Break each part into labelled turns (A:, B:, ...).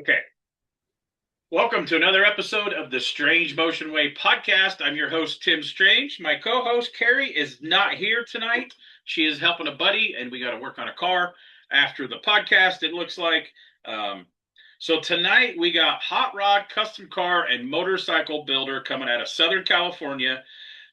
A: Okay. Welcome to another episode of the Strange Motion Way podcast. I'm your host, Tim Strange. My co-host, Carrie, is not here tonight. She is helping a buddy, and we got to work on a car after the podcast, it looks like. So tonight we got hot rod, custom car, and motorcycle builder coming out of Southern California.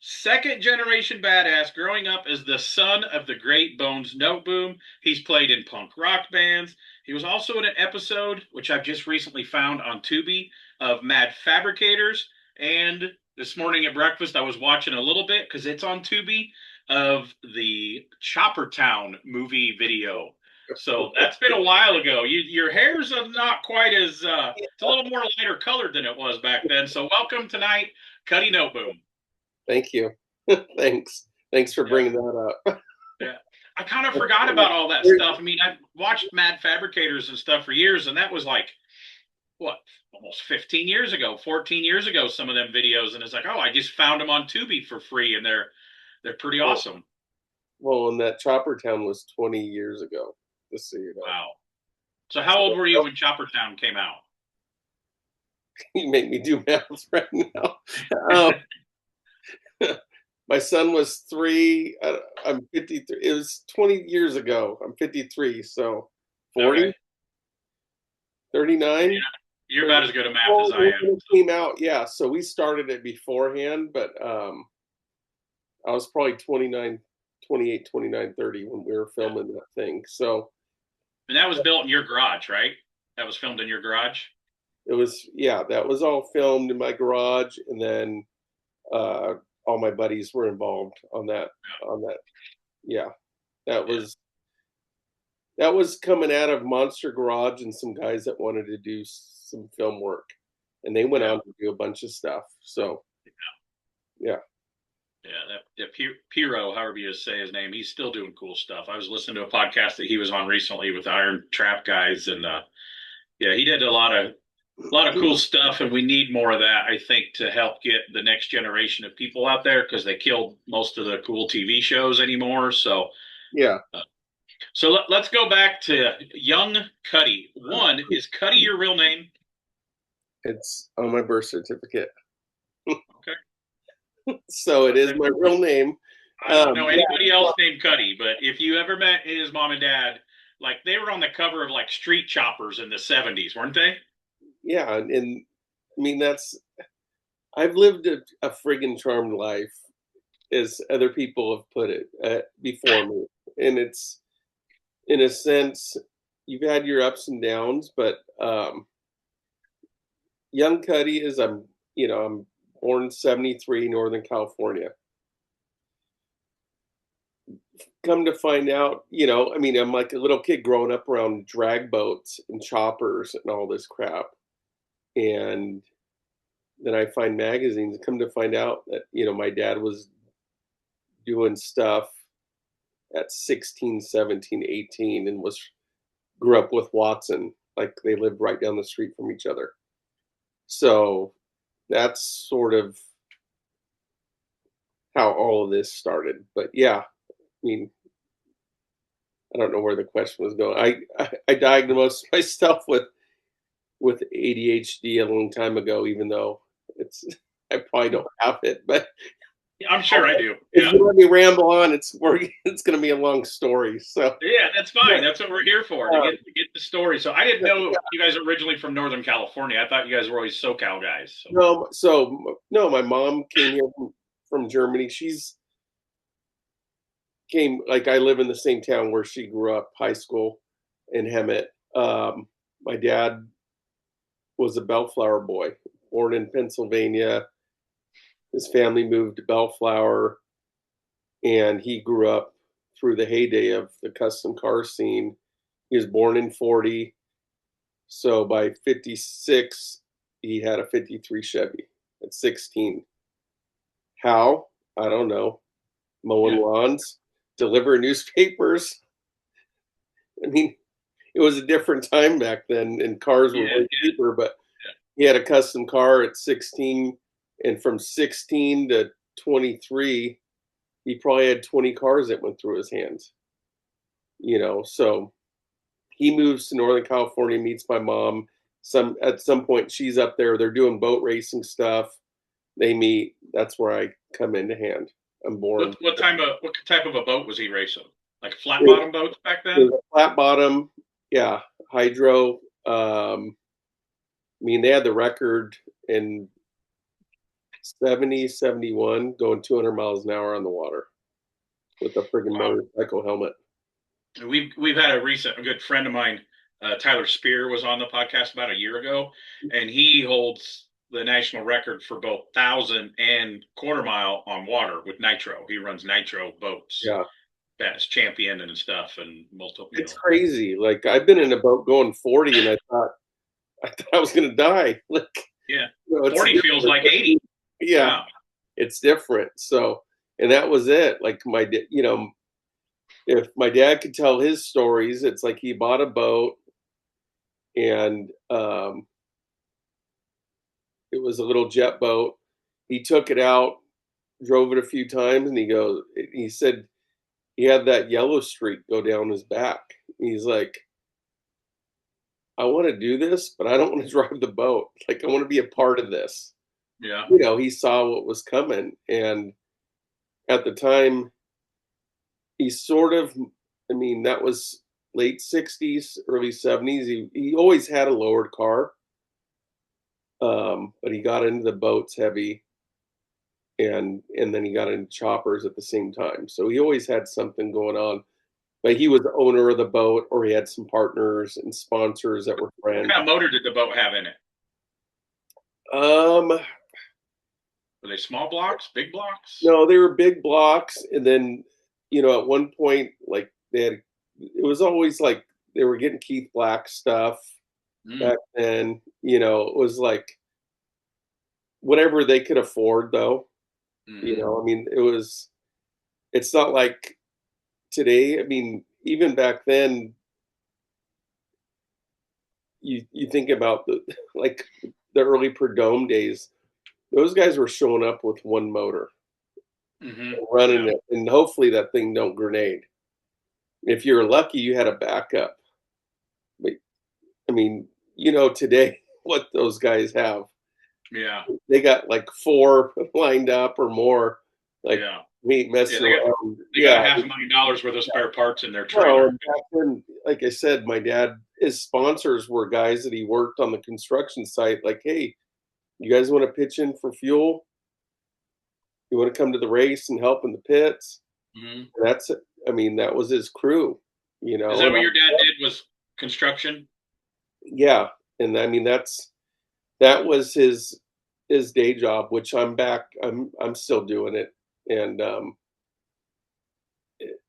A: Second generation badass, growing up as the son of the great Bones Noteboom. He's played in punk rock bands. He was also in an episode, which I've just recently found on Tubi, of Mad Fabricators. And this morning at breakfast, I was watching a little bit, because it's on Tubi, of the Chopper Town movie video. So that's been a while ago. Your hair's not quite as, it's a little more lighter colored than it was back then. So welcome tonight, Kutty Noteboom.
B: Thank you. Thanks for bringing that up.
A: Yeah. I kind of forgot about all that stuff. I mean, I've watched Mad Fabricators and stuff for years, and that was like, what, almost 15 years ago, 14 years ago, some of them videos. And it's like, oh, I just found them on Tubi for free, and they're pretty awesome.
B: Well, and that Chopper Town was 20 years ago, just so you know.
A: Wow. So how old were you when Chopper Town came out?
B: You make me do math right now. My son was 3. I'm 53. It was 20 years ago. I'm 53, so 40, okay. 39.
A: Yeah, you're about as good at math as I am.
B: It came out, yeah. So we started it beforehand, but I was probably 29, 28, 29, 30 when we were filming that thing. So.
A: And that was built in your garage, right? That was filmed in your garage?
B: It was, yeah, that was all filmed in my garage, and then all my buddies were involved on that. Yeah, that was coming out of Monster Garage and some guys that wanted to do some film work, and they went on to do a bunch of stuff. So, yeah.
A: That Piro, however you say his name, he's still doing cool stuff. I was listening to a podcast that he was on recently with the Iron Trap guys, and he did a lot of cool stuff, and we need more of that, I think, to help get the next generation of people out there, because they killed most of the cool TV shows anymore. So
B: yeah.
A: So let's go back to young Kutty. One, is Kutty your real name?
B: It's on my birth certificate.
A: Okay.
B: So it is my real name.
A: I don't know anybody else named Kutty, but if you ever met his mom and dad, like, they were on the cover of like Street Choppers in the 70s, weren't they?
B: Yeah, and I mean, I've lived a friggin' charmed life, as other people have put it before me, and it's, in a sense, you've had your ups and downs, but young Kutty is, I'm born in 73, Northern California. Come to find out, I mean, I'm like a little kid growing up around drag boats and choppers and all this crap. And then I find magazines, come to find out that, my dad was doing stuff at 16, 17, 18, and grew up with Watson. Like, they lived right down the street from each other. So that's sort of how all of this started. But yeah, I mean, I don't know where the question was going. I diagnosed myself with ADHD a long time ago, even though I probably don't have it, but
A: I'm sure I do.
B: If you let me ramble on, it's going to be a long story. So
A: yeah, that's fine. That's what we're here for, to get the story. So I didn't know you guys are originally from Northern California. I thought you guys were always SoCal guys.
B: So. No, my mom came here from Germany. I live in the same town where she grew up, high school in Hemet. My dad was a Bellflower boy, born in Pennsylvania. His family moved to Bellflower, and he grew up through the heyday of the custom car scene. He was born in 40, so by 56, he had a 53 Chevy at 16. How? I don't know. Mowing lawns, delivering newspapers. I mean, it was a different time back then, and cars were way cheaper, but he had a custom car at 16, and from 16 to 23, he probably had 20 cars that went through his hands. So he moves to Northern California, meets my mom, at some point she's up there. They're doing boat racing stuff. They meet. That's where I come into hand. I'm born.
A: What type of a boat was he racing? Like flat
B: It,
A: bottom boats back
B: it
A: then?
B: was a flat bottom, yeah, hydro. I mean, they had the record in 70, 71, going 200 miles an hour on the water with a friggin'
A: Wow.
B: motorcycle helmet.
A: We've had a good friend of mine, Tyler Spear, was on the podcast about a year ago, and he holds the national record for both 1,000 and quarter mile on water with nitro. He runs nitro boats,
B: Yeah,
A: as champion and stuff, and multiple.
B: it's crazy. Like I've been in a boat going 40, and I thought I was gonna die. Like,
A: Yeah,
B: it's
A: 40 feels
B: different.
A: like 80.
B: Yeah,
A: Wow.
B: it's different. So, and that was it. Like if my dad could tell his stories, it's like he bought a boat and it was a little jet boat. He took it out, drove it a few times, and he said he had that yellow streak go down his back. He's like, I want to do this, but I don't want to drive the boat. Like, I want to be a part of this.
A: Yeah.
B: He saw what was coming. And at the time, he sort of, I mean, that was late 60s, early 70s. He always had a lowered car, but he got into the boats heavy. And then he got into choppers at the same time. So he always had something going on. But he was the owner of the boat, or he had some partners and sponsors that were
A: What
B: friends.
A: kind of motor did the boat have in it?
B: Um,
A: Were they small blocks, big blocks?
B: no, they were big blocks, and then at one point, like it was always like they were getting Keith Black stuff
A: Mm.
B: back then. It was like whatever they could afford, though.
A: Mm-hmm.
B: I mean, it's not like today. I mean, even back then, you think about the like the early Perdome days. Those guys were showing up with one motor
A: Mm-hmm.
B: and running
A: Yeah.
B: it, and hopefully that thing don't grenade. If you're lucky, you had a backup. But I mean, today what those guys have.
A: Yeah.
B: They got like four lined up or more. Like
A: Yeah.
B: we ain't
A: Yeah.
B: messing around.
A: They got a
B: Yeah.
A: $500,000 worth of spare parts in their
B: Well,
A: trailer.
B: and back then, like I said, my dad, his sponsors were guys that he worked on the construction site. Like, hey, you guys want to pitch in for fuel? You want to come to the race and help in the pits?
A: Mm-hmm.
B: That's it. I mean, that was his crew,
A: Is that
B: and
A: what your dad did? Was construction?
B: yeah, and I mean that was his day job, which I'm back. I'm still doing it, and it,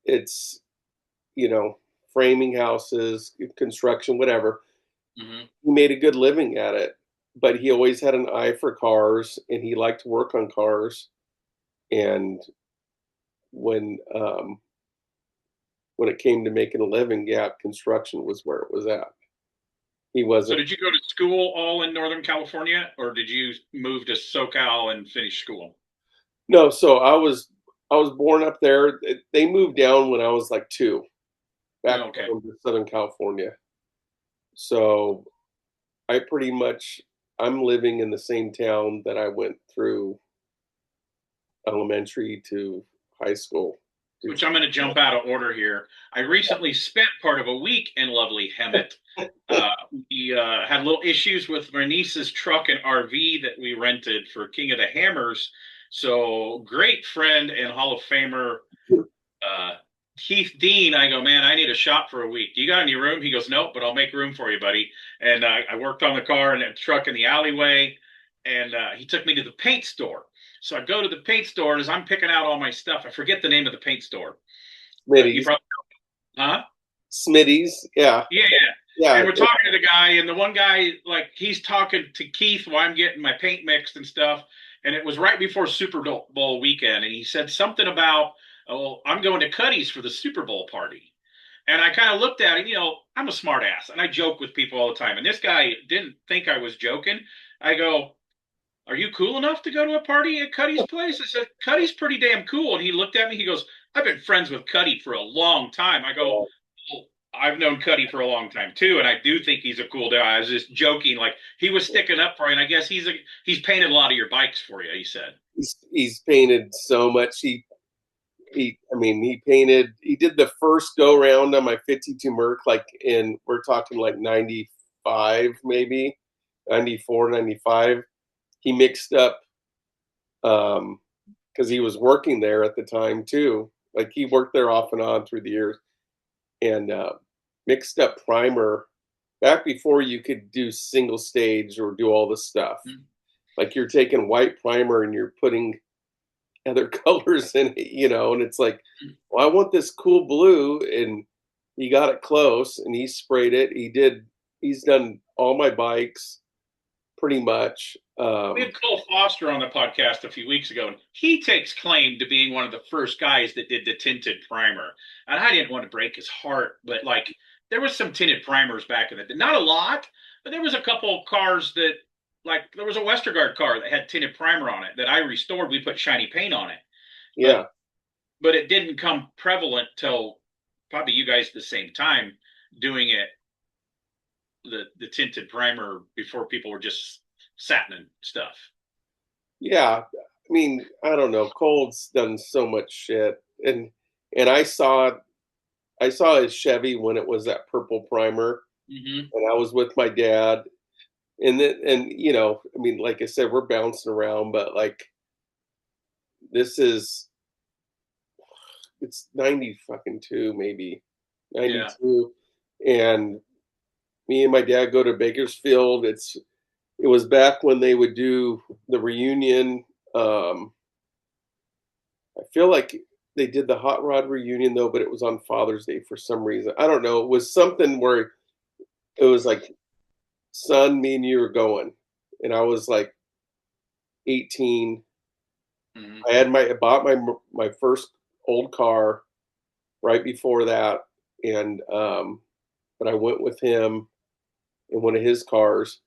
B: it's framing houses, construction, whatever.
A: Mm-hmm.
B: He made a good living at it, but he always had an eye for cars, and he liked to work on cars. And when um, when it came to making a living, yeah, construction was where it was at. He
A: So
B: wasn't.
A: did you go to school all in Northern California, or did you move to SoCal and finish school?
B: No, so I was born up there. They moved down when I was like 2, back
A: Oh, okay.
B: down to Southern California. So I pretty much I'm living in the same town that I went through elementary to high school.
A: Which I'm going to jump out of order here. I recently spent part of a week in lovely Hemet. We had little issues with my niece's truck and RV that we rented for King of the Hammers. So, great friend and Hall of Famer uh, Keith Dean. I go, man, I need a shop for a week. Do you got any room? He goes, nope, but I'll make room for you, buddy. And I worked on the car and the truck in the alleyway. And he took me to the paint store. So I go to the paint store, and as I'm picking out all my stuff, I forget the name of the paint store. You
B: Smitty's,
A: probably, huh?
B: Smitty's, yeah,
A: Yeah, yeah. And
B: yeah.
A: we're talking to the guy, and the one guy, like, he's talking to Keith while I'm getting my paint mixed and stuff. And it was right before Super Bowl weekend, and he said something about, "Oh, I'm going to Kutty's for the Super Bowl party." And I kind of looked at him. I'm a smart ass, and I joke with people all the time. And this guy didn't think I was joking. I go, "Are you cool enough to go to a party at Cuddy's place?" I said, "Cuddy's pretty damn cool." And he looked at me. He goes, "I've been friends with Cuddy for a long time." I go, "Well, I've known Cuddy for a long time too, and I do think he's a cool guy. I was just joking, like he was sticking up for you, and I guess he's painted a lot of your bikes for you. He said,
B: He's painted so much. He did the first go round on my 52 Merc, like we're talking like 95, maybe 94, 95. He mixed up, because he was working there at the time too. Like he worked there off and on through the years, and mixed up primer back before you could do single stage or do all this stuff.
A: mm-hmm.
B: Like you're taking white primer and you're putting other colors in it, and it's like, well, I want this cool blue, and he got it close and he sprayed it. He's done all my bikes pretty much.
A: We had Cole Foster on the podcast a few weeks ago, and he takes claim to being one of the first guys that did the tinted primer. And I didn't want to break his heart, but like there was some tinted primers back in the day. Not a lot, but there was a couple cars that, like there was a Westergaard car that had tinted primer on it that I restored. We put shiny paint on it.
B: Yeah.
A: But it didn't come prevalent till probably you guys at the same time doing it, the tinted primer before people were just satin and stuff.
B: Yeah. I mean, I don't know. Cole's done so much shit. And I saw his Chevy when it was that purple primer.
A: Mm-hmm.
B: And I was with my dad. And I mean, like I said, we're bouncing around, but like it's 90 fucking 2, maybe 92. Yeah. And me and my dad go to Bakersfield. It was back when they would do the reunion. I feel like they did the Hot Rod reunion though, but it was on Father's Day for some reason. I don't know. It was something where it was like, son, me and you are going. And I was like 18. Mm-hmm. I bought my first old car right before that. And, but I went with him in one of his cars,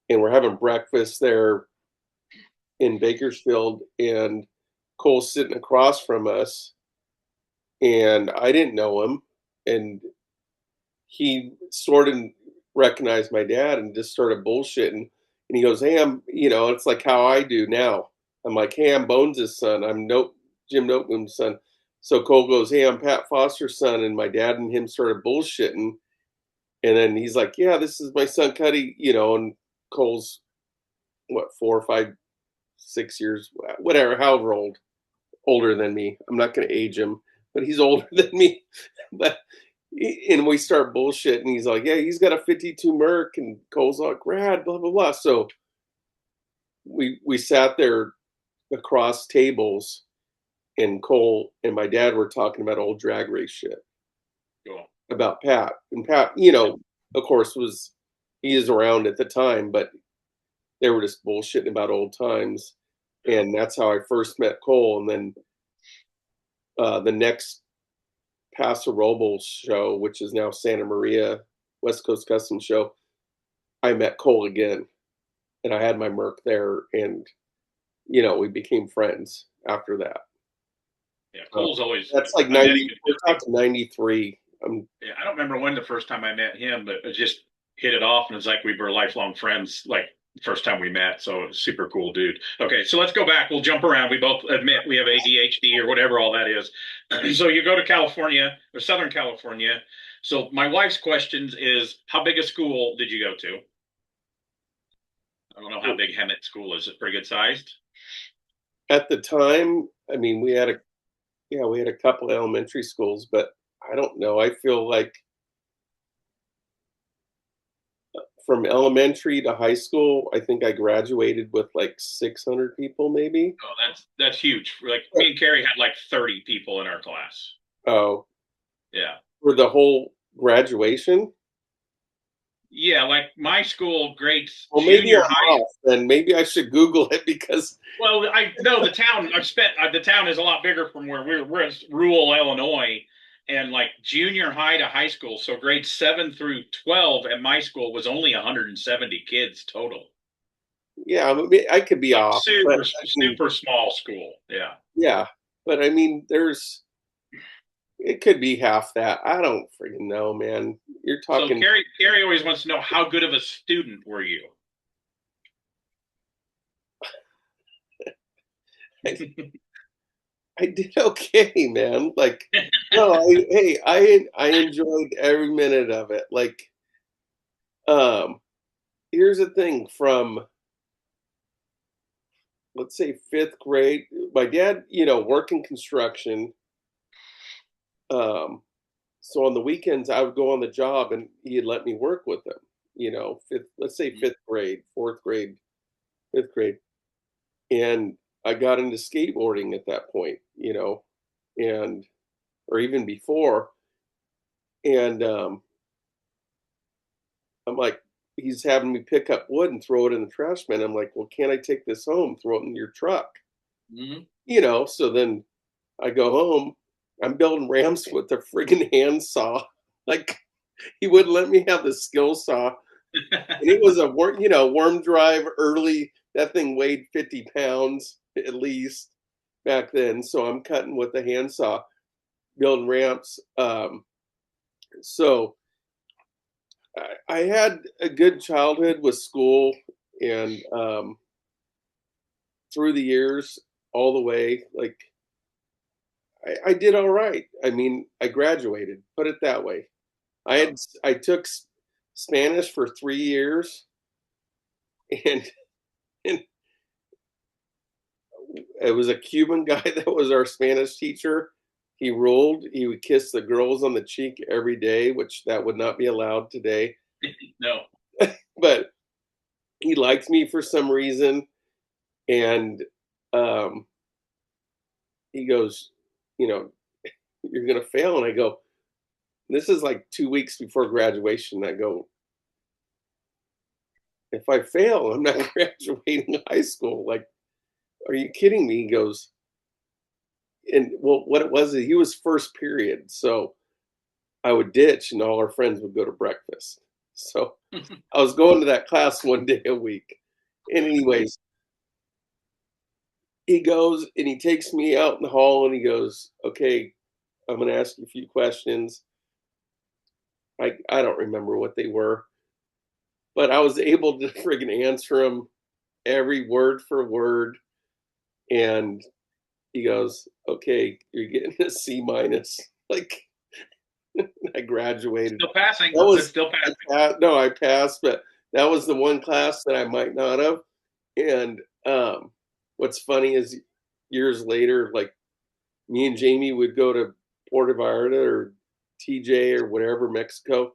B: and we're having breakfast there in Bakersfield, and Cole's sitting across from us, and I didn't know him, and he sort of recognized my dad and just started bullshitting, and he goes, hey, it's like how I do now. I'm like, hey, I'm Bones' son. I'm Jim Noteboom's son. So Cole goes, hey, I'm Pat Foster's son, and my dad and him started bullshitting, and then he's like, yeah, this is my son Kutty, and Cole's what, 4, 5, 6 years, whatever, however older than me. I'm not going to age him, but he's older than me. And we start bullshit, and he's like, yeah, he's got a 52 Merc, and Cole's like, rad, blah, blah, blah. So we sat there across tables, and Cole and my dad were talking about old drag race shit.
A: Cool.
B: About Pat. And Pat, of course, he is around at the time, but they were just bullshitting about old times. And that's how I first met Cole. And then the next Paso Robles show, which is now Santa Maria West Coast Custom Show, I met Cole again. And I had my Merc there, and we became friends after that.
A: Yeah, Cole's always.
B: That's like 90. We're talking 93.
A: Yeah, I don't remember when the first time I met him, but it just hit it off, and it's like we were lifelong friends. Like the first time we met, so super cool dude. Okay, so let's go back. We'll jump around. We both admit we have ADHD or whatever all that is. So you go to California or Southern California. So my wife's questions is, how big a school did you go to? I don't know how big Hemet School is. Is it pretty good sized?
B: At the time, I mean, we had a couple of elementary schools, but I don't know. I feel like from elementary to high school, I think I graduated with like 600 people, maybe.
A: Oh, that's huge. Like me and Carrie had like 30 people in our class.
B: Oh,
A: yeah.
B: For the whole graduation?
A: Yeah, like my school grades.
B: Well, maybe I'm off, then maybe I should Google it because.
A: Well, I know the town. The town is a lot bigger from where we're in rural Illinois, and like junior high to high school. So grades 7 through 12 at my school was only 170 kids total.
B: Yeah, I could be off.
A: Super small school. Yeah.
B: Yeah, but I mean, it could be half that. I don't freaking know, man. You're
A: So
B: talking.
A: Carrie always wants to know, how good of a student were you?
B: I, I did okay, man. Like, no, I enjoyed every minute of it. Like, um, here's the thing from, let's say, fifth grade. My dad, working construction. Um, so on the weekends, I would go on the job, and he'd let me work with him. Let's say fifth grade, fourth grade, fifth grade, and I got into skateboarding at that point. And or even before, and I'm like, he's having me pick up wood and throw it in the trash bin. I'm like, well, can't I take this home, throw it in your truck?
A: Mm-hmm.
B: So then I go home. I'm building ramps with a friggin' handsaw. Like, he wouldn't let me have the skill saw. And it was a worm drive early. That thing weighed 50 pounds at least back then. So I'm cutting with the handsaw, building ramps. So I had a good childhood with school, and through the years, all the way, like I did all right. I mean, I graduated. Put it that way. I took Spanish for 3 years, and and it was a Cuban guy that was our Spanish teacher. He ruled. He would kiss the girls on the cheek every day, which that would not be allowed today.
A: No.
B: But he liked me for some reason, and um, he goes, you're gonna fail. And I go, this is like 2 weeks before graduation. I go, if I fail, I'm not graduating high school. Like, are you kidding me? He goes, and well, what it was, he was first period. So I would ditch and all our friends would go to breakfast. So I was going to that class one day a week. And anyways, he goes and he takes me out in the hall and he goes, okay, I'm going to ask you a few questions. I don't remember what they were, but I was able to friggin' answer them every word for word. And he goes, okay, you're getting a C minus. Like, I graduated.
A: Still passing.
B: That
A: That's
B: was,
A: still passing.
B: no, I passed, but that was the one class that I might not have. And what's funny is years later, like me and Jamie would go to Puerto Vallarta or TJ or whatever, Mexico,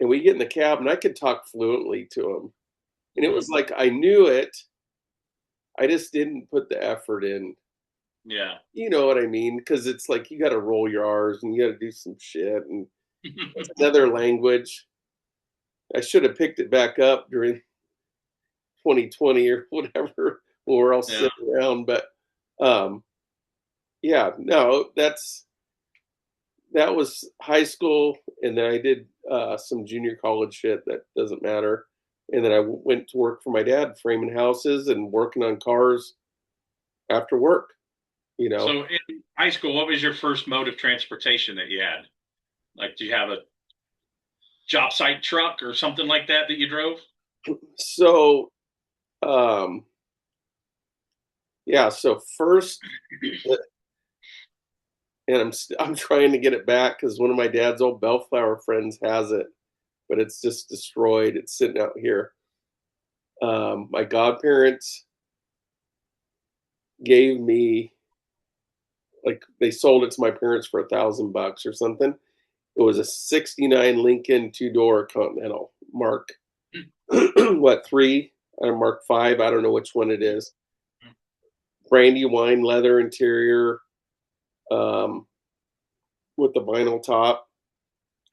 B: and we get in the cab and I could talk fluently to him. And it was like I knew it. I just didn't put the effort in.
A: Yeah.
B: You know what I mean? Because it's like you got to roll your R's and you got to do some shit, and it's another language. I should have picked it back up during 2020 or whatever when we're all
A: Yeah.
B: sitting around. But um, yeah, no, that was high school, and then I did some junior college shit that doesn't matter. And then I went to work for my dad, framing houses and working on cars after work.
A: So in high school, what was your first mode of transportation that you had? Like, do you have a job site truck or something like that you drove?
B: So um, yeah, so first, and I'm trying to get it back because one of my dad's old Bellflower friends has it, but it's just destroyed. It's sitting out here. My godparents gave me, like, they sold it to my parents for $1,000 or something. It was a '69 Lincoln 2-door Continental Mark what, three? Mark five. I don't know which one it is. Brandy wine leather interior, um, with the vinyl top.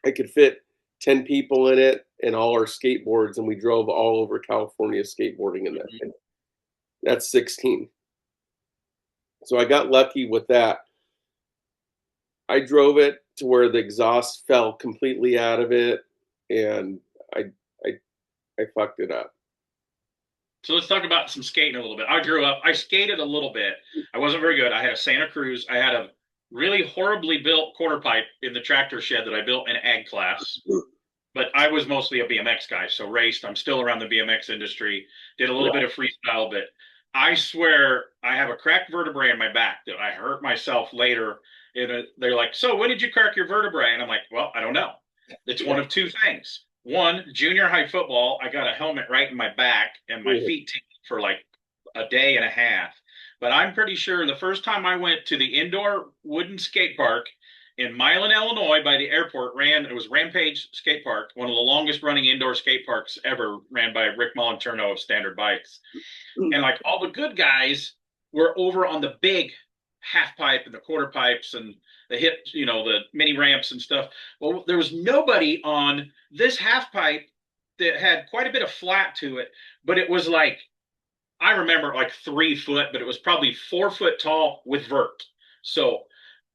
B: I could fit 10 people in it and all our skateboards, and we drove all over California skateboarding in that thing. That's 16. So I got lucky with that. I drove it to where the exhaust fell completely out of it, and I I I fucked it up.
A: So let's talk about some skating a little bit. I grew up, I skated a little bit. I wasn't very good. I had a Santa Cruz. I had a really horribly built quarter pipe in the tractor shed that I built in ag class. But I was mostly a BMX guy, so raced. I'm still around the BMX industry. Did a little bit of freestyle, but I swear I have a cracked vertebrae in my back that I hurt myself later. They're like, "So when did you crack your vertebrae?" And I'm like, "Well, I don't know. It's one of two things. One, junior high football, I got a helmet right in my back, and my feet tingled for like a day and a half. But I'm pretty sure the first time I went to the indoor wooden skate park in Milan, Illinois, by the airport, it was Rampage Skate Park, one of the longest running indoor skate parks ever, ran by Rick Molinterno of Standard Bikes. And like all the good guys were over on the big half pipe and the quarter pipes and the hip, the mini ramps and stuff. Well, there was nobody on this half pipe that had quite a bit of flat to it, but it was like, I remember like 3 foot, but it was probably 4 foot tall with vert. So,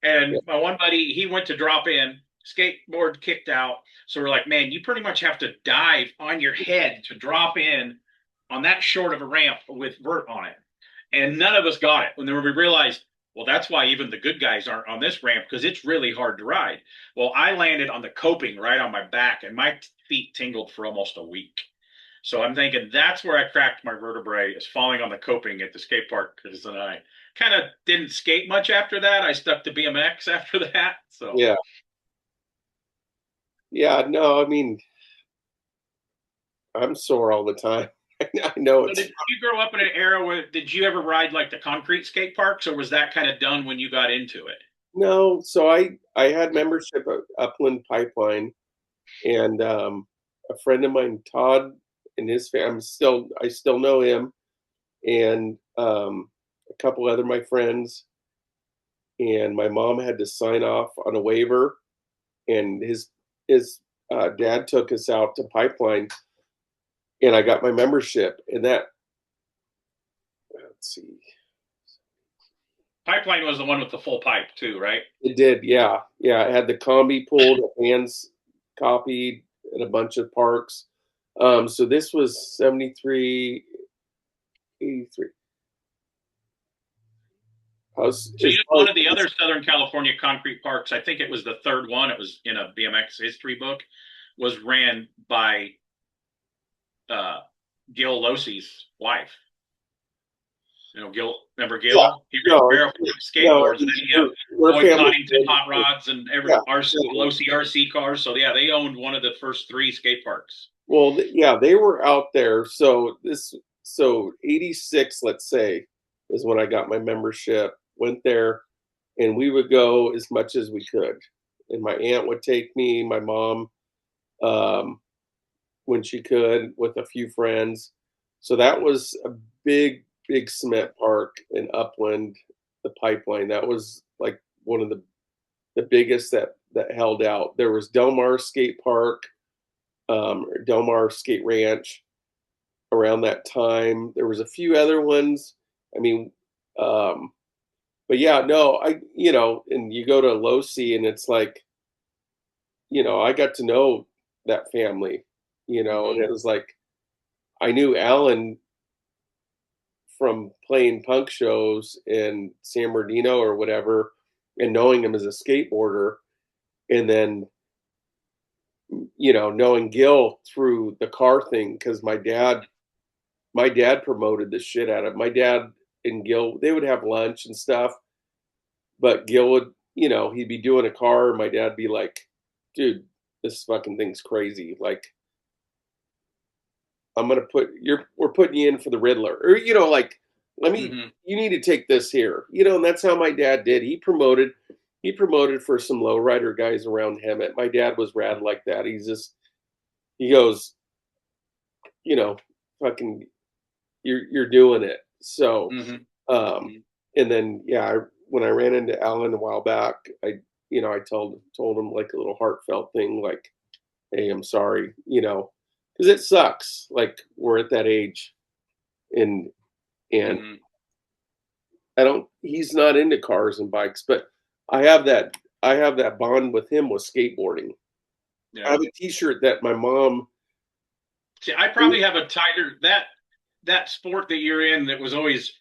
A: and my one buddy, he went to drop in, skateboard kicked out. So we're like, man, you pretty much have to dive on your head to drop in on that short of a ramp with vert on it. And none of us got it. When we realized, well, that's why even the good guys aren't on this ramp, because it's really hard to ride. Well, I landed on the coping right on my back, and my feet tingled for almost a week. So I'm thinking that's where I cracked my vertebrae, is falling on the coping at the skate park. Because then I kind of didn't skate much after that. I stuck to BMX after that. So
B: yeah. No, I mean, I'm sore all the time. I know
A: so
B: it's.
A: did you grow up in an era where did you ever ride like the concrete skate parks, or was that kind of done when you got into it?
B: No, so I had membership at Upland Pipeline, and a friend of mine, Todd, and his family. I still know him, and a couple other my friends, and my mom had to sign off on a waiver, and his dad took us out to Pipeline, and I got my membership, and that, let's see,
A: Pipeline was the one with the full pipe too, right?
B: it did, yeah, yeah. It had the combi pulled, hands copied at a bunch of parks. So this was 73, 83.
A: So one of the other Southern California concrete parks, I think it was the third one. It was in a BMX history book, was ran by Gil Losey's wife. Gil, remember Gil?
B: Yeah,
A: He ran barefoot skateboards, and then he had Coddington hot rods and Losey RC cars. So yeah, they owned one of the first 3 skate parks.
B: Well, yeah, they were out there. So 86, let's say, is when I got my membership. Went there, and we would go as much as we could. And my aunt would take me, my mom, when she could, with a few friends. So that was a big cement park in Upland, the Pipeline. That was like one of the biggest that held out. There was Del Mar Skate Park, Del Mar Skate Ranch around that time. There was a few other ones. I mean, but yeah, no, and you go to Losey, and it's like, I got to know that family, and it was like, I knew Alan from playing punk shows in San Bernardino or whatever, and knowing him as a skateboarder, and then, knowing Gil through the car thing, because my dad promoted the shit out of my dad and Gil. They would have lunch and stuff, but Gil would, he'd be doing a car, and my dad'd be like, dude, this fucking thing's crazy. Like, we're putting you in for the Riddler, or, like, you need to take this here, and that's how my dad did. He promoted for some lowrider guys around Hemet. My dad was rad like that. He goes, fucking, you're doing it. So, and then, yeah, when I ran into Alan a while back, I told him like a little heartfelt thing, like, hey, I'm sorry, because it sucks. Like, we're at that age, and he's not into cars and bikes, but I have that bond with him with skateboarding. Yeah. I have a T-shirt that my mom.
A: See, I probably have a tighter that sport that you're in that was always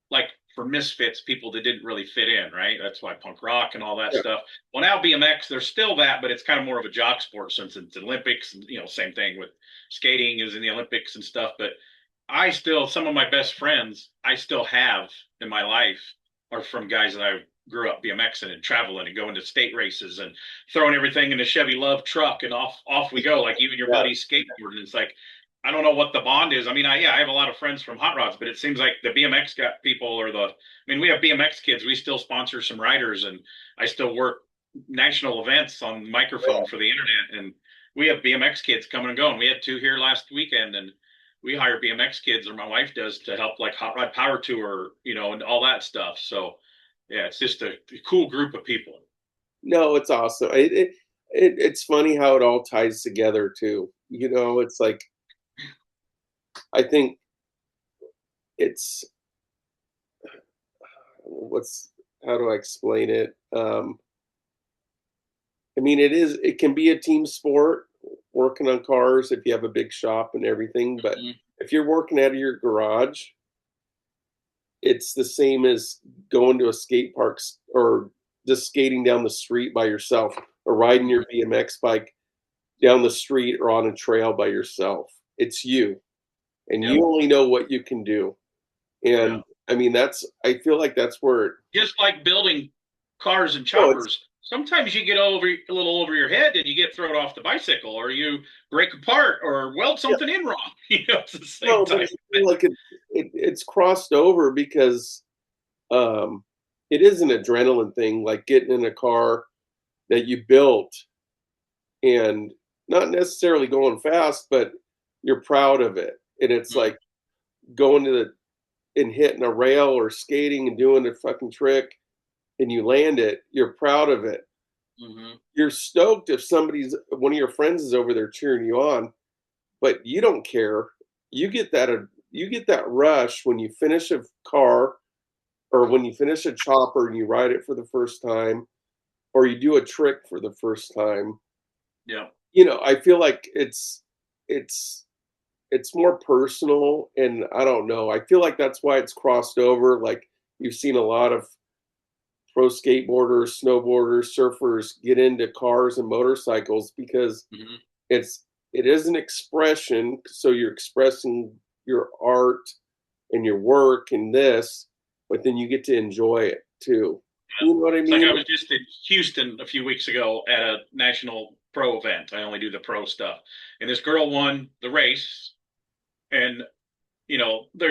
A: like for misfits, people that didn't really fit in, right? That's why punk rock and all that
B: Yeah.
A: stuff. Well, now BMX, there's still that, but it's kind of more of a jock sport since it's Olympics. And, same thing with skating is in the Olympics and stuff. But some of my best friends, I still have in my life are from guys that I grew up BMXing and traveling and going to state races and throwing everything in a Chevy Love truck and off we go, like you and your
B: Yeah.
A: buddies skateboarding. It's like I don't know what the bond is. I mean, I have a lot of friends from hot rods, but it seems like the BMX got people or I mean, we have BMX kids. We still sponsor some riders, and I still work national events on microphone for the internet, and we have BMX kids coming and going. We had two here last weekend, and we hire BMX kids, or my wife does, to help like hot rod power tour, and all that stuff. So yeah, it's just a cool group of people.
B: No, it's awesome. It's funny how it all ties together too. It's like I think it's what's how do I explain it? I mean, it can be a team sport working on cars if you have a big shop and everything, but
A: Mhm.
B: if you're working out of your garage, it's the same as going to a skate park or just skating down the street by yourself or riding your BMX bike down the street or on a trail by yourself. It's you, and
A: Yep.
B: you only know what you can do.
A: Yeah.
B: And I mean, I feel like that's where
A: Just like building cars and
B: no, it's
A: choppers, sometimes you get a little over your head and you get thrown off the bicycle, or you break apart or weld
B: yeah,
A: something in wrong. It's the same
B: no, but I
A: type.
B: feel like it's crossed over because um, it is an adrenaline thing, like getting in a car that you built and not necessarily going fast, but you're proud of it. And it's
A: Mm,
B: like going to and hitting a rail or skating and doing a fucking trick and you land it, you're proud of it.
A: mm-hmm.
B: You're stoked if one of your friends is over there cheering you on, but you don't care. You get that rush when you finish a car or when you finish a chopper and you ride it for the first time or you do a trick for the first time.
A: Yeah.
B: I feel like it's it's more personal, and I don't know. I feel like that's why it's crossed over. Like you've seen a lot of pro skateboarders, snowboarders, surfers get into cars and motorcycles because
A: Mm-hmm.
B: it is an expression. So you're expressing your art and your work in this, but then you get to enjoy it too. You know what I
A: It's like
B: mean?
A: I was just in Houston a few weeks ago at a national pro event. I only do the pro stuff. And this girl won the race. And,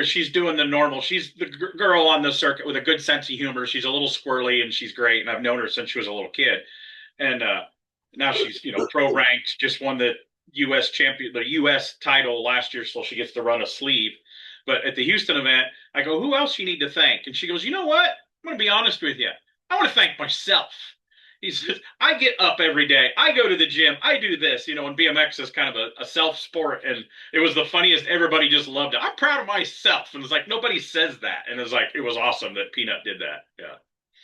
A: she's doing the normal. She's the girl on the circuit with a good sense of humor. She's a little squirrely and she's great. And I've known her since she was a little kid. And now she's, pro ranked, just won the the US title last year. So she gets to run a sleeve. But at the Houston event, I go, who else you need to thank? And she goes, you know what? I'm going to be honest with you. I want to thank myself. He says, I get up every day. I go to the gym. I do this, and BMX is kind of a self sport. And it was the funniest. Everybody just loved it. I'm proud of myself. And it's like, nobody says that. And it's like, it was awesome that Peanut did that. Yeah.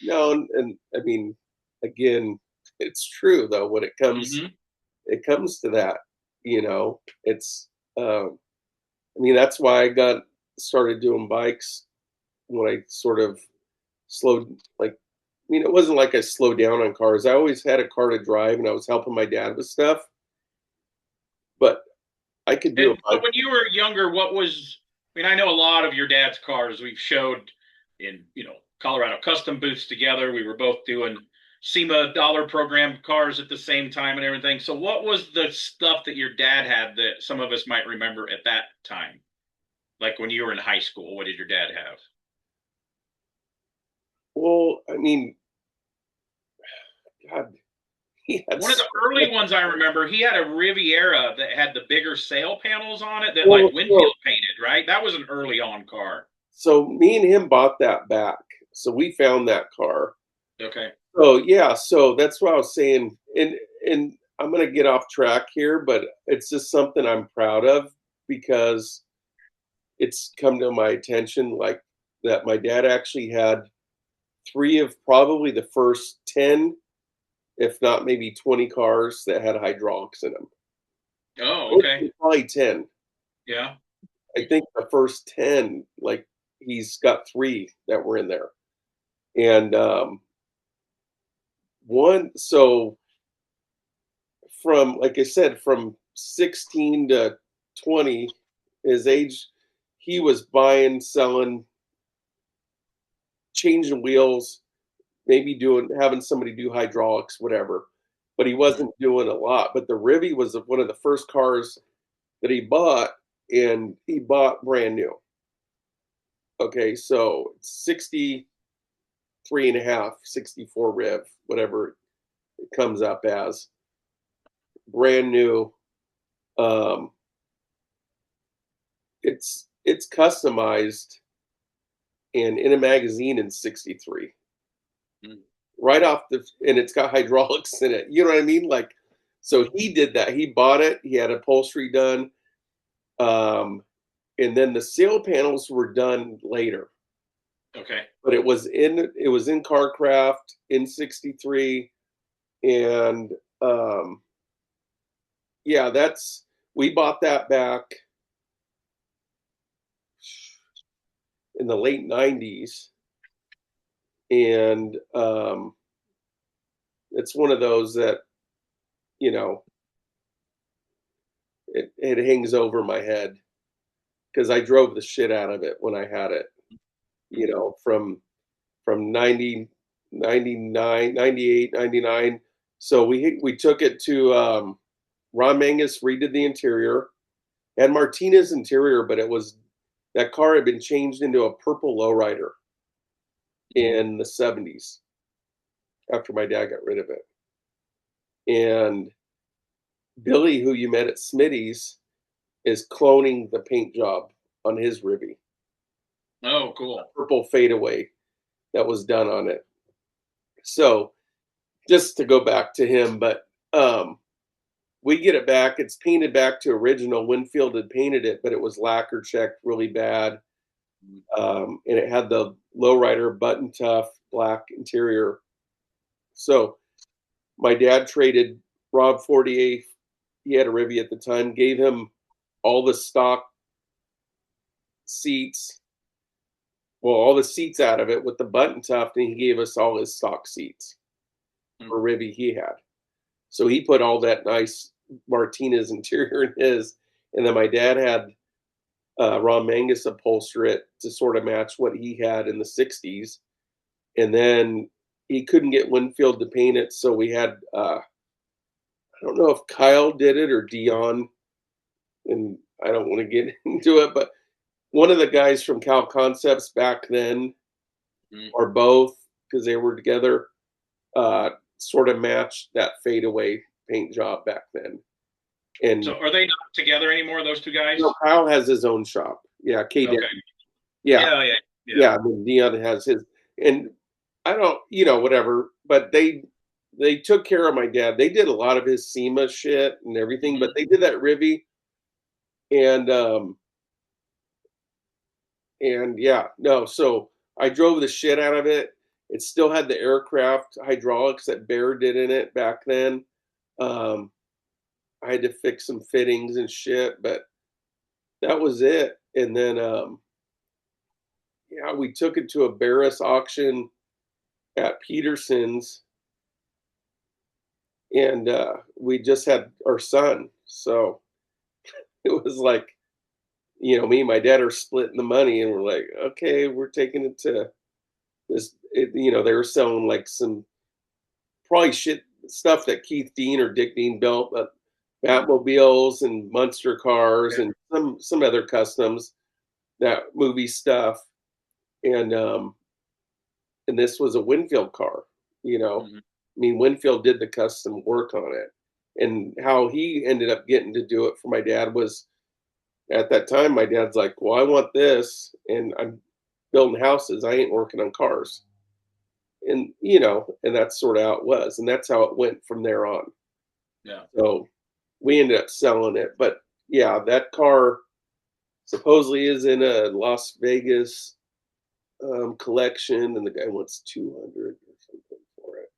B: No, and I mean, again, it's true though when
A: Mm-hmm.
B: it comes to that. It's I mean that's why I got started doing bikes when I sort of slowed like I mean it wasn't like I slowed down on cars. I always had a car to drive and I was helping my dad with stuff, but I could do a
A: But
B: bike.
A: when you were younger, I mean, I know a lot of your dad's cars. We've showed in, Colorado custom booths together. We were both doing SEMA dollar program cars at the same time and everything. So what was the stuff that your dad had that some of us might remember at that time? Like when you were in high school, what did your dad have?
B: Well, I mean, God, he had
A: One of
B: so
A: the early ones I remember, he had a Riviera that had the bigger sail panels on it that
B: well,
A: like windshield painted, right? That was an early on car.
B: so me and him bought that back. So we found that car.
A: Okay.
B: So yeah, so that's what I was saying, and I'm gonna get off track here, but it's just something I'm proud of because it's come to my attention like that my dad actually had three of probably the first 10, if not maybe 20 cars that had hydraulics in them.
A: Oh, okay.
B: Probably 10.
A: Yeah.
B: I think the first 10, like he's got 3 that were in there. And so from, like I said, from 16 to 20, his age, he was buying, selling, changing wheels, maybe having somebody do hydraulics, whatever. But he wasn't doing a lot. But the Rivy was one of the first cars that he bought, and he bought brand new. Okay, so 63 and a half, 64 Riv, whatever it comes up as. Brand new. It's customized and in a magazine in 63. Right off and it's got hydraulics in it. You know what I mean? Like, so he did that. He bought it. He had upholstery done. And then the sail panels were done later.
A: Okay.
B: But it was in Carcraft in 63. And yeah, we bought that back in the late 90s. And it's one of those that, you know, it hangs over my head because I drove the shit out of it when I had it, you know, from 90, 99, 98, 99. So we took it to Ron Mangus, redid the interior, and Martinez interior, but that car had been changed into a purple lowrider in the 70s after my dad got rid of it. And Billy, who you met at Smitty's, is cloning the paint job on his Rivy.
A: Oh, cool.
B: Purple fadeaway that was done on it. So just to go back to him, but we get it back. It's painted back to original. Winfield had painted it, but it was lacquer checked really bad. And it had the lowrider button tough black interior. So my dad traded Rob Fortier. He had a Rivy at the time, gave him all the stock seats, all the seats out of it with the button tough, and he gave us all his stock seats for Rivy he had. So he put all that nice Martinez interior in his, and then my dad had Ron Mangus upholster it to sort of match what he had in the 60s. And then he couldn't get Winfield to paint it, so we had I don't know if Kyle did it or Dion, and I don't want to get into it, but one of the guys from Cal Concepts back then, or both, because they were together, sort of matched that fadeaway paint job back then. And
A: so are they not together anymore, those two guys?
B: No, Kyle has his own shop. Yeah, K.
A: Okay.
B: Yeah. I mean, Dion has his, and I don't, whatever, but they took care of my dad. They did a lot of his SEMA shit and everything, but they did that Rivy. And yeah, no, so I drove the shit out of it. It still had the aircraft hydraulics that Bear did in it back then. I had to fix some fittings and shit, but that was it. And then, we took it to a Barris auction at Peterson's, and we just had our son. So it was like, me and my dad are splitting the money, and we're like, okay, we're taking it to this. They were selling like some probably shit stuff that Keith Dean or Dick Dean built, but Batmobiles and Munster cars and some other customs, that movie stuff, and this was a Winfield car. I mean, Winfield did the custom work on it, and how he ended up getting to do it for my dad was, at that time, my dad's like, well, I want this, and I'm building houses. I ain't working on cars. And, and that's sort of how it was. And that's how it went from there on.
A: Yeah.
B: So we ended up selling it. But yeah, that car supposedly is in a Las Vegas collection, and the guy wants 200 or something for it.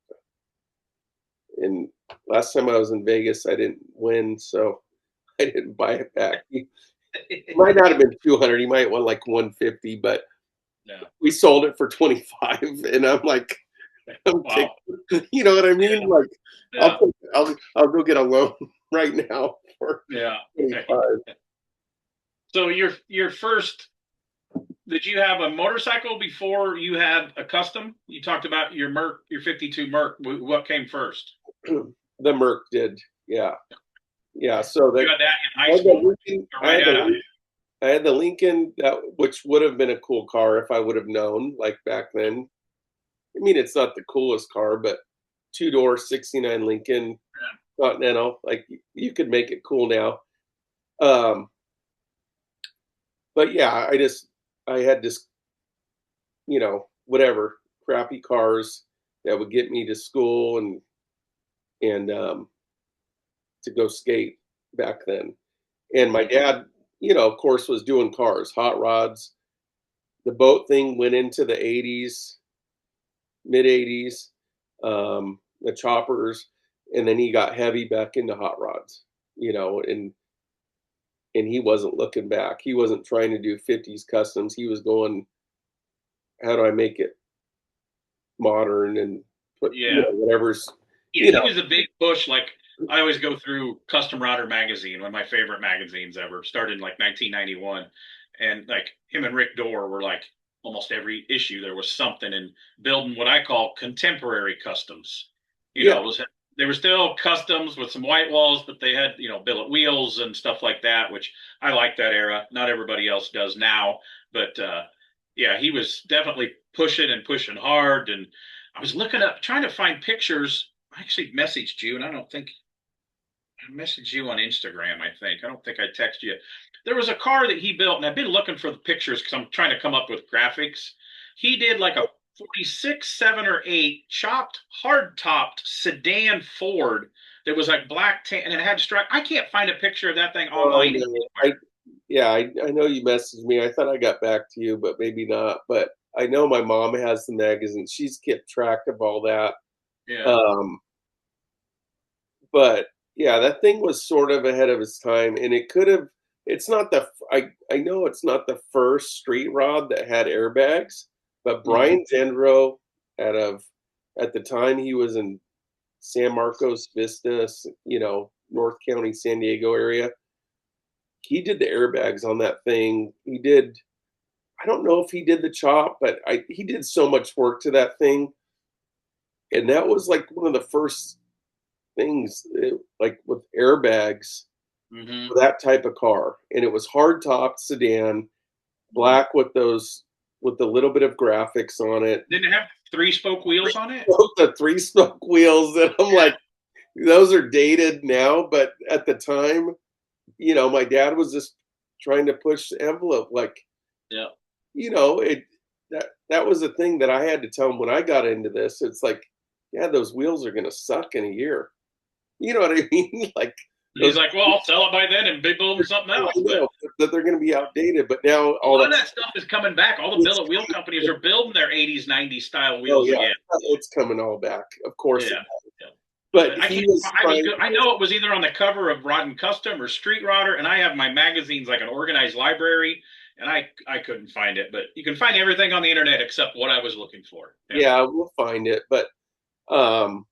B: And last time I was in Vegas, I didn't win, so I didn't buy it back. It might not have been 200. He might want like 150, but
A: Yeah.
B: We sold it for 25, and I'm like, I'm
A: Wow.
B: you know what I mean? Like,
A: Yeah.
B: I'll go get a loan right now for
A: Yeah.
B: 25.
A: So your first, did you have a motorcycle before you had a custom? You talked about your Merc, your 52 Merc. What came first?
B: The Merc did, yeah, yeah. So
A: You
B: that
A: had that in high
B: I had the
A: school
B: Lincoln,
A: or right out of it?
B: I had the Lincoln that which would have been a cool car if I would have known like back then. I mean, it's not the coolest car, but two-door 69 Lincoln Continental, like you could make it cool now. Um, but yeah, I had this, whatever crappy cars that would get me to school and to go skate back then. And my dad, of course, was doing cars, hot rods. The boat thing went into the 80s, mid 80s, the choppers, and then he got heavy back into hot rods, and he wasn't looking back. He wasn't trying to do 50s customs. He was going, how do I make it modern and put,
A: Yeah.
B: whatever's,
A: Yeah,
B: you
A: he
B: know,
A: was a big push. Like I always go through Custom Router magazine, one of my favorite magazines ever. Started in like 1991, and like him and Rick Dorr were like almost every issue there was something in building what I call contemporary customs.
B: yeah,
A: It was they were still customs with some white walls, but they had billet wheels and stuff like that, which I like that era. Not everybody else does now, but yeah, he was definitely pushing and pushing hard. And I was looking up, trying to find pictures. I actually messaged you, and I don't think I messaged you on Instagram. I think I don't think I texted you. There was a car that he built, and I've been looking for the pictures because I'm trying to come up with graphics. He did like a 46, 7, or 8 chopped, hard topped sedan Ford that was like black tan, and it had stripe. I can't find a picture of that thing
B: oh, I
A: online
B: know. I
A: anywhere.
B: Yeah, I know you messaged me. I thought I got back to you, but maybe not. But I know my mom has the magazine. She's kept track of all that.
A: Yeah.
B: Um, but yeah, that thing was sort of ahead of its time, and it could have. It's not the. I know it's not the first street rod that had airbags, but
A: Mm-hmm.
B: Brian Gendro, out of at the time he was in San Marcos Vista, North County, San Diego area. He did the airbags on that thing. He did. I don't know if he did the chop, but he did so much work to that thing, and that was like one of the first things, like with airbags
A: Mm-hmm.
B: for that type of car, and it was hard topped sedan, black with with a little bit of graphics on it.
A: Didn't it have 3-spoke wheels on it?
B: The three-spoke wheels, and I'm
A: Yeah.
B: like, those are dated now, but at the time, my dad was just trying to push the envelope, like,
A: Yeah.
B: it that was a thing that I had to tell him when I got into this. It's like, yeah, those wheels are gonna suck in a year. You know what I mean? Like
A: He's
B: those,
A: like, well, I'll sell it by then and be building something
B: I
A: else. But
B: know that they're gonna be outdated, but now
A: a
B: all
A: lot of
B: that
A: that stuff is coming back. All the
B: it's
A: billet wheel companies are building their 80s, 90s style
B: oh
A: wheels
B: yeah,
A: again.
B: it's coming all back. Of course it
A: Yeah.
B: has.
A: Yeah.
B: But
A: But I
B: he
A: can't.
B: was trying
A: I know it was either on the cover of Rod and Custom or Street Rodder, and I have my magazines like an organized library, and I couldn't find it. But you can find everything on the internet except what I was looking for. Yeah.
B: yeah, we'll find it. But um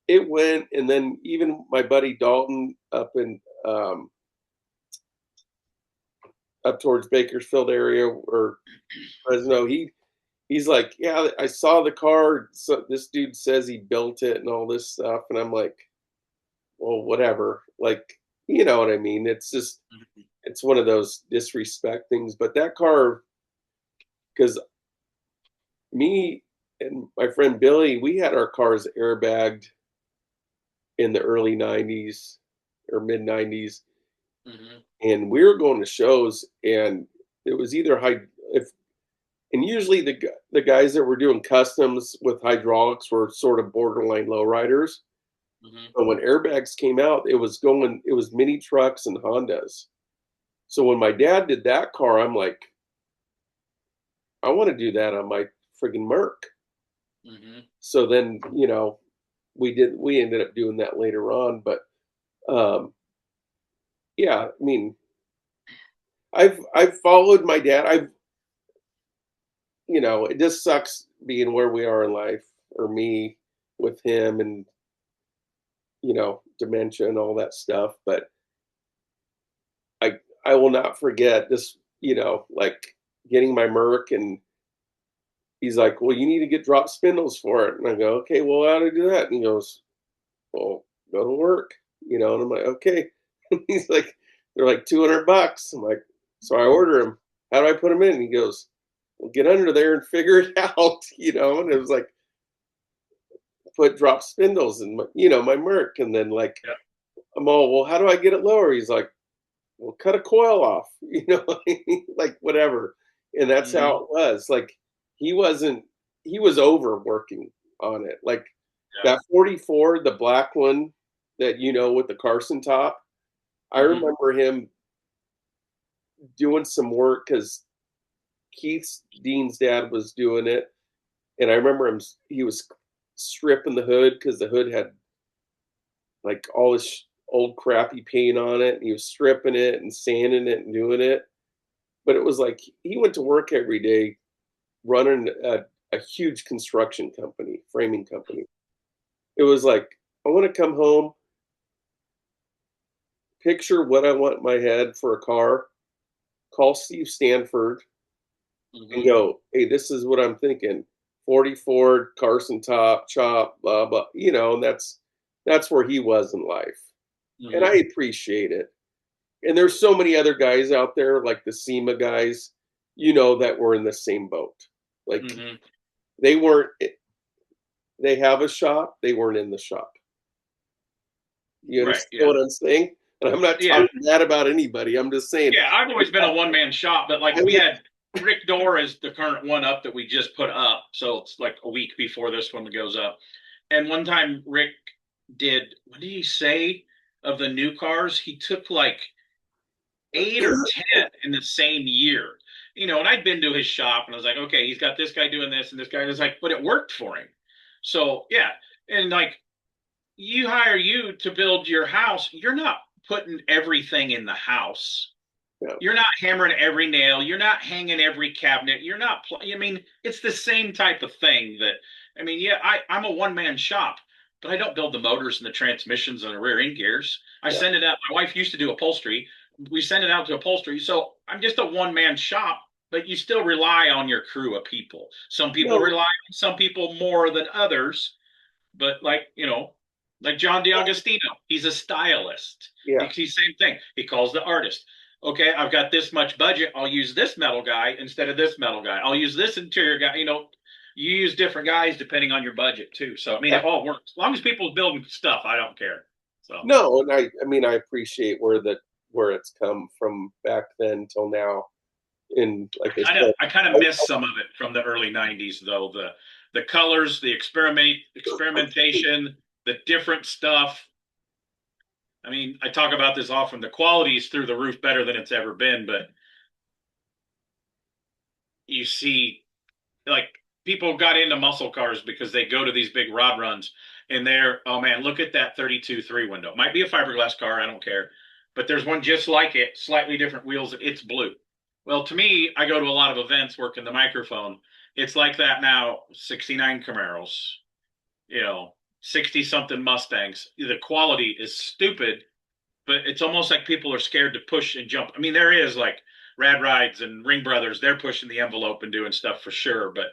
B: it went, and then even my buddy Dalton up towards Bakersfield area or Fresno, he's like, yeah, I saw the car. So this dude says he built it and all this stuff, and I'm like, well, whatever. Like, you know what I mean? It's just it's one of those disrespect things. But that car, because me and my friend Billy, we had our cars airbagged in the early '90s or mid '90s,
A: Mm-hmm.
B: and we were going to shows, and it was either high if and usually the guys that were doing customs with hydraulics were sort of borderline lowriders.
A: Mm-hmm.
B: But when airbags came out, it was mini trucks and Hondas. So when my dad did that car, I'm like, I want to do that on my friggin' Merc.
A: Mm-hmm.
B: So then, we ended up doing that later on. But um, yeah, I mean, I've followed my dad. it just sucks being where we are in life, or me with him, and dementia and all that stuff. But I I will not forget this, like getting my Merc, and he's like, "Well, you need to get drop spindles for it." And I go, "Okay, well, how do I do that?" And he goes, "Well, go to work." And I'm like, "Okay." And he's like, "They're like $200." I'm like, so I order them. How do I put them in? And he goes, "Well, get under there and figure it out." And it was like, put drop spindles in my Merc, and then like
A: Yeah.
B: I'm all, "Well, how do I get it lower?" He's like, "Well, cut a coil off," like whatever. And that's
A: Hmm.
B: how it was. Like he wasn't, he was overworking on it. Like
A: Yeah.
B: that 44, the black one that with the Carson top. I
A: Hmm.
B: remember him doing some work because Keith's Dean's dad was doing it, and I remember he was stripping the hood because the hood had like all this old crappy paint on it, and he was stripping it and sanding it and doing it. But it was like he went to work every day running a huge construction company, framing company. It was like, I want to come home, picture what I want in my head for a car, call Steve Stanford, and
A: Hmm.
B: go, "Hey, this is what I'm thinking. 40 Ford, Carson top, chop, blah blah." And that's where he was in life, and I
A: Hmm.
B: appreciate it. And there's so many other guys out there, like the SEMA guys, that were in the same boat. Like
A: Hmm.
B: they weren't. They have a shop. They weren't in the shop. You
A: Right.
B: understand
A: Yeah.
B: what I'm saying? And I'm not
A: Yeah.
B: talking bad about anybody. I'm just saying.
A: Yeah. I've always been a one man shop, but like
B: I
A: we
B: would,
A: had Rick Dorr as the current one up that we just put up. So it's like a week before this one goes up. And one time Rick did, what did he say of the new cars? He took like 8 or 10 in the same year. And I'd been to his shop and I was like, okay, he's got this guy doing this and this guy. And it's like, but it worked for him. So yeah. And like you hire you to build your house, you're not putting everything in the house.
B: yeah.
A: You're not hammering every nail. You're not hanging every cabinet. You're not. I mean, it's the same type of thing. That I mean, yeah, I'm a one man shop, but I don't build the motors and the transmissions and the rear end gears. I
B: Yeah.
A: send it out. My wife used to do upholstery. We send it out to upholstery. So I'm just a one man shop, but you still rely on your crew of people. Some people
B: No.
A: rely on some people more than others, but like John DiAgostino, he's a stylist.
B: Yeah.
A: He's the same thing. He calls the artist. Okay, I've got this much budget. I'll use this metal guy instead of this metal guy. I'll use this interior guy. You use different guys depending on your budget too. So I mean,
B: Yeah.
A: it all works. As long as people building stuff, I don't care. So
B: No, and I mean, I appreciate where it's come from back then till now. And like I said,
A: I kind of miss some of it from the early '90s though. The colors, the experimentation, the different stuff. I mean, I talk about this often. The quality is through the roof, better than it's ever been. But you see, like people got into muscle cars because they go to these big rod runs, and they're, oh man, look at that 32.3 window. Might be a fiberglass car, I don't care, but there's one just like it, slightly different wheels. It's blue. Well, to me, I go to a lot of events working the microphone. It's like that now. 69 Camaros, you know, 60 something Mustangs. The quality is stupid, but it's almost like people are scared to push and jump. I mean, there is like Rad Rides and Ring Brothers, they're pushing the envelope and doing stuff for sure. But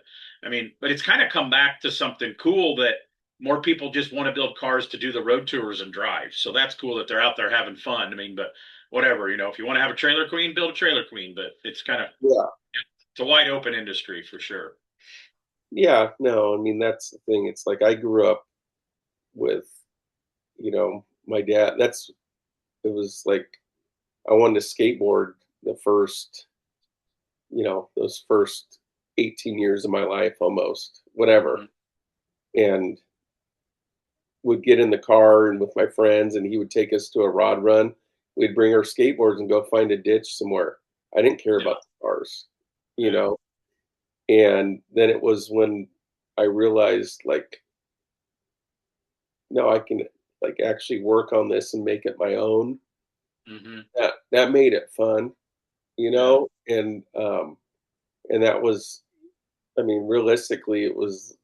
A: I mean, but it's kind of come back to something cool that more people just want to build cars to do the road tours and drive. So that's cool that they're out there having fun. I mean, but whatever, if you want to have a trailer queen, build a trailer queen. But it's kind of,
B: yeah,
A: it's a wide open industry for sure.
B: yeah, no, I mean that's the thing. It's like I grew up with, my dad. It was like I wanted to skateboard the first, those first 18 years of my life, almost whatever,
A: Mm-hmm.
B: and would get in the car and with my friends, and he would take us to a rod run. We'd bring our skateboards and go find a ditch somewhere. I didn't care
A: Yeah.
B: about the cars, you
A: Yeah.
B: know. And then it was when I realized, like, no, I can like actually work on this and make it my own.
A: Hmm.
B: That made it fun,
A: Yeah.
B: and that was I mean, realistically, it was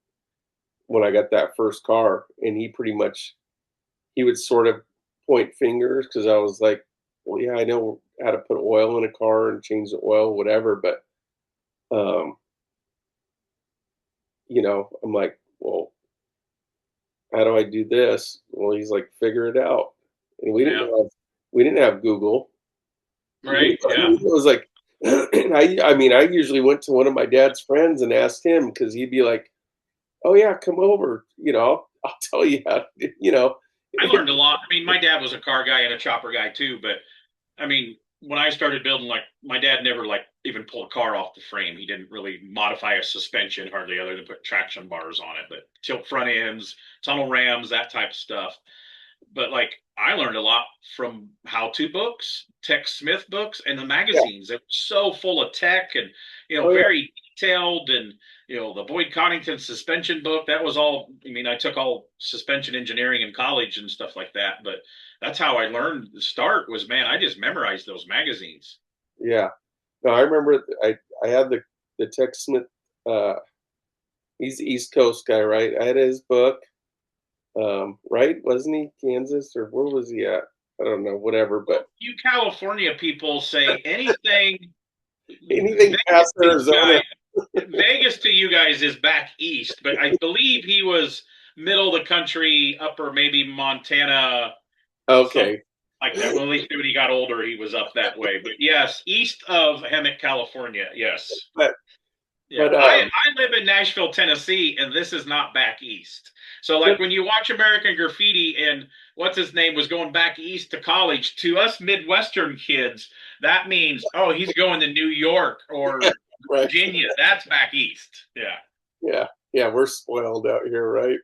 B: when I got that first car, and he would sort of point fingers because I was like, well, yeah, I know how to put oil in a car and change the oil, whatever. But, um, I'm like, well, how do I do this? Well, he's like, figure it out. And
A: Yeah.
B: we didn't have Google.
A: Right. Yeah.
B: It was like, and I mean, I usually went to one of my dad's friends and asked him because he'd be like, oh yeah, come over. I'll tell you how.
A: I learned a lot. I mean, my dad was a car guy and a chopper guy too, but I mean, when I started building, like my dad never like even pulled a car off the frame. He didn't really modify a suspension hardly other than put traction bars on it, but tilt front ends, tunnel rams, that type of stuff. But like I learned a lot from how-to books, Tech Smith books, and the
B: Yeah.
A: magazines. They were so full of tech and
B: Oh yeah.
A: very detailed. And the Boyd Coddington suspension book. That was all. I mean, I took all suspension engineering in college and stuff like that. But that's how I learned. The start was, man, I just memorized those magazines.
B: Yeah. No, I remember I had the Tech Smith. Uh, he's the East Coast guy, right? I had his book. Right? Wasn't he Kansas or where was he at? I don't know. Whatever.
A: Well,
B: But
A: you California people say anything
B: anything
A: Vegas
B: past
A: to you
B: Arizona.
A: guys Vegas to you guys is back east, but I believe he was middle of the country, upper maybe Montana, something
B: Okay.
A: like that. Well, at least when he got older, he was up that way. But yes, east of Hemet, California. Yes.
B: But
A: Yeah.
B: but
A: I live in Nashville, Tennessee, and this is not back east. So, like,
B: but
A: when you watch American Graffiti and what's his name was going back east to college, to us Midwestern kids, that means, oh, he's going to New York
B: yeah,
A: or
B: right.
A: Virginia. That's back east. Yeah.
B: Yeah. Yeah, we're spoiled out here, right?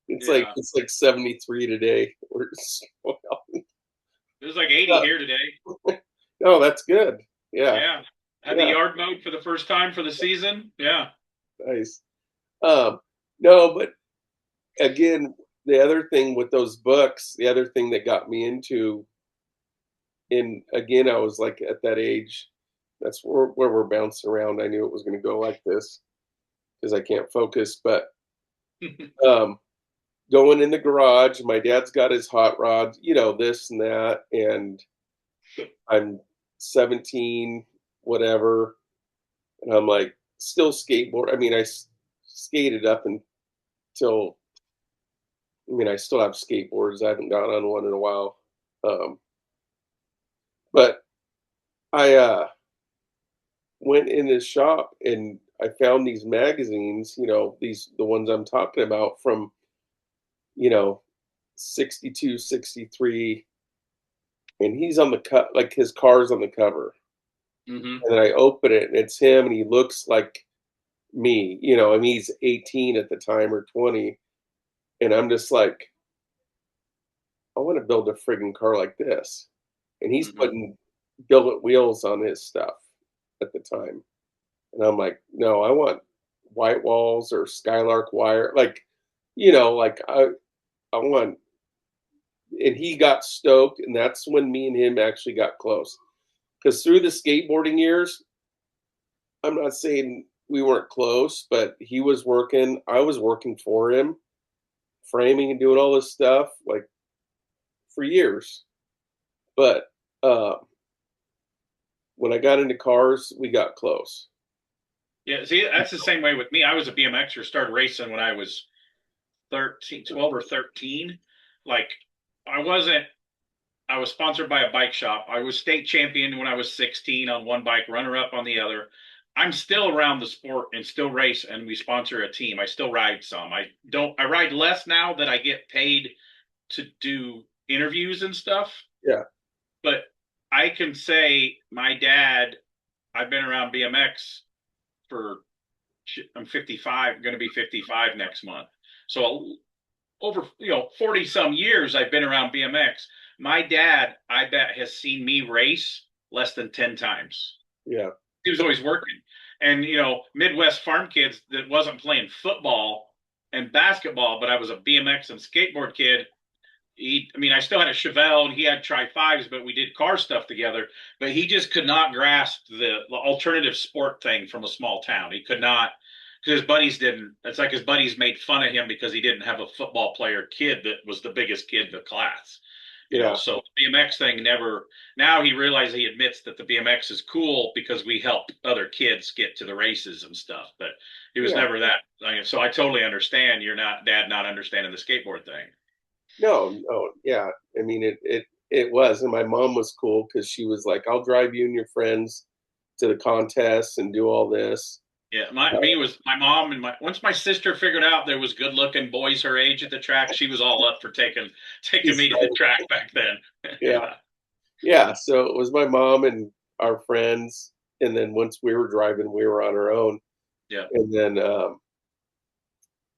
A: Yeah.
B: It's like 73 today. We're spoiled.
A: It was like 80
B: Uh,
A: here today.
B: no, that's good. Yeah.
A: Yeah. Had the
B: Yeah.
A: yard mowed for the first time for the season. Yeah.
B: Nice. Um, no, but again, the other thing with those books, the other thing that got me into, and again, I was like at that age, that's where we're bouncing around. I knew it was going to go like this because I can't focus. But um, going in the garage, my dad's got his hot rod, this and that, and I'm 17, whatever, and I'm like still skateboard. I mean, skated up until I mean, I still have skateboards. I haven't got on one in a while. Um, but I went in his shop and I found these magazines, the ones I'm talking about from, you know, 62, 63, and he's on the cut, like his car's on the cover.
A: Hmm.
B: And then I open it and it's him and he looks like me, I mean, he's 18 at the time or 20. And I'm just like, I want to build a friggin' car like this. And he's
A: Hmm.
B: putting billet wheels on his stuff at the time. And I'm like, no, I want white walls or Skylark wire. Like I want, and he got stoked. And that's when me and him actually got close. Because through the skateboarding years, I'm not saying we weren't close, but he was working, I was working for him, framing and doing all this stuff like for years. But uh, when I got into cars, we got close.
A: Yeah. See, that's the same way with me. I was a BMXer, started racing when I was 13, 12 or 13. Like, I wasn't, I was sponsored by a bike shop. I was state champion when I was 16 on one bike, runner up on the other. I'm still around the sport and still race, and we sponsor a team. I still ride some. I ride less now that I get paid to do interviews and stuff.
B: Yeah.
A: But I can say my dad, I've been around BMX for, I'm 55, going to be 55 next month. So over 40 some years I've been around BMX. My dad, I bet, has seen me race less than 10 times.
B: Yeah.
A: He was always working. And Midwest farm kids that wasn't playing football and basketball, but I was a BMX and skateboard kid. I mean, I still had a Chevelle and he had Tri Fives, but we did car stuff together. But he just could not grasp the alternative sport thing from a small town. He could not. because his buddies didn't. It's like his buddies made fun of him because he didn't have a football player kid that was the biggest kid in the class.
B: Yeah.
A: So the BMX thing never. Now he realizes he admits that the BMX is cool because we help other kids get to the races and stuff. But he was
B: Yeah.
A: never that. So I totally understand. You're not dad not understanding the skateboard thing.
B: No, no, yeah. I mean, it was, and my mom was cool because she was like, "I'll drive you and your friends to the contests and do all this."
A: Yeah, me was my mom and my once my sister figured out there was good looking boys her age at the track, she was all up for taking
B: She's
A: me to the track back then.
B: yeah,
A: Yeah.
B: yeah. So it was my mom and our friends, and then once we were driving, we were on our own,
A: Yeah.
B: and then,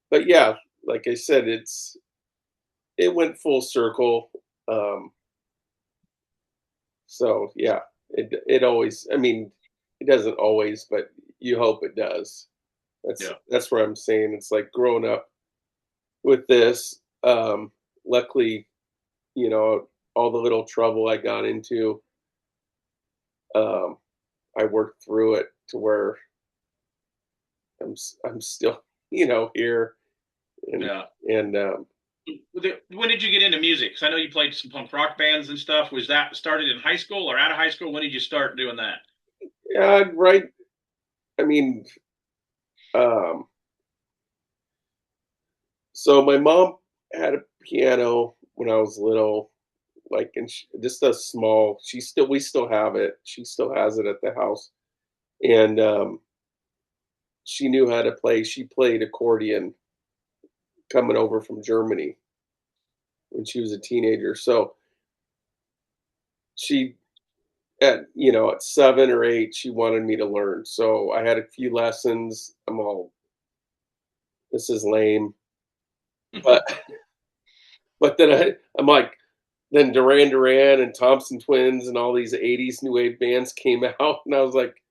B: but yeah, like I said, it went full circle. Um, so yeah, it always. I mean, it doesn't always, but you hope it does. That's
A: Yeah.
B: that's what I'm saying. It's like growing up with this. Luckily, you know, all the little trouble I got into, um, I worked through it to where I'm still, here and
A: Yeah.
B: and
A: When did you get into music? Because I know you played some punk rock bands and stuff. Was that started in high school or out of high school? When did you start doing that?
B: yeah, right. I mean, um, so my mom had a piano when I was little, like, and just a small. We still have it. She still has it at the house, and she knew how to play. She played accordion coming over from Germany when she was a teenager. So she at 7 or 8, she wanted me to learn. So I had a few lessons. I'm all, this is lame, but then I'm like, then Duran Duran and Thompson Twins and all these '80s new wave bands came out, and I was like,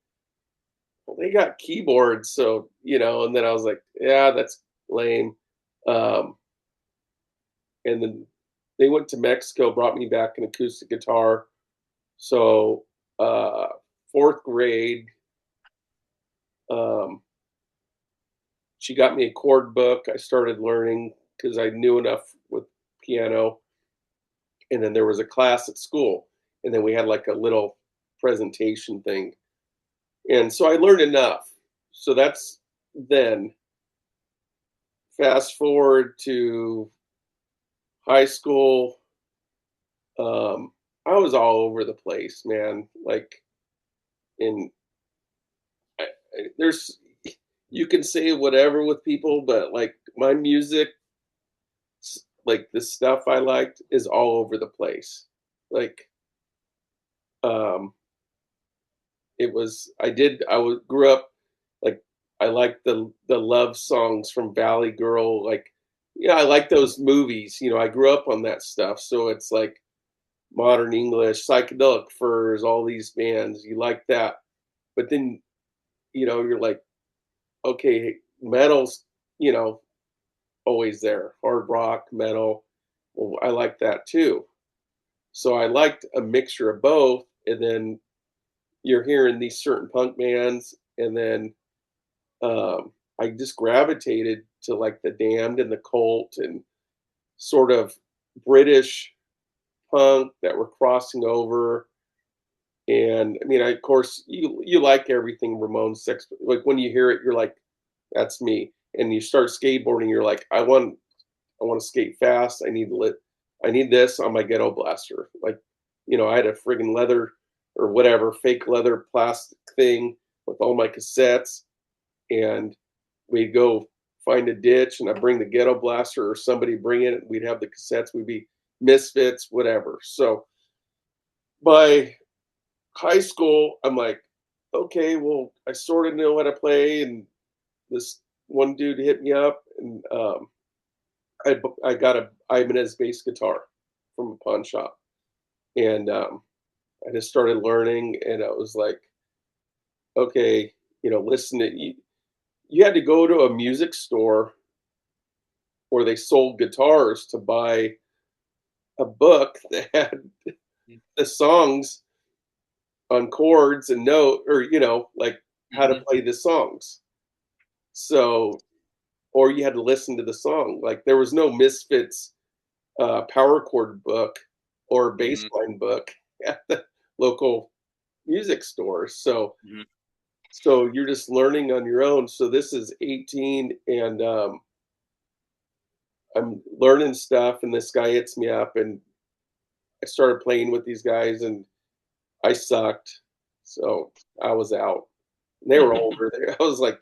B: well, they got keyboards, so and then I was like, yeah, that's lame. Um, and then they went to Mexico, brought me back an acoustic guitar. So uh, fourth grade, um, she got me a chord book. I started learning because I knew enough with piano. And then there was a class at school, and then we had like a little presentation thing. And so I learned enough. So that's then. Fast forward to high school. I was all over the place, man. Like, in there's you can say whatever with people, but like my music, like the stuff I liked, is all over the place. Like, um, grew up like I like the love songs from Valley Girl. Like, yeah, I like those movies. I grew up on that stuff. So it's like modern English, psychedelic furs, all these bands. You like that, but then you're like, okay, metal's you know always there. Hard rock, metal. Well, I like that too. So I liked a mixture of both, and then you're hearing these certain punk bands, and then I just gravitated to like the Damned and the Cult and sort of British punk that were crossing over. And I mean, of course, you like everything Ramones, Sex. Like when you hear it, you're like, "That's me." And you start skateboarding, you're like, I want to skate fast. I need this on my ghetto blaster. Like, I had a friggin' leather or whatever, fake leather plastic thing with all my cassettes, and we'd go find a ditch, and I'd bring the ghetto blaster, or somebody bring it, and we'd have the cassettes. We'd be misfits, whatever. So by high school, I'm like, okay, well, I sort of know how to play, and this one dude hit me up, and I got a Ibanez bass guitar from a pawn shop, and I just started learning, and I was like, okay, listen to you had to go to a music store where they sold guitars to buy a book that had the songs on chords and note, or like how to
A: Mm-hmm.
B: play the songs. So, or you had to listen to the song. Like there was no Misfits power chord book or
A: Hmm.
B: bassline book at the local music store. So,
A: Hmm.
B: so you're just learning on your own. So this is 18, and I'm learning stuff, and this guy hits me up, and I started playing with these guys, and I sucked, so I was out. And they were older. I was like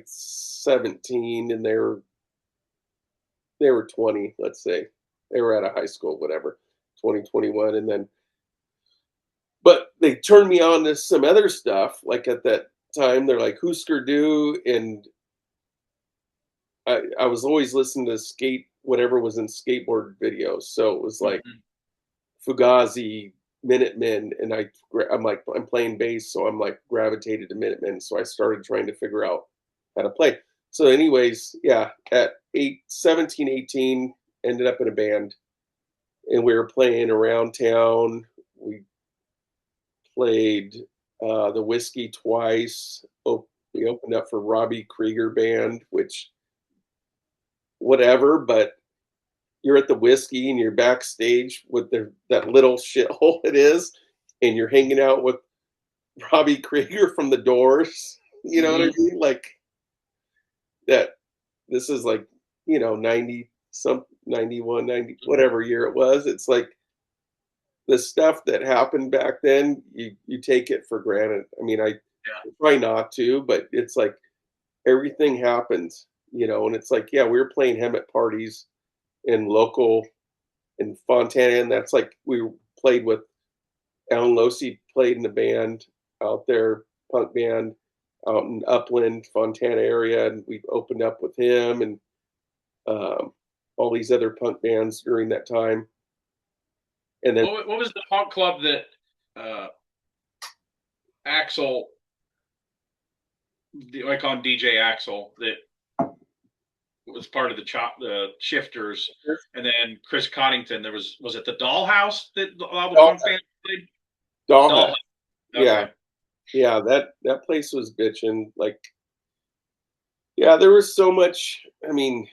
B: 17, and they were 20, let's say. They were out of high school, whatever, 2021, and then, but they turned me on to some other stuff. Like at that time, they're like Husker Du, and I was always listening to whatever was in skateboard videos. So it was like
A: Hmm.
B: Fugazi, Minutemen, and I'm like I'm playing bass, so I'm like gravitated to Minutemen. So I started trying to figure out how to play. So, anyways, yeah, at 17, 18, ended up in a band, and we were playing around town. We played the Whiskey twice. We opened up for Robbie Krieger band, which whatever, but you're at the Whiskey and you're backstage with that little shithole it is, and you're hanging out with Robbie Krieger from the Doors. You know what I
A: Hmm.
B: mean? Like that. This is like 90 some 91 90 whatever year it was. It's like the stuff that happened back then. You take it for granted. I mean, I
A: Yeah.
B: try not to, but it's like everything happens. And it's like, yeah, we were playing Hemet parties in local in Fontana, and that's like we played with Alan Losi played in the band out there, punk band out in Upland, Fontana area, and we opened up with him and um, all these other punk bands during that time. And then,
A: What was the punk club that Axel, like on DJ Axel, that was part of the Shifters, and then Chris Coddington. There was it the Dollhouse that all the punk
B: Dollhouse,
A: bands played?
B: Dollhouse,
A: Dollhouse.
B: yeah,
A: Okay.
B: yeah, that place was bitching. Like, yeah, there was so much. I mean,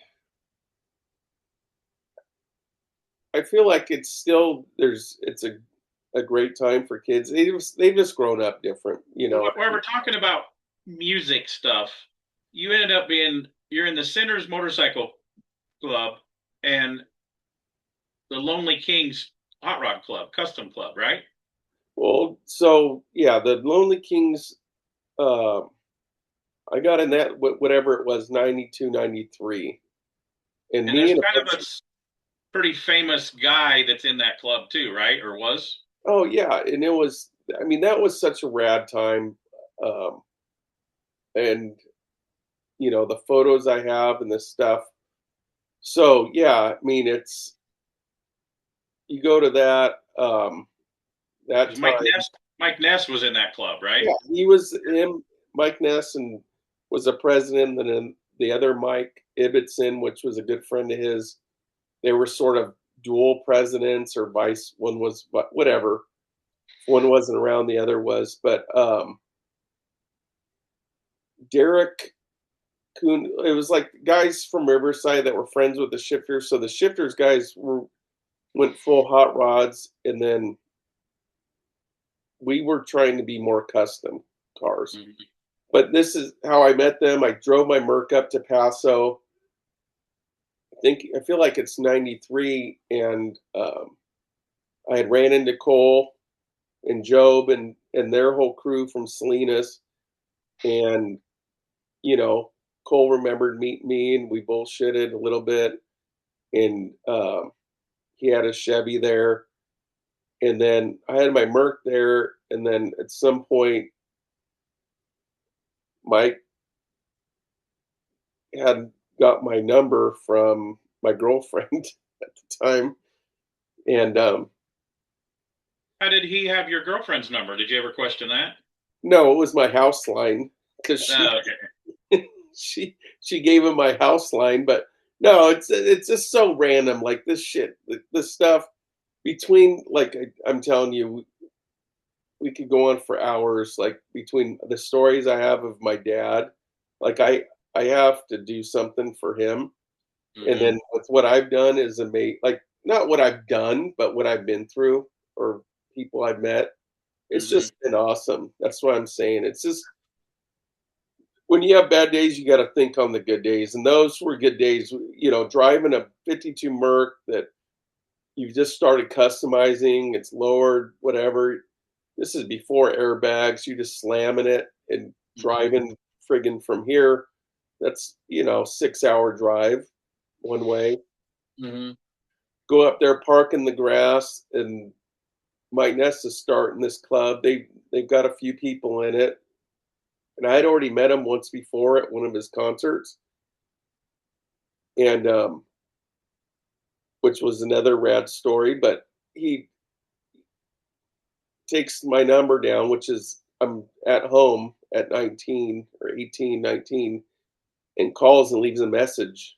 B: I feel like it's still it's a great time for kids. They've just grown up different, you
A: Well,
B: know.
A: while we're talking about music stuff, you ended up you're in the Sinners Motorcycle Club and the Lonely Kings Hot Rod Club, Custom Club, right?
B: Well, so yeah, the Lonely Kings. Uh, I got in that whatever it was, 92, 93, and
A: And
B: me
A: there's
B: and a
A: kind
B: bunch
A: of a pretty famous guy that's in that club too, right? Or was?
B: oh yeah, and it was. I mean, that was such a rad time, um, and the photos I have and this stuff. So yeah, I mean, it's you go to that
A: Because Mike
B: time.
A: Ness, Mike Ness was in that club, right?
B: Yeah, he was him. Mike Ness and was the president, and then the other Mike Ibbotson, which was a good friend of his. They were sort of dual presidents or vice. One was whatever. One wasn't around, the other was. But Derek Kuhn, it was like guys from Riverside that were friends with the Shifters. So the Shifters guys went full hot rods, and then we were trying to be more custom cars.
A: Mhm.
B: But this is how I met them. I drove my Merc up to Paso. I feel like it's 93, and I had ran into Cole and Job and their whole crew from Salinas, and Cole remembered meeting me, and we bullshitted a little bit, and he had a Chevy there, and then I had my Merc there, and then at some point Mike had got my number from my girlfriend at the time, and
A: How did he have your girlfriend's number? Did you ever question that?
B: no, it was my house line because
A: Okay.
B: she gave him my house line, but no, it's just so random. Like this shit, the stuff between like I'm telling you, we could go on for hours. Like between the stories I have of my dad Like I have to do something for him. And
A: Mm-hmm.
B: then with what I've done is amazing. Like not what I've done, but what I've been through or people I've met. It's
A: Mm-hmm.
B: just been awesome. That's what I'm saying. It's just when you have bad days, you got to think on the good days, and those were good days. You know, driving a '52 Merc that you've just started customizing, it's lowered, whatever. This is before airbags. You're just slamming it and
A: Mm-hmm.
B: driving friggin' from here. That's 6-hour drive one way.
A: Mm-hmm.
B: Go up there, park in the grass, and Mike Ness is starting this club. They've got a few people in it, and I had already met him once before at one of his concerts, and which was another rad story. But he takes my number down, which is I'm at home at 19 or 18, 19, and calls and leaves a message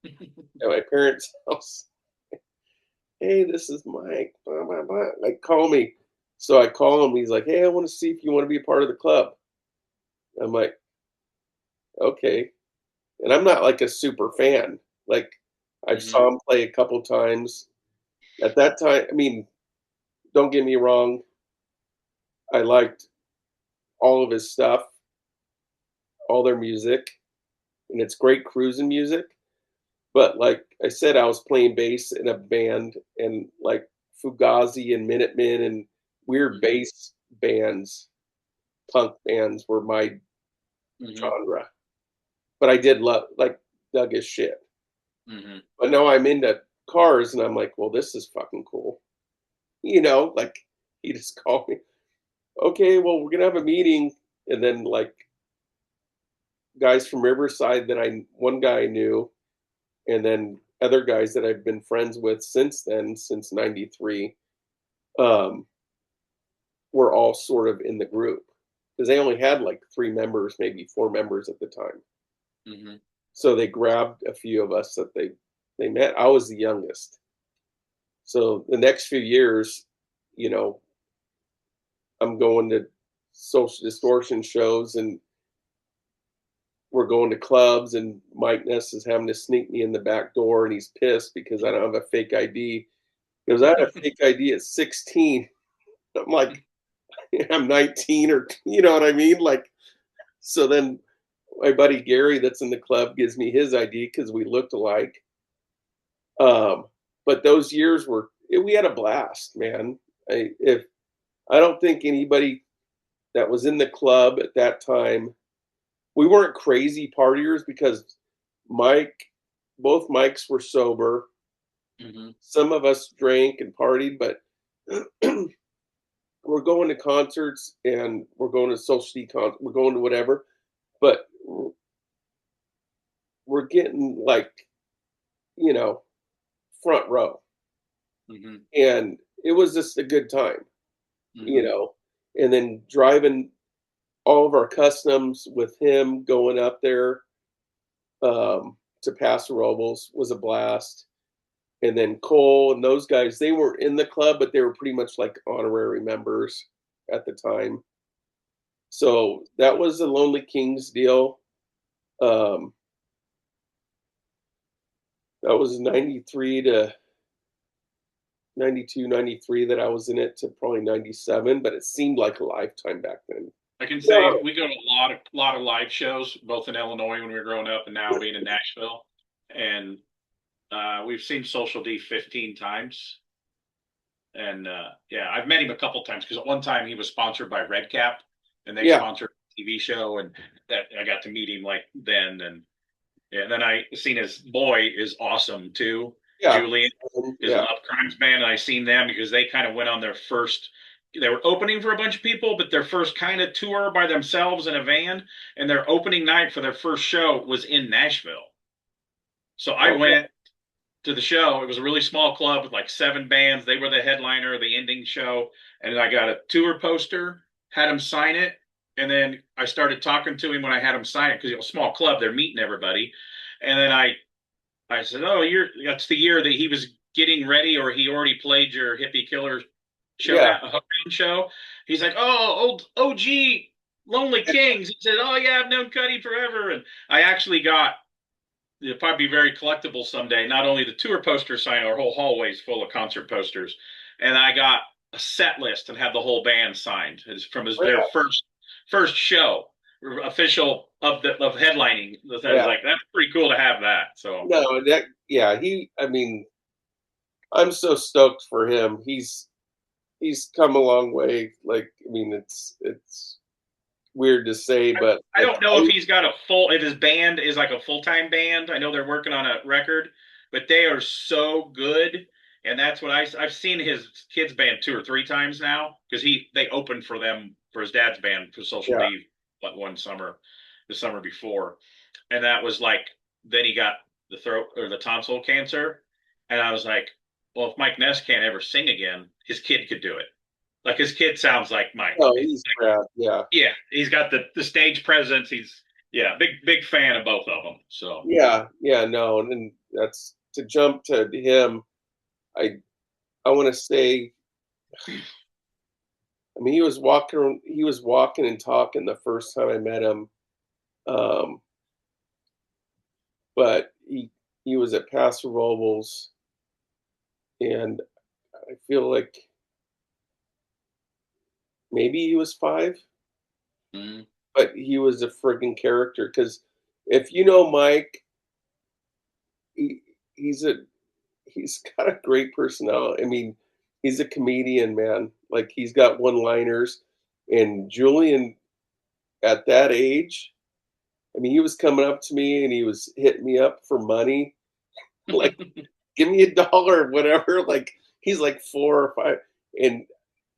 B: at my parents' house. Hey, this is Mike. Blah, blah, blah. Like, call me. So I call him. He's like, hey, I want to see if you want to be a part of the club. I'm like, okay. And I'm not like a super fan. Like, I
A: Mm-hmm.
B: saw him play a couple times. At that time, I mean, don't get me wrong. I liked all of his stuff, all their music, and it's great cruising music. But like I said, I was playing bass in a band, and like Fugazi and Minutemen and weird
A: Mm-hmm.
B: bass bands, punk bands were my
A: Mm-hmm.
B: genre. But I did love like dug his shit.
A: Mm-hmm.
B: But now I'm into cars, and I'm like, well, this is fucking cool. Like he just called me. Okay, well, we're gonna have a meeting, and then like guys from Riverside that one guy I knew, and then other guys that I've been friends with since then, since '93, um, were all sort of in the group because they only had like 3 members, maybe 4 members at the time.
A: Mm-hmm.
B: So they grabbed a few of us that they met. I was the youngest, so the next few years, you know, I'm going to social distortion shows and we're going to clubs, and Mike Ness is having to sneak me in the back door, and he's pissed because I don't have a fake ID. Because I had a fake ID at 16. I'm like, I'm 19, or you know what I mean? Like, so then my buddy Gary, that's in the club, gives me his ID because we looked alike. But those years we had a blast, man. If I don't think anybody that was in the club at that time, we weren't crazy partiers because Mike, both Mikes were sober.
A: Mm-hmm.
B: Some of us drank and partied, but we're going to concerts and we're going to social we're going to whatever, but we're getting like, you know, front row.
A: Mm-hmm.
B: And it was just a good time, you
A: Mm-hmm.
B: know. And then driving all of our customs with him going up there to Paso Robles was a blast. And then Cole and those guys, they weren't in the club, but they were pretty much like honorary members at the time. So that was the Lonely Kings deal. Um, that was 93 to 92, 93 that I was in it to probably 97, but it seemed like a lifetime back then.
A: I can
B: Yeah.
A: say we go to a lot of live shows, both in Illinois when we were growing up, and now being in Nashville. And we've seen Social D 15 times. And yeah, I've met him a couple times because at one time he was sponsored by Red Cap, and they
B: Yeah.
A: sponsored a TV show, and that I got to meet him like then. And yeah, and then I seen his boy is awesome too.
B: Yeah.
A: Julian is
B: Yeah.
A: Love Crimes Band, and I seen them because they kind of went on their first. They were opening for a bunch of people, but their first kind of tour by themselves in a van, and their opening night for their first show was in Nashville. So I
B: Okay.
A: went to the show. It was a really small club with like 7 bands. They were the headliner, the ending show, and I got a tour poster, had him sign it, and then I started talking to him when I had him sign it because it was a small club. They're meeting everybody, and then I said, "Oh, that's the year that he was getting ready, or he already played your Hippie Killer
B: Yeah.
A: Showdown show." He's like, "Oh, old OG." Lonely Kings. He said, "Oh yeah, I've known Kutty forever." And I actually got, it'll probably be very collectible someday. Not only the tour poster sign, our whole hallway is full of concert posters, and I got a set list and had the whole band signed from his their first show, official of headlining. I was
B: Yeah.
A: like, that's pretty cool to have that. So
B: No, that yeah, I mean, I'm so stoked for him. He's come a long way. Like, I mean, it's weird to say, but
A: I
B: like
A: don't know if he's got a full, if his band is like a full time band. I know they're working on a record, but they are so good. And that's what I've seen his kids band 2 or 3 times now because they opened for them for his dad's band for Social
B: yeah.
A: D one summer, the summer before, and that was like then he got the throat or the tonsil cancer, and I was like, well, if Mike Ness can't ever sing again, his kid could do it. Like his kid sounds like Mike.
B: Oh, he's rad. Yeah.
A: Yeah, he's got the stage presence. He's yeah, big fan of both of them. So
B: Yeah. Yeah. No, and then that's to jump to him. I I want to say, I mean, he was walking and talking the first time I met him. Um, but he was at Paso Robles, and I feel like maybe he was 5,
A: mm,
B: but he was a friggin' character. Because if you know Mike, he, he's a he's got a great personality. I mean, he's a comedian, man. Like he's got one-liners, and Julian at that age, I mean, he was coming up to me and he was hitting me up for money, like give me $1, whatever. Like he's like 4 or 5, and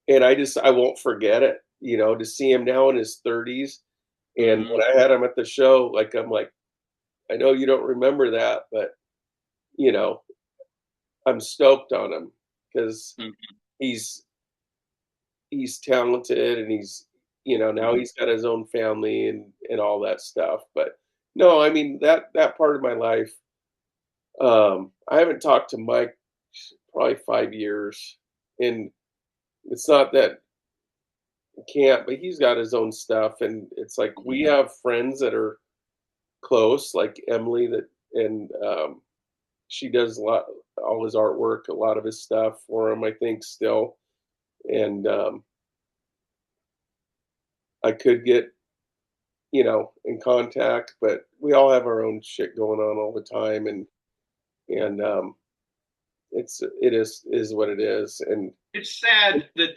B: I won't forget it. You know, to see him now in his 30s, and
A: mm-hmm.
B: when I had him at the show, like I'm like, I know you don't remember that, but you know, I'm stoked on him because he's he's talented and now
A: Mm-hmm.
B: he's got his own family and all that stuff. But no, I mean that part of my life, I haven't talked to Mike probably 5 years, and it's not that I can't, but he's got his own stuff, and it's like we have friends that are close, like Emily, that and she does a lot, all his artwork, a lot of his stuff for him, I think, still, and I could get in contact, but we all have our own shit going on all the time, and it is what it is, and
A: It's sad that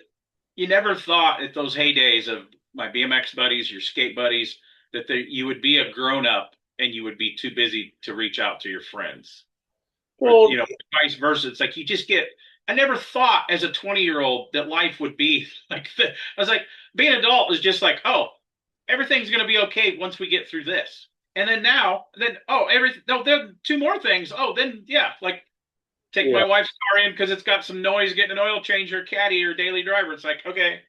A: you never thought at those heydays of my BMX buddies, your skate buddies, that you would be a grown up and you would be too busy to reach out to your friends, or
B: well,
A: vice versa. It's like you just get. I never thought as a 20-year-old that life would be like this. I was like, being an adult is just like, oh, everything's going to be okay once we get through this. And then now, then oh, everything. No, then 2 more things. Oh, then yeah, like take
B: yeah,
A: my wife's car in because it's got some noise getting an oil change or caddy or daily driver. It's like okay,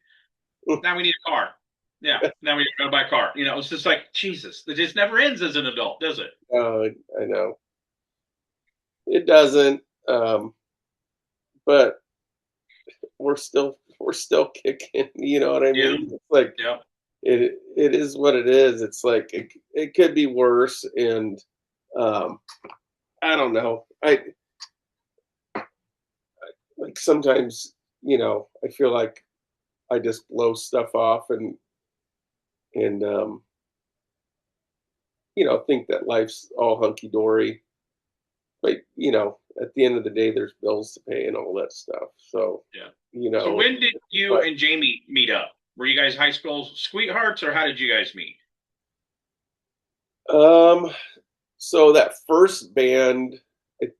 A: now we need a car. Yeah, now we got to buy a car. It's just like Jesus. It just never ends as an adult, does it?
B: I know it doesn't, but we're still kicking. You know what I
A: Yeah,
B: mean? It's like
A: yeah.
B: it is what it is. It's like it could be worse, and um, I don't know. I like sometimes I feel like I just blow stuff off and think that life's all hunky dory. But at the end of the day, there's bills to pay and all that stuff. So
A: Yeah.
B: you
A: So
B: know,
A: when did you
B: but
A: and Jamie meet up? Were you guys high school sweethearts, or how did you guys meet?
B: um, so that first band, it,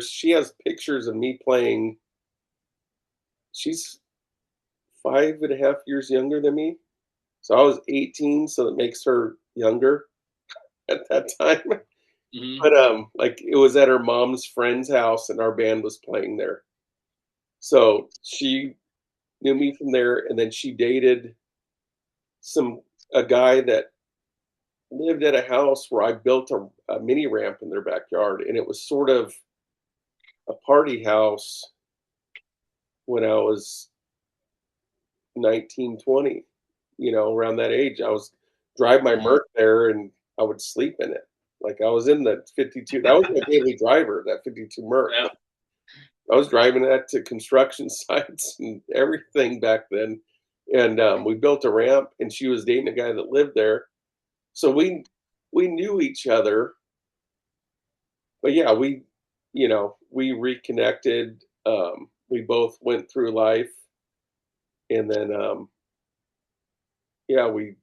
B: she has pictures of me playing. She's 5.5 years younger than me, so I was 18, so that makes her younger at that time.
A: Mm-hmm.
B: But like it was at her mom's friend's house, and our band was playing there. So she knew me from there, and then she dated some a guy that lived at a house where I built a mini ramp in their backyard, and it was sort of a party house when I was 19, 20. around that age. I was drive my
A: Mhm.
B: Merc there, and I would sleep in it. Like I was in the 52. That was my daily driver, that 52 Merc.
A: Yeah.
B: I was driving that to construction sites and everything back then. And we built a ramp, and she was dating a guy that lived there. So we knew each other. But yeah, we reconnected. We both went through life, and then yeah, we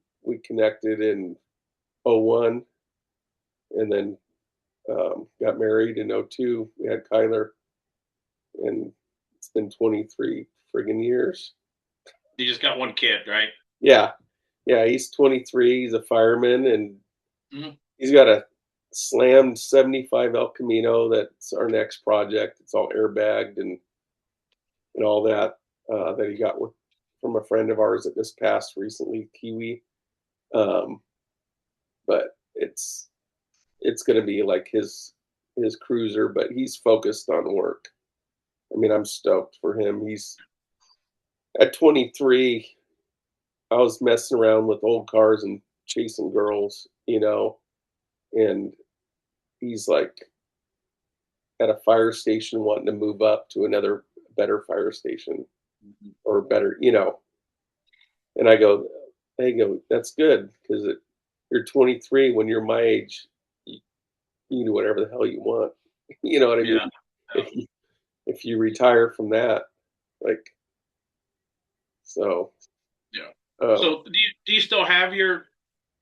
B: connected in '01, and then got married in '02. We had Kyler, and it's been 23 friggin' years.
A: You just got one kid, right?
B: Yeah, yeah, he's 23. He's a fireman, and
A: Mhm.
B: he's got a slammed 75 El Camino. That's our next project. It's all airbagged and all that that he got from a friend of ours that just passed recently, Kiwi. Um, but it's going to be like his cruiser, but he's focused on work. I mean, I'm stoked for him. He's at 23. I was messing around with old cars and chasing girls, and he's like at a fire station wanting to move up to another better fire station
A: Mhm.
B: or better, and I go, that's good because you're 23. When you're my age, you do whatever the hell you want. You know what I mean?
A: Yeah. Yeah.
B: If you, if you retire from that, like, so,
A: Yeah.
B: um,
A: So do you still have your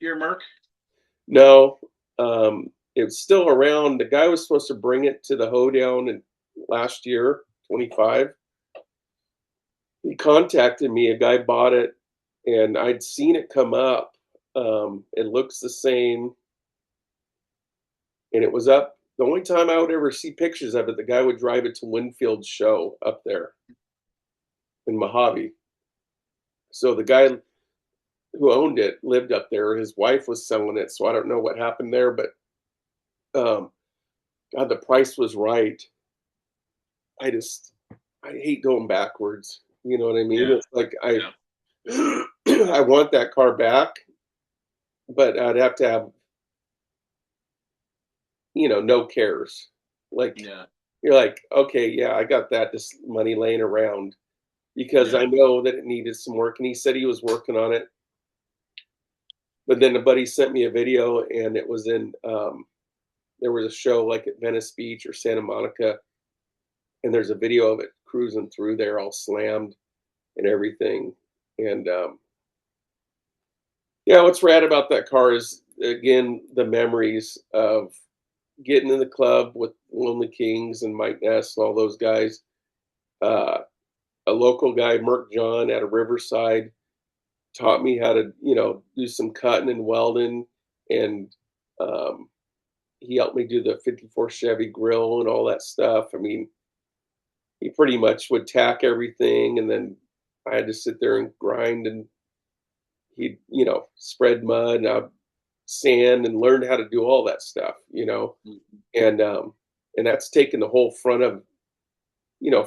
A: Merc?
B: no, it's still around. The guy was supposed to bring it to the hoedown in last year, 25. He contacted me. A guy bought it, and I'd seen it come up. It looks the same, and it was up. The only time I would ever see pictures of it, the guy would drive it to Winfield's show up there in Mojave. So the guy who owned it lived up there. His wife was selling it, so I don't know what happened there, but um, God, the price was right. I just I hate going backwards. You know what I mean?
A: Yeah.
B: It's like
A: Yeah.
B: I want that car back, but I'd have to have no cares. Like
A: Yeah.
B: you're like, okay, yeah, I got that just money laying around because I
A: Yeah.
B: know that it needed some work, and he said he was working on it. But then a buddy sent me a video, and it was in there was a show like at Venice Beach or Santa Monica, and there's a video of it cruising through there all slammed and everything. And yeah, what's rad about that car is again the memories of getting in the club with Lonely Kings and Mike Ness and all those guys. Uh, a local guy, Merc John, out of Riverside, taught me how to do some cutting and welding, and um, he helped me do the '54 Chevy grill and all that stuff. I mean, he pretty much would tack everything, and then I had to sit there and grind, and he'd spread mud and I'd sand and learn how to do all that stuff.
A: Mhm.
B: And that's taking the whole front of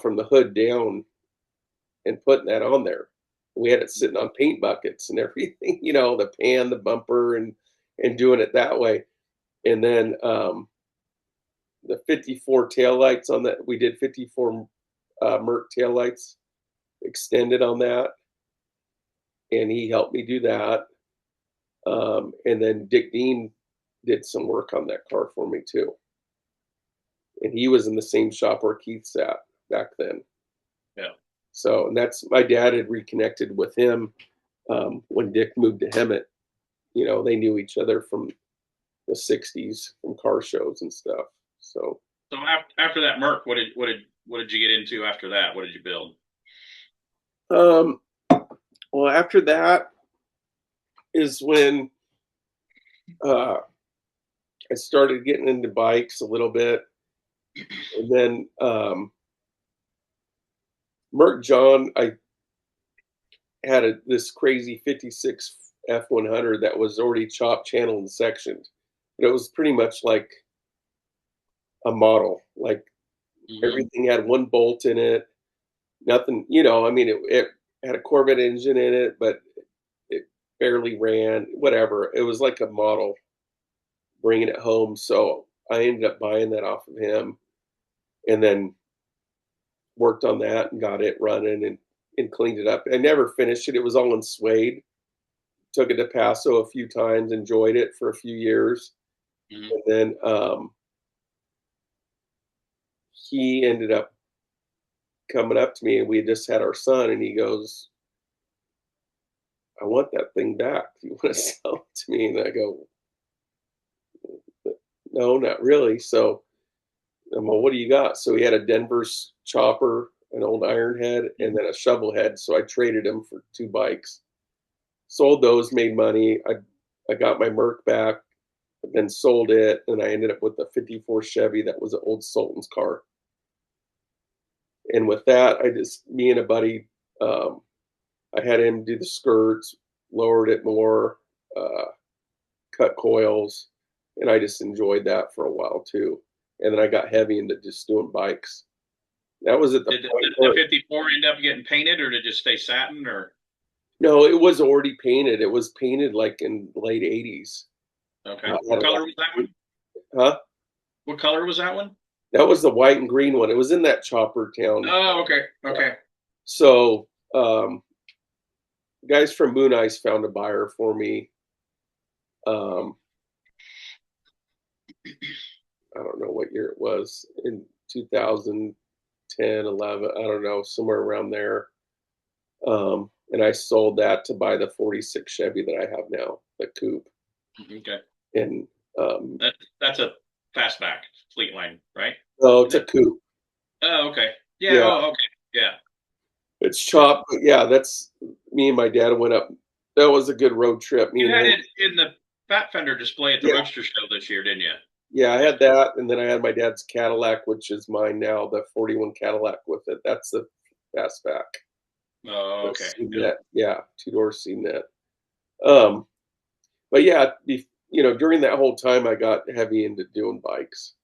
B: from the hood down and putting that on there. We had it sitting on paint buckets and everything, the pan, the bumper, and doing it that way. And then the 54 taillights on that, we did 54 Merc taillights extended on that, and he helped me do that. And then Dick Dean did some work on that car for me too, and he was in the same shop where Keith sat back then.
A: Yeah.
B: So, and that's my dad had reconnected with him when Dick moved to Hemet. They knew each other from the '60s from car shows and stuff. So,
A: So after that Merc, what did you get into after that? What did you build?
B: um, well, after that is when uh, I started getting into bikes a little bit, and then Merc John, I had this crazy '56 F100 that was already chopped, channeled, and sectioned, but it was pretty much like a model. Like
A: Hmm.
B: everything had one bolt in it, nothing. I mean, it had a Corvette engine in it, but it barely ran, whatever. It was like a model, bringing it home. So I ended up buying that off of him, and then worked on that and got it running and cleaned it up. I never finished it. It was all in suede. Took it to Paso a few times, enjoyed it for a few years.
A: Mhm.
B: And then he ended up coming up to me, and we had just had our son, and he goes, I want that thing back. Do you want to sell it to me? And I go, no, not really. So I'm, well, what do you got? So he had a Denver's chopper, an old iron head, and then a shovel head. So I traded him for 2 bikes. Sold those, made money. I got my Merc back, then sold it, and I ended up with a '54 Chevy that was an old Sultan's car. And with that, me and a buddy, um, I had him do the skirts, lowered it more, uh, cut coils, and I just enjoyed that for a while too. And then I got heavy into just doing bikes. That was at the
A: Did
B: point
A: the
B: where,
A: 54 end up getting painted, or did it just stay satin? Or
B: no, it was already painted. It was painted like in late '80s.
A: okay,
B: Had
A: what
B: a
A: color
B: white,
A: was that one?
B: huh?
A: What color was that one?
B: That was the white and green one. It was in that chopper town.
A: Oh, okay, okay.
B: So, guys from Moon Ice found a buyer for me. Um, I don't know what year it was, in 2010, 11, I don't know, somewhere around there. And I sold that to buy the '46 Chevy that I have now, the coupe.
A: Okay,
B: And
A: that's a fastback fleet line, right?
B: oh, it's
A: Isn't
B: a
A: it?
B: coupe.
A: Oh, okay. Yeah.
B: Yeah,
A: Oh, okay. Yeah.
B: it's
A: Yeah.
B: chopped. But yeah, that's me and my dad went up. That was a good road trip. Me
A: You
B: and
A: had
B: him.
A: it in the fat fender display at the
B: Yeah,
A: Roadster Show this year, didn't you?
B: yeah, I
A: Yeah.
B: had that, and then I had my dad's Cadillac, which is mine now, the '41 Cadillac with it. That's the fastback.
A: Oh,
B: The
A: okay. Yeah.
B: CNET, yeah, two-door CNET. Um, but yeah, during that whole time, I got heavy into doing bikes.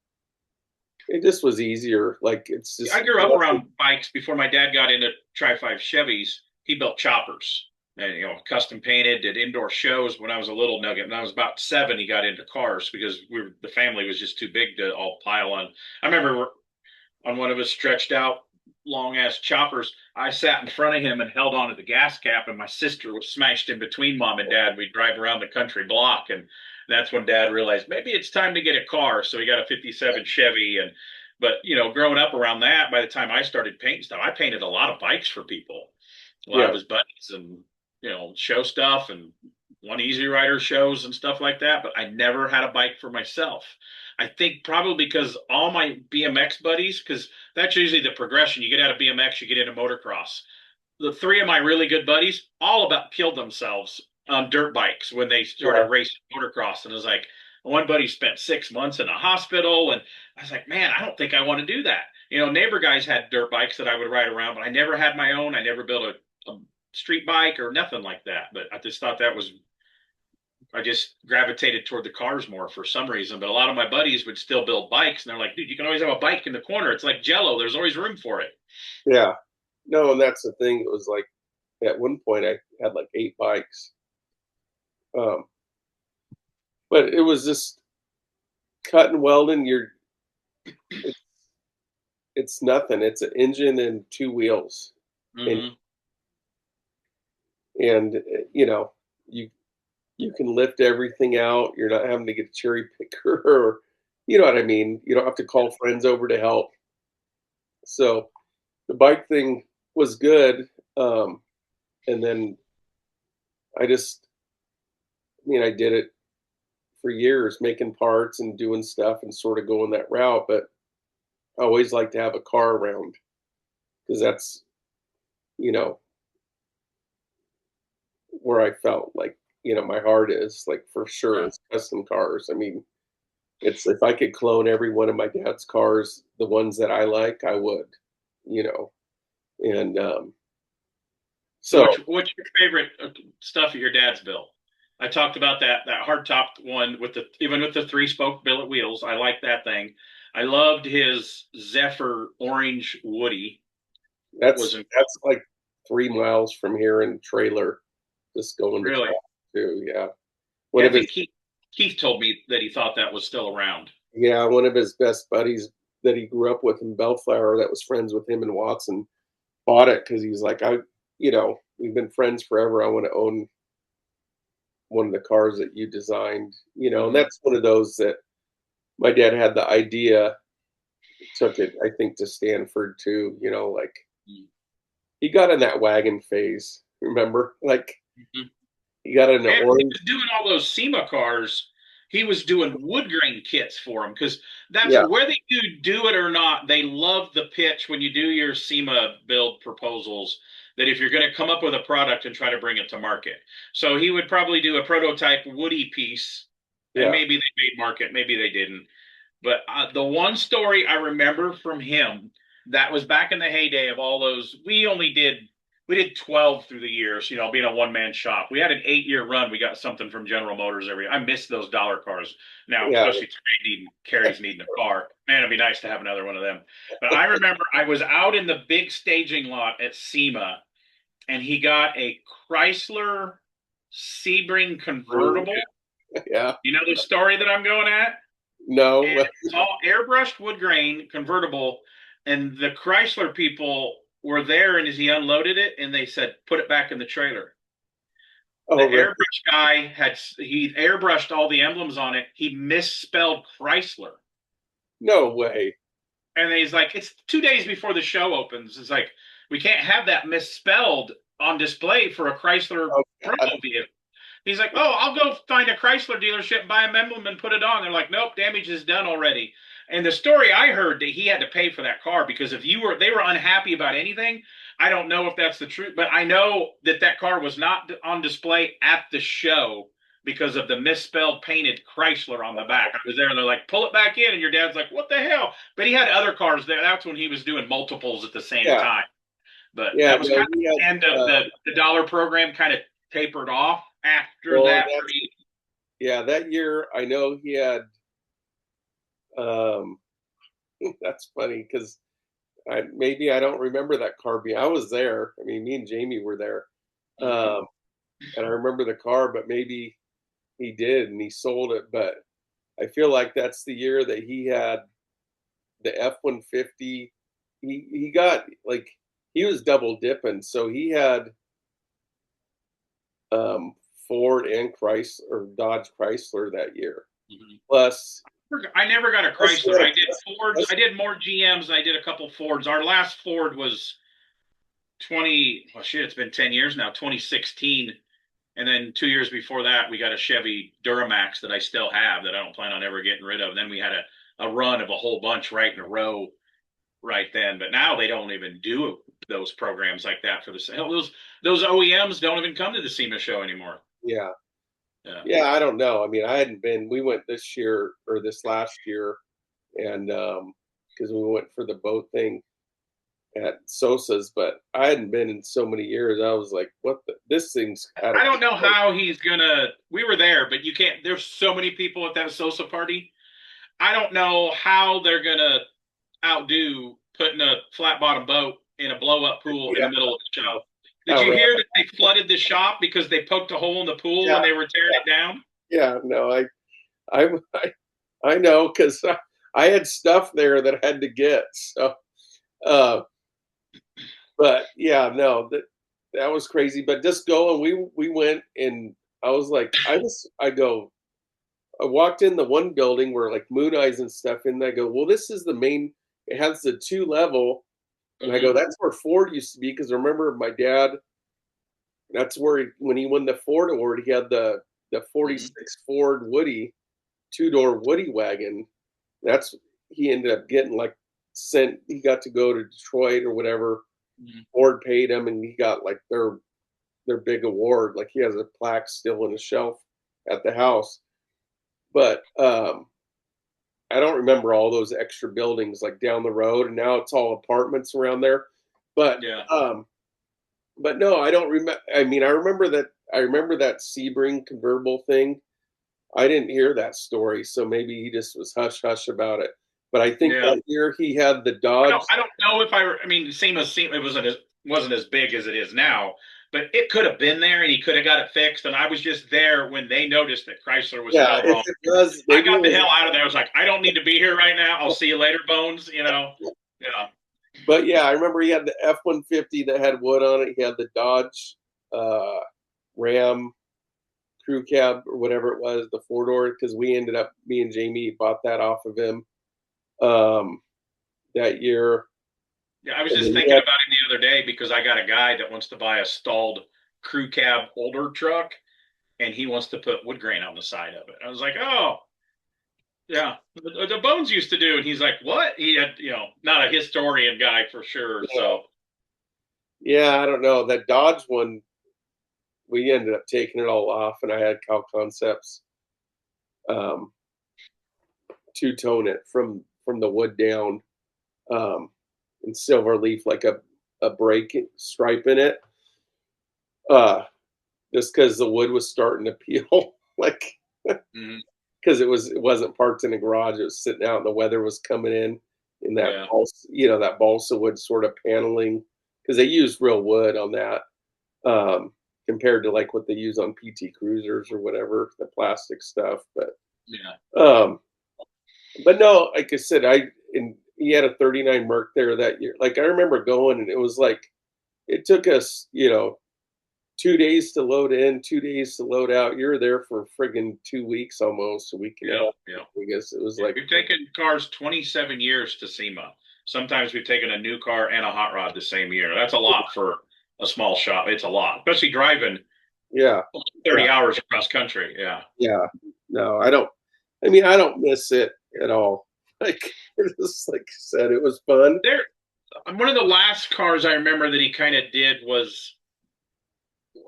B: It just was easier. Like it's
A: I
B: just
A: grew up around bikes before my dad got into Tri-5 Chevys. He built choppers and custom painted, did indoor shows when I was a little nugget. When I was about 7, he got into cars because the family was just too big to all pile on. I remember on one of his stretched out long ass choppers, I sat in front of him and held onto the gas cap, and my sister was smashed in between mom and dad. We'd drive around the country block, and that's when dad realized maybe it's time to get a car. So he got a '57 Chevy. And but growing up around that, by the time I started painting stuff, I painted a lot of bikes for people, a lot of
B: yeah,
A: his buddies, and show stuff and one Easy Rider shows and stuff like that. But I never had a bike for myself. I think probably because all my BMX buddies, because that's usually the progression. You get out of BMX, you get into motocross. The 3 of my really good buddies all about killed themselves on dirt bikes when they started
B: yeah,
A: racing motocross. And it was like, one buddy spent 6 months in a hospital. And I was like, man, I don't think I want to do that. Neighbor guys had dirt bikes that I would ride around, but I never had my own. I never built a street bike or nothing like that. But I just thought that was I just gravitated toward the cars more for some reason. But a lot of my buddies would still build bikes, and they're like, dude, you can always have a bike in the corner. It's like Jello. There's always room for it.
B: yeah. No, and that's the thing. It was like at one point I had like 8 bikes, um, but it was just cut and welding. It's, it's nothing. It's an engine and 2 wheels, and
A: Mm-hmm.
B: and you know you you can lift everything out. You're not having to get a cherry picker, or you know what I mean. You don't have to call friends over to help. So the bike thing was good. And then I just, I did it for years, making parts and doing stuff and sort of going that route. But I always like to have a car around because that's, you know, where I felt like, my heart is like for sure
A: Yeah.
B: is custom cars. I mean, it's if I could clone every one of my dad's cars, the ones that I like, I would, you know. And
A: So
B: so
A: what's your favorite stuff at your dad's built? I talked about that hard topped one with the even with the 3-spoke billet wheels. I like that thing. I loved his Zephyr Orange Woody. Was
B: that's like 3 miles from here in trailer, just going to
A: really
B: class. too. Yeah, one
A: Yeah, I
B: of his
A: think Keith told me that he thought that was still around.
B: yeah one of his best buddies that he grew up with in Bellflower that was friends with him and Watson bought it because he's like, we've been friends forever. I want to own one of the cars that you designed, and
A: Hmm.
B: that's one of those that my dad had the idea, took it, I think, to Stanford too, like he got in that wagon phase, remember? Like
A: Hmm.
B: he got in the
A: And he
B: orange.
A: was doing all those SEMA cars. He was doing wood grain kits for them because that's
B: Yeah,
A: whether you do it or not. They love the pitch when you do your SEMA build proposals that if you're going to come up with a product and try to bring it to market. So he would probably do a prototype woody piece, and
B: yeah.
A: maybe they made market, maybe they didn't. But the one story I remember from him that was back in the heyday of all those, we did 12 through the years, being a one man shop. We had an 8-year run. We got something from General Motors every. I miss those dollar cars now,
B: Yeah.
A: especially Carrie's needing a car. Man, it'd be nice to have another one of them. But I remember I was out in the big staging lot at SEMA, and he got a Chrysler Sebring
B: Oh,
A: convertible.
B: yeah.
A: You know the story that I'm going at?
B: No.
A: And it's all airbrushed wood grain convertible. And the Chrysler people were there, and as he unloaded it, and they said, "Put it back in the trailer." The
B: Oh, really?
A: airbrush guy he airbrushed all the emblems on it. He misspelled Chrysler,
B: No way.
A: and he's like, "It's 2 days before the show opens." It's like we can't have that misspelled on display for a Chrysler
B: Oh, God.
A: promo vehicle. He's like, "Oh, I'll go find a Chrysler dealership, buy a emblem, and put it on." They're like, "Nope, damage is done already." And the story I heard that he had to pay for that car because if they were unhappy about anything. I don't know if that's the truth, but I know that that car was not on display at the show because of the misspelled painted Chrysler on the back. I was there and they're like, "Pull it back in," and your dad's like, "What the hell?" But he had other cars there. That's when he was doing multiples at the same
B: Yeah.
A: time. But
B: Yeah.
A: that was
B: No,
A: kind of
B: he
A: the end
B: had,
A: of the dollar program. Kind of tapered off after
B: well,
A: that.
B: yeah, that year, I know he had, um, that's funny because maybe I don't remember that car being, I was there. I mean, me and Jamie were there.
A: Mm-hmm.
B: Um, and I remember the car, but maybe he did and he sold it. But I feel like that's the year that he had the F-150. He got like he was double dipping, so he had um, Ford and Chrysler or Dodge Chrysler that year.
A: Mm-hmm.
B: Plus,
A: I never got a
B: plus,
A: Chrysler. I did Fords. I did more GMs. And I did a couple Fords. Our last Ford was 20. Well, shit, it's been 10 years now. 2016. And then 2 years before that, we got a Chevy Duramax that I still have that I don't plan on ever getting rid of. And then we had a run of a whole bunch right in a row right then. But now they don't even do those programs like that for the hell. Those OEMs don't even come to the SEMA show anymore.
B: yeah,
A: Yeah.
B: yeah. I don't know. I mean, I hadn't been. We went this year or this last year, and because we went for the boat thing at Sosa's, but I hadn't been in so many years. I was like, "What? This thing's out of
A: I don't know
B: control."
A: how he's gonna. We were there, but you can't. There's so many people at that Sosa party. I don't know how they're gonna outdo putting a flat bottom boat in a blow up pool in
B: Yeah,
A: the middle of the shop. Did you
B: outrageous.
A: hear that they flooded the shop because they poked a hole in the pool
B: Yeah,
A: when they were tearing it down?
B: yeah. No, I, I know because I had stuff there that I had to get. So, uh, but yeah, no, that was crazy. But just going, we went and I was like, I walked in the one building where like Moon Eyes and stuff, and I go, well, this is the main. It has the two level, and I go,
A: Mm-hmm.
B: that's where Ford used to be because remember my dad. That's where when he won the Ford award, he had the
A: Mm-hmm.
B: '46 Ford Woody 2-door Woody wagon. That's he ended up getting like sent. He got to go to Detroit or whatever.
A: Mm-hmm.
B: Ford paid him, and he got like their big award. Like he has a plaque still on a shelf at the house. But I don't remember all those extra buildings like down the road, and now it's all apartments around there. But
A: Yeah.
B: um, but no, I don't remember. I mean, I remember that. I remember that Sebring convertible thing. I didn't hear that story, so maybe he just was hush hush about it. But I think
A: Yeah.
B: that year he had the
A: I
B: Dodge.
A: don't. I don't know if I. I mean, same as it wasn't as big as it is now. but it could have been there and he could have got it fixed. And I was just there when they noticed that Chrysler was
B: Yeah,
A: still
B: if
A: wrong.
B: it was,
A: I
B: maybe
A: got
B: it
A: the
B: was.
A: hell out of there. I was like, I don't need to be here right now. I'll see you later, Bones. Yeah.
B: But yeah, I remember he had the F-150 that had wood on it. He had the Dodge uh, Ram crew cab or whatever it was, the four door. Because me and Jamie bought that off of him um, that year.
A: Yeah, I was
B: And
A: just
B: then
A: thinking about him the other day because I got a guy that wants to buy a stalled crew cab older truck and he wants to put wood grain on the side of it. I was like, oh, yeah, the Bones used to do. And he's like, what? He had, not a historian guy for sure.
B: yeah,
A: So,
B: yeah, I don't know that Dodge one. We ended up taking it all off, and I had Cal Concepts um, two tone it from the wood down um, in silver leaf, like a break stripe in it. Uh, just because the wood was starting to peel, like
A: mm,
B: because it wasn't parked in the garage; it was sitting out, and the weather was coming in that
A: yeah.
B: that balsa wood sort of paneling because they used real wood on that compared to like what they use on PT Cruisers or whatever the plastic stuff.
A: Yeah.
B: Um, but no, like I said, he had a 39 Merc there that year. Like I remember going, and it was like it took us 2 days to load in, 2 days to load out. You're there for friggin' 2 weeks almost, a week and a
A: Yeah.
B: half.
A: Yeah.
B: I guess it was like,
A: We've taken cars 27 years to SEMA. Sometimes we've taken a new car and a hot rod the same year. That's a lot for a small shop. It's a lot, especially driving
B: yeah,
A: 30
B: yeah,
A: hours across country. Yeah.
B: yeah. No, I don't. I mean, I don't miss it at all. Like, just like I said, it was fun.
A: There, one of the last cars I remember that he kind of did was,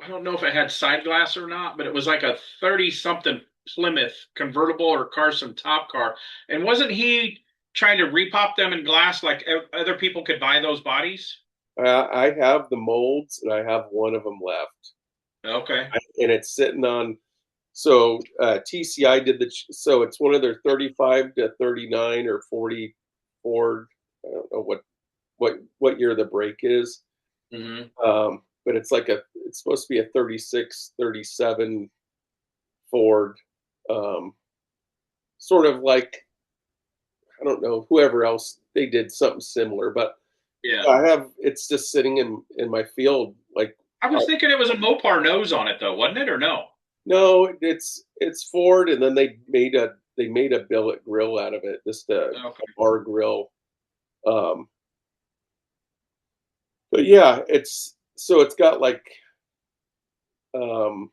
A: I don't know if it had side glass or not, but it was like a 30 something Plymouth convertible or Carson top car. And wasn't he trying to repop them in glass like other people could buy those bodies?
B: I have the molds, and I have one of them left,
A: Okay.
B: and it's sitting on. So TCI did so it's one of their 35 to 39 or 40 Ford. I don't know what year the brake is,
A: Hmm.
B: but it's supposed to be a 36, 37 Ford, um, sort of like I don't know whoever else they did something similar, but
A: Yeah.
B: I have it's just sitting in my field. Like
A: I was thinking it was a Mopar nose on it though, wasn't it, or no?
B: no, it's Ford, and then they made a billet grill out of it, just a
A: Okay.
B: bar grill. Um, but yeah, it's got um,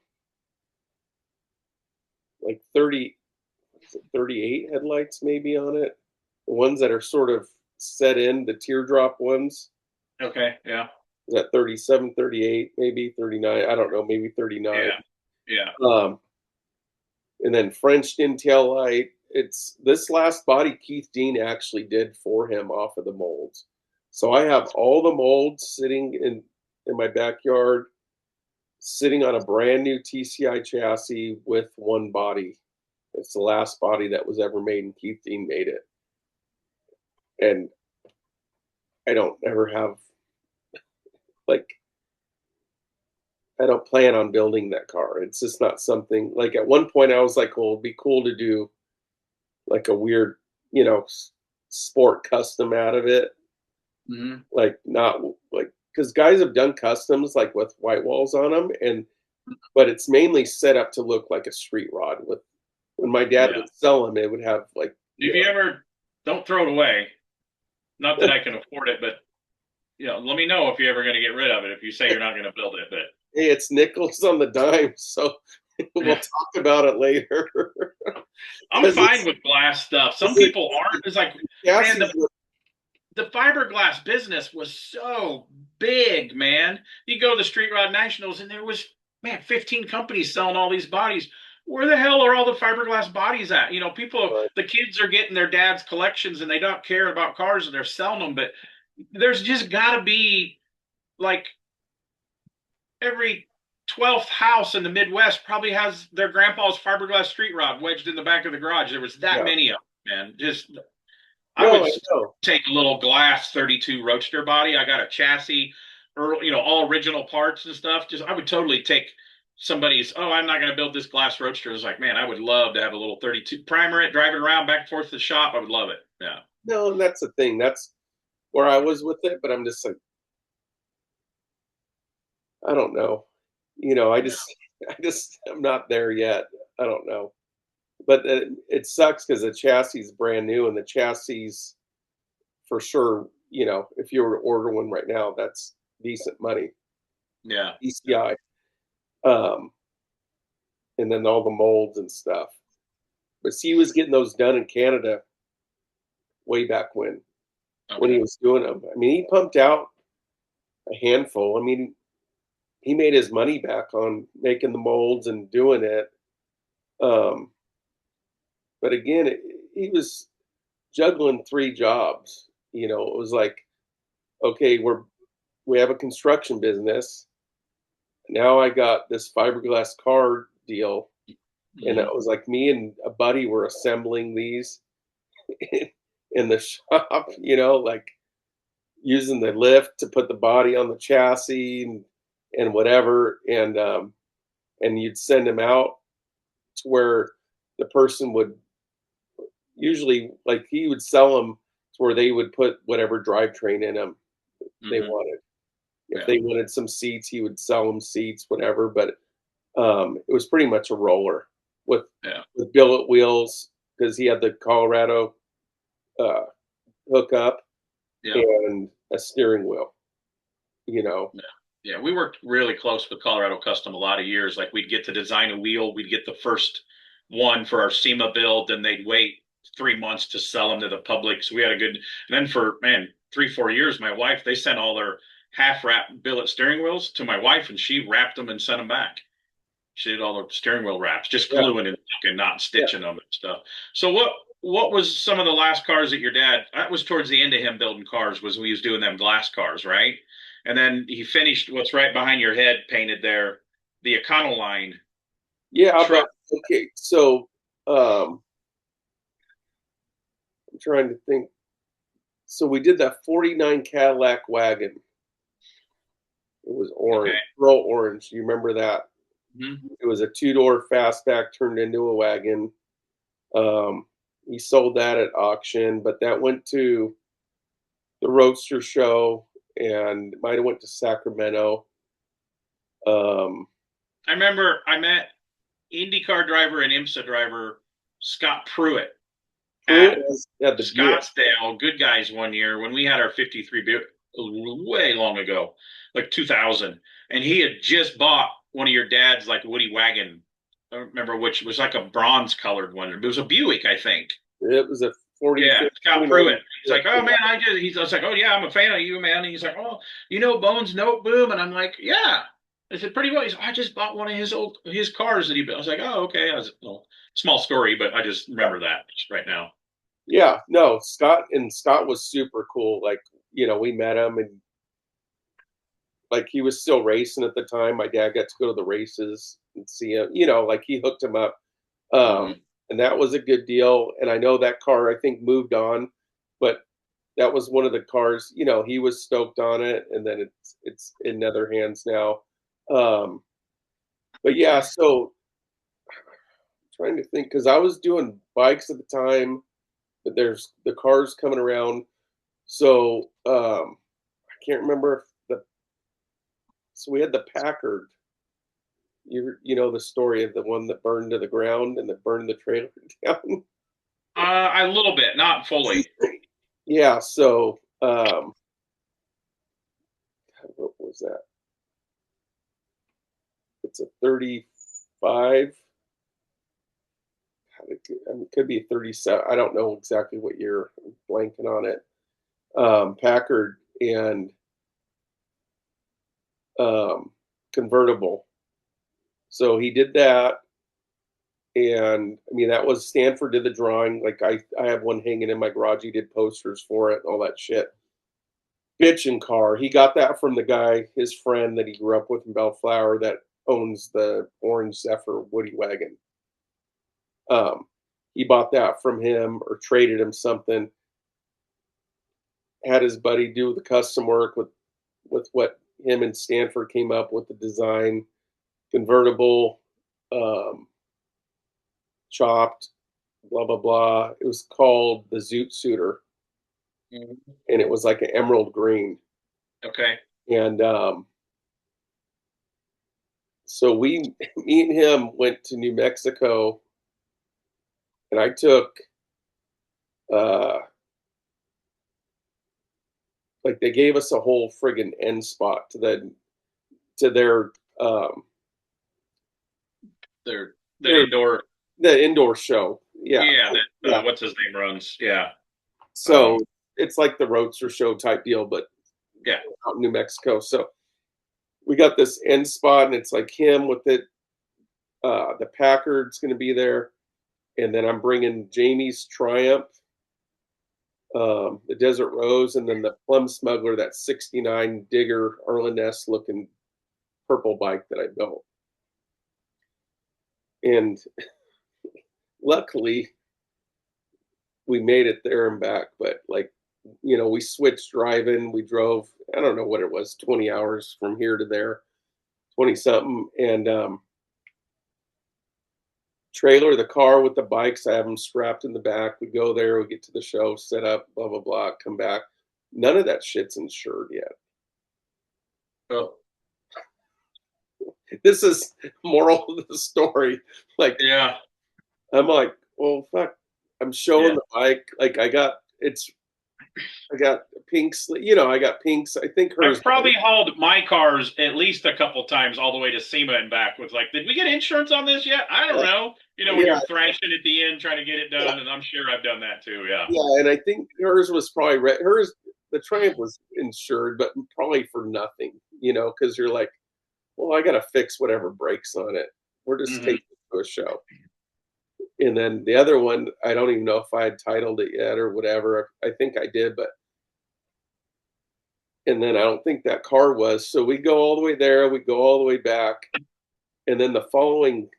B: like 38 headlights maybe on it. The ones that are sort of set in the teardrop ones.
A: Okay. Yeah.
B: Is that 37, 38, maybe 39? I don't know, maybe 39.
A: Yeah. Yeah.
B: Um, and then French in tail light. It's this last body Keith Dean actually did for him off of the molds. So I have all the molds sitting in my backyard, sitting on a brand new TCI chassis with one body. It's the last body that was ever made, and Keith Dean made it. And I don't ever have like I don't plan on building that car. It's just not something like at one point I was like, well, it'd be cool to do like a weird, you know, sport custom out of it.
A: Hmm.
B: Like not like because guys have done customs like with white walls on them, but it's mainly set up to look like a street rod. With when my dad
A: Yeah.
B: would sell them, it would have like
A: If you ever don't throw it away, not that I can afford it, but let me know if you're ever going to get rid of it. If you say you're not going to build it, but
B: hey, it's nickels on the dime, so we'll
A: yeah.
B: talk about it later.
A: I'm
B: Because
A: fine with glass stuff. Some
B: it's
A: people aren't. It's like, man,
B: chassis.
A: the fiberglass business was so big, man. You go to the Street Rod Nationals, and there was, man, 15 companies selling all these bodies. Where the hell are all the fiberglass bodies at? The kids are getting their dad's collections, and they don't care about cars, and they're selling them. But there's just got to be like every 12th house in the Midwest probably has their grandpa's fiberglass street rod wedged in the back of the garage. There was that
B: Yeah.
A: many of them, man. Just I
B: No,
A: would
B: I know.
A: take a little glass 32 Roadster body. I got a chassis early, all original parts and stuff. Just I would totally take somebody's. Oh, I'm not going to build this glass roadster. It's like, man, I would love to have a little 32 primer it, drive it around back and forth to the shop. I would love it. Yeah.
B: No, and that's the thing. That's where I was with it, but I'm just like, I don't know. I
A: Yeah.
B: just, I'm not there yet. I don't know. But it sucks because the chassis is brand new, and the chassis, for sure, if you were to order one right now, that's decent money.
A: Yeah.
B: ECI, um, and then all the molds and stuff. But see, he was getting those done in Canada way back when he
A: Okay.
B: was doing them. I mean, he pumped out a handful. I mean, he made his money back on making the molds and doing it. Um, but again, he was juggling three jobs. It was like, okay, we have a construction business. Now I got this fiberglass car deal, and it
A: Hmm.
B: was like me and a buddy were assembling these in the shop. Like using the lift to put the body on the chassis and whatever, and you'd send them out to where the person would usually, like, he would sell them to where they would put whatever drivetrain in them they
A: Hmm.
B: wanted. If
A: Yeah.
B: they wanted some seats, he would sell them seats, whatever. But it was pretty much a roller with
A: Yeah.
B: billet wheels because he had the Colorado uh, hookup
A: Yeah.
B: and a steering wheel. You know,
A: Yeah. Yeah. We worked really close with Colorado Custom a lot of years. Like we'd get to design a wheel, we'd get the first one for our SEMA build, then they'd wait 3 months to sell them to the public. So we had a good, and then for man, 3, 4 years, my wife, they sent all their half wrap billet steering wheels to my wife and she wrapped them and sent them back. She did all the steering wheel wraps, just
B: yeah,
A: gluing and not
B: yeah.
A: stitching them and stuff. So what was some of the last cars that your dad? That was towards the end of him building cars. Was when he was doing them glass cars, right? And then he finished what's right behind your head painted there, the Econoline
B: Yeah,
A: truck.
B: but okay, so I'm trying to think. So we did that 49 Cadillac wagon. It was
A: Okay.
B: orange, pearl orange. You remember that?
A: Hmm.
B: It was a two-door fastback turned into a wagon. Um, he sold that at auction, but that went to the Roadster Show and might have went to Sacramento. Um,
A: I remember I met IndyCar driver and IMSA driver Scott Pruitt at
B: Pruitt had the Buick.
A: Scottsdale Good Guys one year when we had our 53 way long ago, like 2000. And he had just bought one of your dad's like Woody wagon. I don't remember which. It was like a bronze colored one. It was a Buick, I think.
B: It was a 40,
A: Yeah,
B: 50,
A: Scott
B: 49
A: Pruitt. He's like, oh man, I was like, oh yeah, I'm a fan of you, man. And he's like, oh, Bones Noteboom, and I'm like, yeah. I said, pretty well. He's like, I just bought one of his cars that he built. I was like, oh okay. I was well, small story, but I just remember that right now.
B: Yeah, no, Scott was super cool. Like, we met him and like he was still racing at the time. My dad got to go to the races and see him, like he hooked him up.
A: Hmm.
B: And that was a good deal. And I know that car I think moved on, but that was one of the cars, he was stoked on it and then it's in other hands now. Um, but yeah, so I'm trying to think because I was doing bikes at the time, but there's the cars coming around. So I can't remember if so we had the Packard. You know the story of the one that burned to the ground and that burned the trailer down.
A: A little bit, not fully.
B: Yeah, so what was that? It's a 35. I mean, it could be a 37. I don't know exactly what year. I'm blanking on it. Packard and um, convertible. So he did that, and I mean that was Stanford did the drawing. Like I have one hanging in my garage. He did posters for it and all that shit. Bitchin' car. He got that from the guy, his friend that he grew up with in Bellflower that owns the Orange Zephyr Woody wagon. Um, he bought that from him or traded him something. Had his buddy do the custom work with what him and Stanford came up with the design, convertible, um, chopped, blah blah blah. It was called the Zoot Suitor,
A: Mhm.
B: and it was like an emerald green.
A: Okay.
B: And so me and him went to New Mexico, and I took uh, like they gave us a whole friggin' end spot to um,
A: They're the
B: their
A: indoor.
B: the indoor show. Yeah,
A: Yeah. That
B: yeah.
A: what's his name runs. Yeah.
B: So it's like the Roadster show type deal, but
A: Yeah.
B: out in New Mexico. So we got this end spot, and it's like him with it. The Packard's going to be there, and then I'm bringing Jamie's Triumph, the Desert Rose, and then the Plum Smuggler, that '69 Digger Arlen-esque looking purple bike that I built. And luckily, we made it there and back. But like, we switched driving. We drove, I don't know what it was, 20 hours from here to there, 20 something, and trailer the car with the bikes. I have them strapped in the back. We go there, we get to the show, set up, blah blah blah, come back. None of that shit's insured yet.
A: Oh.
B: This is moral of the story. Like,
A: Yeah.
B: I'm like, well, fuck. I'm showing
A: Yeah.
B: the bike. Like, I got pinks. I got pinks. I think hers.
A: I've probably hauled my cars at least a couple times all the way to SEMA and back with like, did we get insurance on this yet? I don't know. When
B: Yeah,
A: you're thrashing at the end trying to get it
B: yeah,
A: done, and I'm sure I've done that too. Yeah.
B: yeah. And I think hers was probably hers. The Triumph was insured, but probably for nothing. Because you're like, well, I got to fix whatever breaks on it. We're just
A: Hmm.
B: taking it to a show. And then the other one, I don't even know if I had titled it yet or whatever. I think I did, and then I don't think that car was. So we go all the way there, we go all the way back, and then the following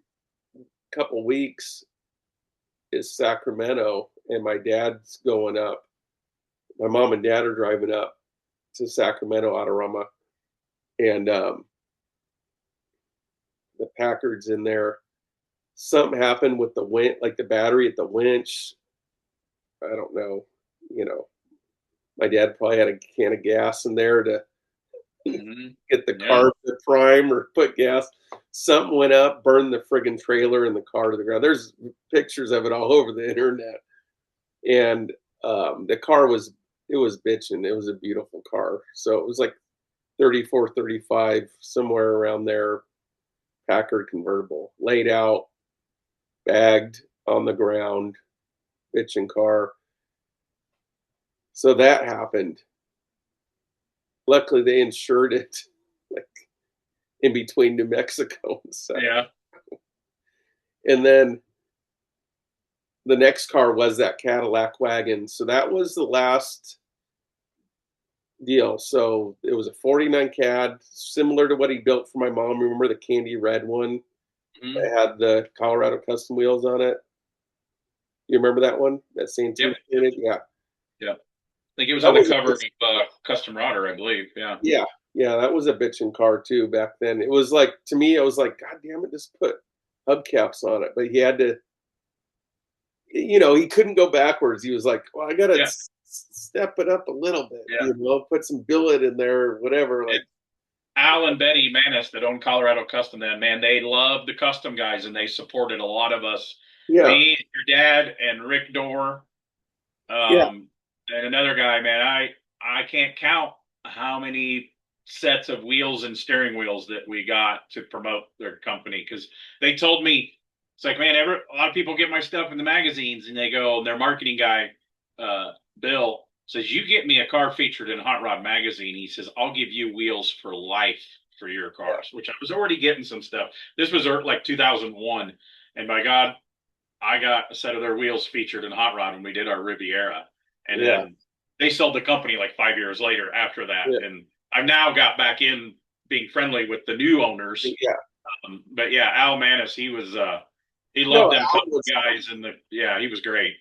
B: couple weeks is Sacramento, and my dad's going up. My mom and dad are driving up to Sacramento, Autorama, and the Packard's in there. Something happened with the winch, like the battery at the winch. I don't know. You know, my dad probably had a can of gas in there to
A: Hmm.
B: get the
A: Yeah.
B: car to prime or put gas. Something went up, burned the friggin' trailer and the car to the ground. There's pictures of it all over the internet. And the car was bitching. It was a beautiful car. So it was like 34, 35, somewhere around there. Packard convertible, laid out, bagged on the ground, bitching car. So that happened. Luckily, they insured it, like in between New Mexico and stuff.
A: Yeah.
B: And then the next car was that Cadillac wagon. So that was the last deal. So it was a 49 Cad, similar to what he built for my mom. Remember the candy red one
A: Hmm.
B: that had the Colorado custom wheels on it? You remember that one? That
A: Yep.
B: Santini painted? Yeah.
A: Yeah. I think it was
B: That
A: on the
B: was
A: cover of Custom Rodder, I believe. Yeah.
B: yeah. Yeah, that was a bitchin' car too back then. It was like, to me, I was like, God damn it, just put hubcaps on it. But he had to, he couldn't go backwards. He was like, well, I got to
A: Yeah.
B: step it up a little bit,
A: Yeah.
B: put some billet in there or whatever. Like,
A: Al and Betty Manis that own Colorado Custom, then man, they loved the custom guys and they supported a lot of us.
B: yeah,
A: Me, your dad, and Rick Dorr,
B: yeah,
A: and another guy. Man, I can't count how many sets of wheels and steering wheels that we got to promote their company because they told me it's like, man, a lot of people get my stuff in the magazines and they go, their marketing guy, Bill, says, you get me a car featured in Hot Rod magazine. He says, I'll give you wheels for life for your cars, which I was already getting some stuff. This was like 2001. And by God, I got a set of their wheels featured in Hot Rod when we did our Riviera. And
B: yeah,
A: then they sold the company like 5 years later after that.
B: yeah,
A: And I've now got back in being friendly with the new owners.
B: yeah.
A: But yeah, Al Manis, he
B: No,
A: loved them
B: Al
A: custom
B: was
A: guys. And he was great.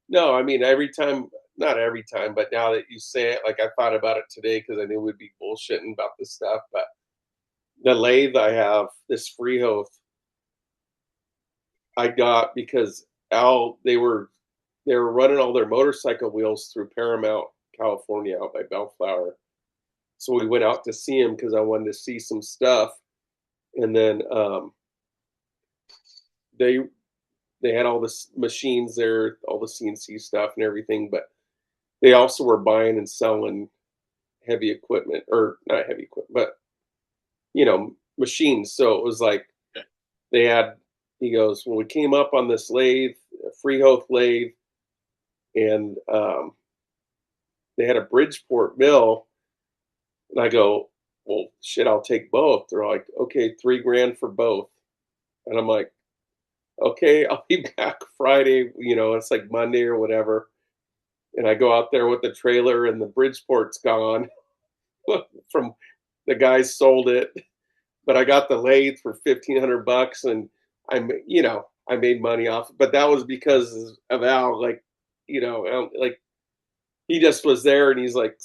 B: no. I mean, every time. not every time, but now that you say it, like I thought about it today because I knew we'd be bullshitting about this stuff. But the lathe I have, this Freehof, I got because they were running all their motorcycle wheels through Paramount, California, out by Bellflower. So we went out to see him because I wanted to see some stuff, and then they they had all the machines there, all the CNC stuff and everything, but they also were buying and selling heavy equipment, or not heavy equipment, but machines. So it was like they had. He goes, well, we came up on this lathe, a Freehof lathe, and they had a Bridgeport mill, and I go, well, shit, I'll take both. They're like, okay, $3,000 for both, and I'm like, okay, I'll be back Friday. It's like Monday or whatever. And I go out there with the trailer, and the Bridgeport's gone. From the guys sold it, but I got the lathe for $1,500, and I made money off. But that was because of Al. Like he just was there, and he's like,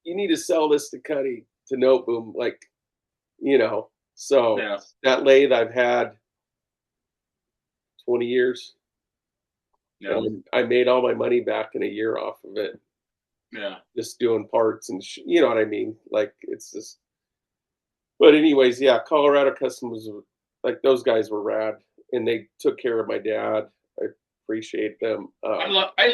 B: you need to sell this to Kutty Noteboom, So
A: Yeah.
B: that lathe I've had 20 years.
A: Yeah.
B: I made all my money back in a year off of it.
A: Yeah.
B: Just doing parts and you know what I mean? Like it's just. But anyways, yeah, Colorado Customs, like those guys were rad, and they took care of my dad. I appreciate them.
A: I love I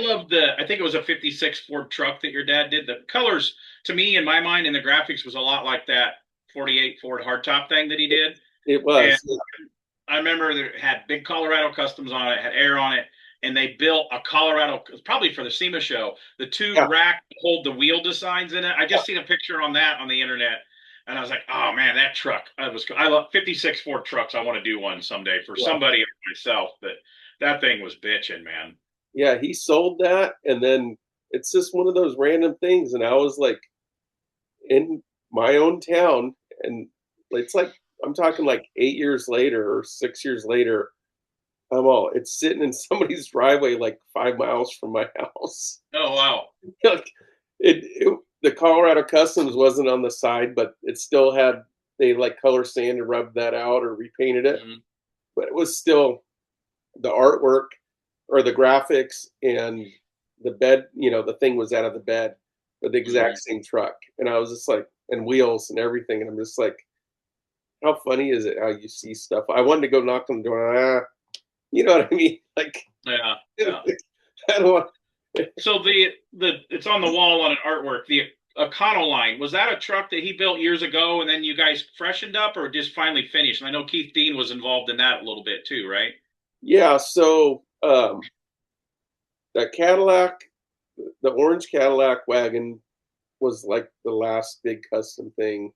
A: think it was a 56 Ford truck that your dad did. The colors, to me, in my mind, and the graphics was a lot like that 48 Ford hardtop thing that he did.
B: It was.
A: And
B: Yeah.
A: I remember that it had big Colorado Customs on it, had air on it, and they built a Colorado, probably for the SEMA show, the two rack hold the wheel designs in it. I just seen a picture on that on the internet, and I was like, oh man, that truck. I love 56 Ford trucks. I want to do one someday for somebody or myself, but that thing was bitching, man.
B: Yeah, he sold that, and then it's just one of those random things, and I was like in my own town, and it's like I'm talking like 8 years later or 6 years later. It's sitting in somebody's driveway like 5 miles from my house.
A: Oh wow.
B: The Colorado Customs wasn't on the side, but it still had, they like color sanded, rubbed that out or repainted it. Mm-hmm. But it was still the artwork or the graphics, and the bed, the thing was out of the bed, but the exact same truck. And I was just like, and wheels and everything. And I'm just like, how funny is it how you see stuff? I wanted to go knock on the door. You know what I mean? Like,
A: yeah.
B: I don't want.
A: So it's on the wall on an artwork. The Econoline, was that a truck that he built years ago, and then you guys freshened up, or just finally finished? And I know Keith Dean was involved in that a little bit too, right?
B: Yeah. So that Cadillac, the orange Cadillac wagon, was like the last big custom thing,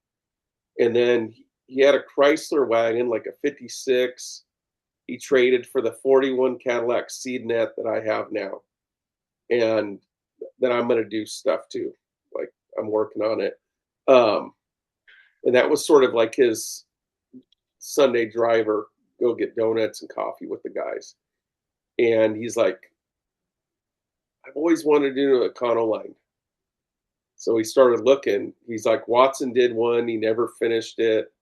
B: and then he had a Chrysler wagon, like a '56. He traded for the '41 Cadillac Seednet that I have now, and that I'm going to do stuff to. Like I'm working on it, and that was sort of like his Sunday driver, go get donuts and coffee with the guys. And he's like, I've always wanted to do an Econoline. So he started looking. He's like, Watson did one. He never finished it.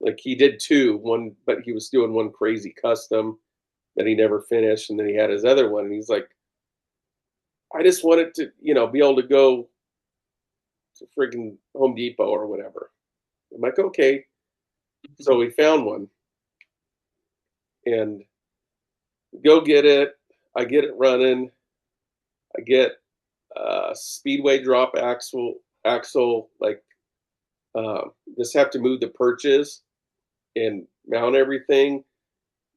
B: Like he did one, but he was doing one crazy custom that he never finished. And then he had his other one. And he's like, I just wanted to, be able to go to freaking Home Depot or whatever. I'm like, okay. So we found one, and go get it. I get it running. I get Speedway drop axle, like just have to move the perches and mount everything,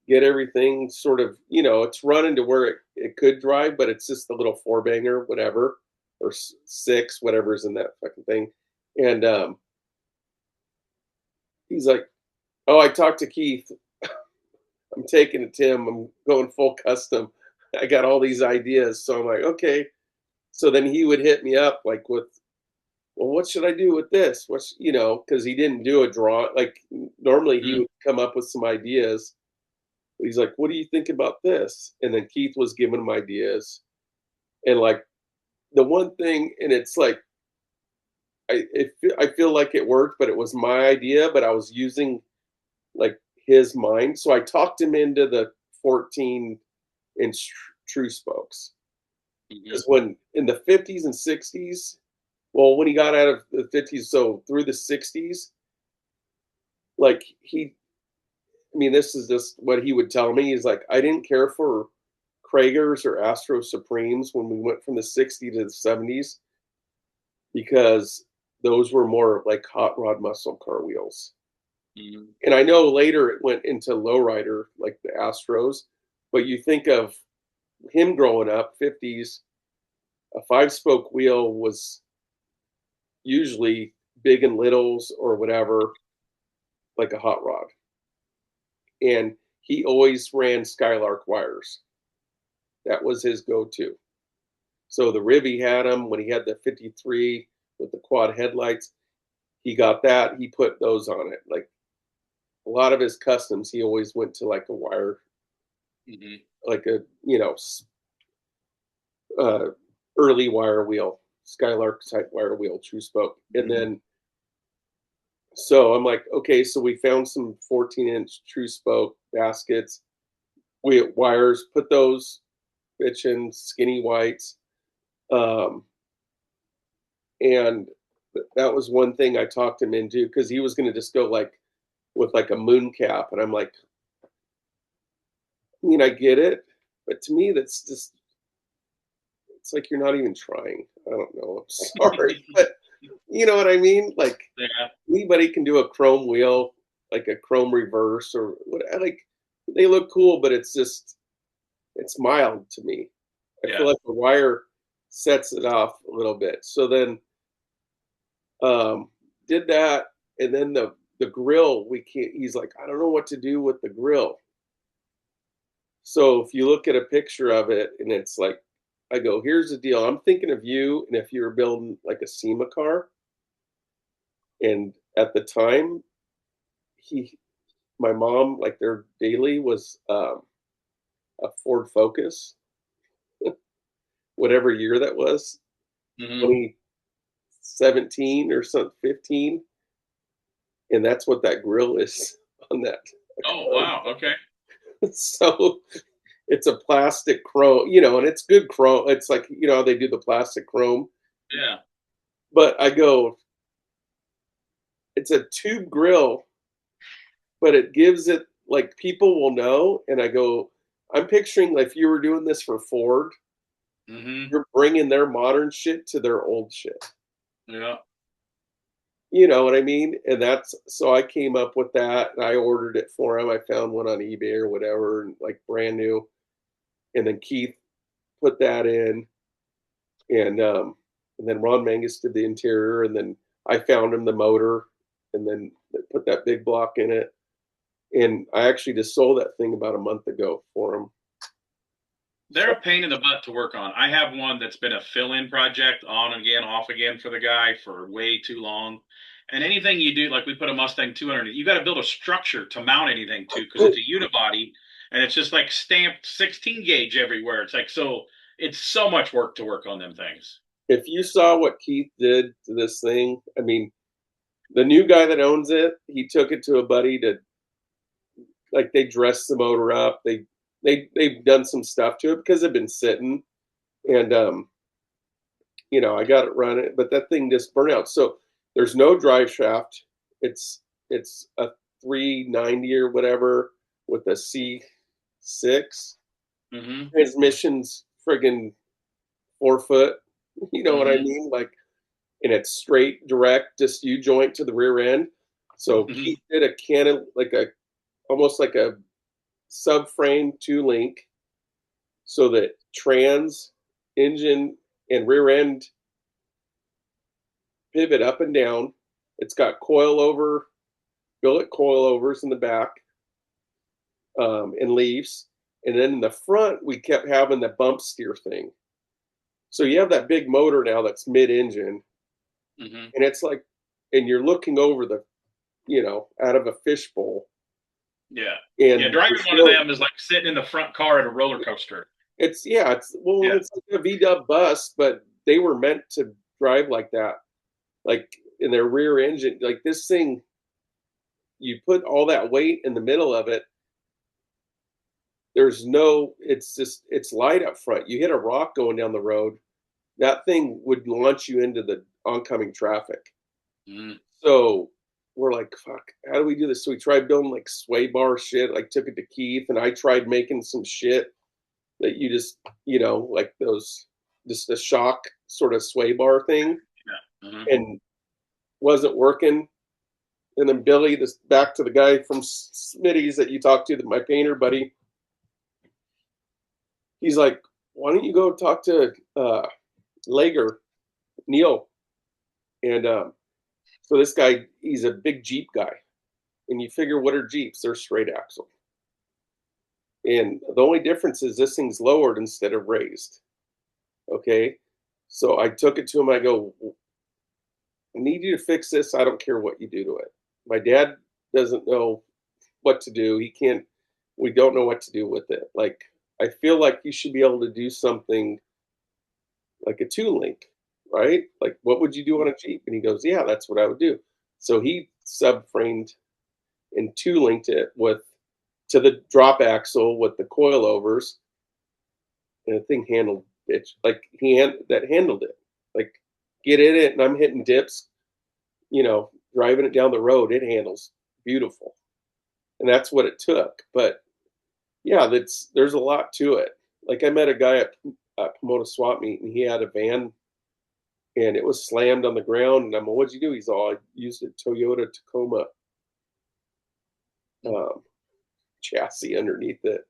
B: get everything sort of, it's running to where it could drive, but it's just a little four banger, whatever, or six, whatever's in that fucking thing. And he's like, oh, I talked to Keith. I'm taking it to him. I'm going full custom. I got all these ideas. So I'm like, okay. So then he would hit me up like with, well, what should I do with this? Because he didn't do a draw. Like normally he would come up with some ideas. He's like, what do you think about this? And then Keith was giving him ideas. And like the one thing, and it's like I feel like it worked, but it was my idea, but I was using like his mind. So I talked him into the 14-inch true spokes.
A: Hmm.
B: Because when in the 50s and 60s, well, when he got out of the 50s, so through the 60s, like I mean, this is just what he would tell me. He's like, I didn't care for Kragers or Astro Supremes when we went from the 60s to the 70s because those were more like hot rod muscle car wheels.
A: Hmm.
B: And I know later it went into lowrider like the Astros, but you think of him growing up, 50s, a 5-spoke wheel was usually big and littles or whatever, like a hot rod. And he always ran Skylark wires. That was his go to. So the Rivy had him when he had the 53 with the quad headlights. He got that. He put those on it. Like a lot of his customs, he always went to like a wire,
A: Hmm.
B: like a, uh, early wire wheel, Skylark type wire wheel, true spoke. And
A: Hmm.
B: then, so I'm like, okay, so we found some 14-inch true spoke baskets. We wires, put those bitch in skinny whites. Um, and that was one thing I talked him into because he was going to just go like with like a moon cap. And I'm like, I mean, I get it, but to me, that's just, it's like you're not even trying. I don't know. I'm sorry, but you know what I mean? Like
A: Yeah.
B: anybody can do a chrome wheel, like a chrome reverse or what. Like they look cool, but it's just, it's mild to me. I feel
A: Yeah.
B: like the wire sets it off a little bit. So then um, did that, and then the grill. We can't. He's like, I don't know what to do with the grill. So if you look at a picture of it, and it's like, I go, here's the deal. I'm thinking of you, and if you were building like a SEMA car, and at the time, he, my mom, like their daily was a Ford Focus, whatever year that was,
A: Hmm.
B: 2017 or something, 15, and that's what that grill is on that
A: Oh,
B: car.
A: wow. Okay.
B: So it's a plastic chrome, and it's good chrome. It's like, how they do the plastic chrome.
A: Yeah.
B: But I go, it's a tube grill, but it gives it like people will know. And I go, I'm picturing like if you were doing this for Ford,
A: Hmm.
B: you're bringing their modern shit to their old shit.
A: Yeah.
B: You know what I mean? And that's so I came up with that and I ordered it for him. I found one on eBay or whatever, and like brand new. And then Keith put that in, and then Ron Mangus did the interior, and then I found him the motor, and then put that big block in it. And I actually just sold that thing about a month ago for him.
A: They're
B: So
A: a pain in the butt to work on. I have one that's been a fill-in project, on again, off again for the guy for way too long. And anything you do, like we put a Mustang 200, you got to build a structure to mount anything to because it's a unibody and it's just like stamped 16 gauge everywhere. It's like so. It's so much work to work on them things.
B: if you saw what Keith did to this thing, I mean, the new guy that owns it, he took it to a buddy to like they dressed the motor up. They've done some stuff to it because they've been sitting, and I got it running, but that thing just burned out. So there's no drive shaft. It's a 390 or whatever with a C6.
A: Hmm.
B: Transmission's friggin' 4 foot. You know what I
A: Hmm.
B: mean? Like, and it's straight, direct, just U joint to the rear end. So
A: Hmm.
B: Keith did a cannon, like a almost like a subframe 2-link, so that trans, engine, and rear end pivot up and down. It's got billet coilovers in the back, and leaves. And then in the front, we kept having the bump steer thing. So you have that big motor now that's mid engine,
A: Hmm.
B: and it's like, and you're looking over out of a fishbowl.
A: Yeah. Yeah.
B: And
A: Driving
B: there's
A: one of
B: no,
A: them is like sitting in the front car at a roller coaster.
B: it's, yeah, it's, well,
A: Yeah.
B: it's like a VW bus, but they were meant to drive like that, like in their rear engine. Like this thing, you put all that weight in the middle of it. There's no, it's just, it's light up front. You hit a rock going down the road, that thing would launch you into the oncoming traffic.
A: Mm.
B: So we're like, fuck, how do we do this? So we tried building like sway bar shit, like took it to Keith, and I tried making some shit that you just, like those, just a shock sort of sway bar thing,
A: Yeah. Mm-hmm.
B: and wasn't working. And then Billy, this back to the guy from Smitty's that you talked to, my painter buddy, he's like, why don't you go talk to Lager, Neil? And so this guy, he's a big Jeep guy. And you figure, what are Jeeps? They're straight axle. And the only difference is this thing's lowered instead of raised. Okay. So I took it to him. I go, I need you to fix this. I don't care what you do to it. My dad doesn't know what to do. He can't, we don't know what to do with it. Like, I feel like you should be able to do something like a two link, right? Like, what would you do on a Jeep? And he goes, yeah, that's what I would do. So he subframed and two linked it with to the drop axle with the coilovers, and the thing handled it like that handled it. Like, get in it, and I'm hitting dips, driving it down the road. It handles beautiful, and that's what it took. But yeah, there's a lot to it. Like I met a guy at Pomona Swap Meet, and he had a van, and it was slammed on the ground. And I'm like, what'd you do? He's all, I used a Toyota Tacoma chassis underneath it.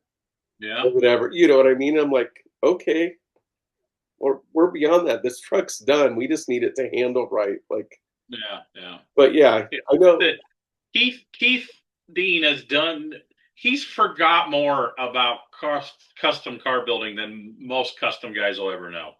A: Yeah.
B: Or whatever. You know what I mean? I'm like, okay, we're beyond that. This truck's done. We just need it to handle right. Like,
A: Yeah.
B: but yeah, I know.
A: That Keith Dean has done. He's forgot more about custom car building than most custom guys will ever know.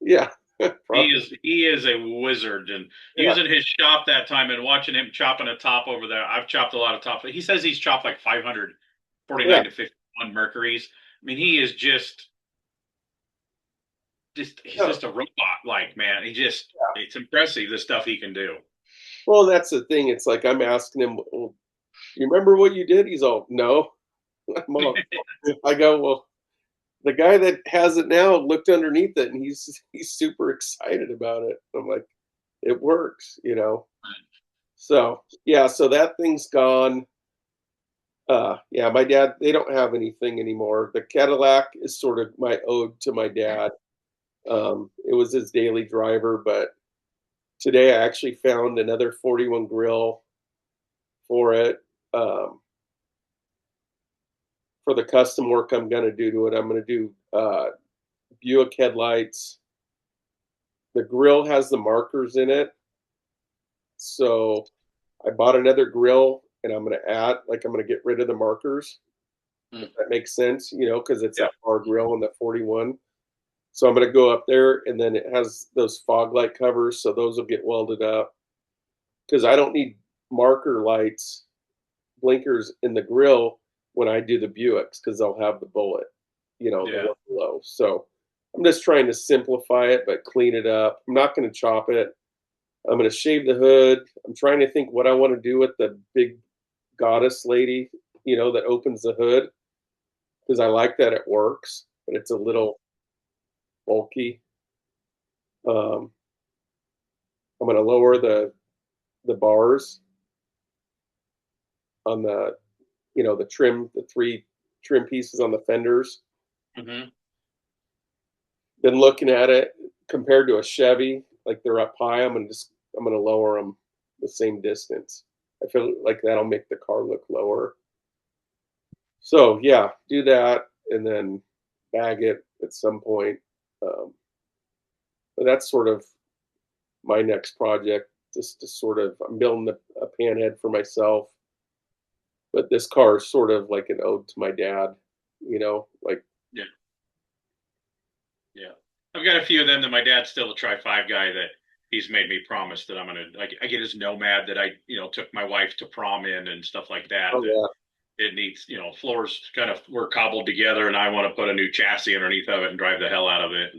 B: Yeah.
A: He is a wizard, and
B: Yeah.
A: using his shop that time and watching him chopping a top over there. I've chopped a lot of tops. He says he's chopped like 549 to 51 Mercuries. I mean, he is just he's just a robot. Like, man, it's impressive the stuff he can do.
B: Well, that's the thing. It's like I'm asking him, well, you remember what you did? He's all, no. I go, well, the guy that has it now looked underneath it, and he's super excited about it. I'm like, it works. So yeah, so that thing's gone. Yeah, my dad, they don't have anything anymore. The Cadillac is sort of my ode to my dad. It was his daily driver, but today I actually found another 41 grill for it. For the custom work I'm going to do to it, I'm going to do Buick headlights. The grill has the markers in it. So I bought another grill, and I'm going to get rid of the markers. If that makes sense, because it's that bar grill in the 41. So I'm going to go up there, and then it has those fog light covers, so those will get welded up. Because I don't need marker lights, blinkers in the grill when I do the Buicks, because they'll have the bullet, the one below. So I'm just trying to simplify it, but clean it up. I'm not going to chop it. I'm going to shave the hood. I'm trying to think what I want to do with the big goddess lady, that opens the hood, because I like that it works, but it's a little bulky. I'm going to lower the bars on the the three trim pieces on the fenders.
A: Mm-hmm.
B: Been looking at it compared to a Chevy, like they're up high. I'm gonna lower them the same distance. I feel like that'll make the car look lower. So yeah, do that and then bag it at some point. But that's sort of my next project. Just to sort of, I'm building a panhead for myself. But this car is sort of like an ode to my dad, like.
A: Yeah. I've got a few of them that my dad's still a Tri-5 guy that he's made me promise that I'm going to, I get his Nomad that I, took my wife to prom in and stuff like that.
B: Oh, yeah.
A: It needs, floors kind of were cobbled together, and I want to put a new chassis underneath of it and drive the hell out of it.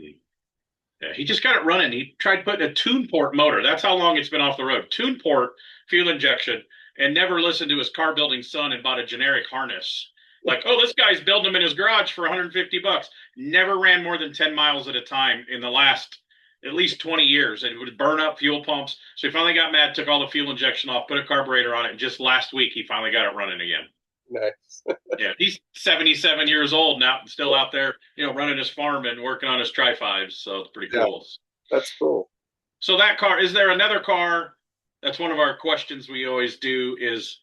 A: Yeah, he just got it running. He tried putting a tune port motor. That's how long it's been off the road. Tune port, fuel injection, and never listened to his car building son and bought a generic harness. Like, oh, this guy's building them in his garage for 150 bucks. Never ran more than 10 miles at a time in the last at least 20 years. And it would burn up fuel pumps. So he finally got mad, took all the fuel injection off, put a carburetor on it, and just last week he finally got it running again.
B: Nice.
A: Yeah, he's 77 years old now, still out there, running his farm and working on his tri-fives. So it's pretty
B: Yeah,
A: cool.
B: that's cool.
A: So that car, is there another car? That's one of our questions we always do is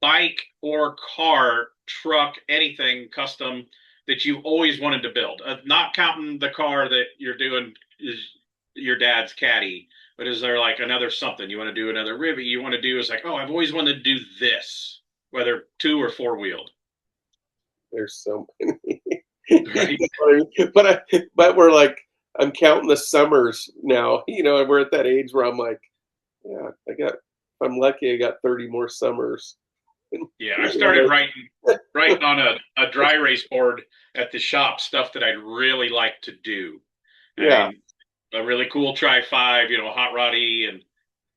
A: bike or car, truck, anything custom that you've always wanted to build. Not counting the car that you're doing is your dad's caddy, but is there like another something you want to do, another ribby you want to do is like, oh, I've always wanted to do this, whether two or four wheeled.
B: There's so many.
A: Right.
B: But we're like, I'm counting the summers now. And we're at that age where I'm like, yeah, if I'm lucky, I got 30 more summers.
A: Yeah, I started writing on a dry erase board at the shop stuff that I'd really like to do. I
B: Yeah,
A: mean, a really cool Tri-5, hot roddy, and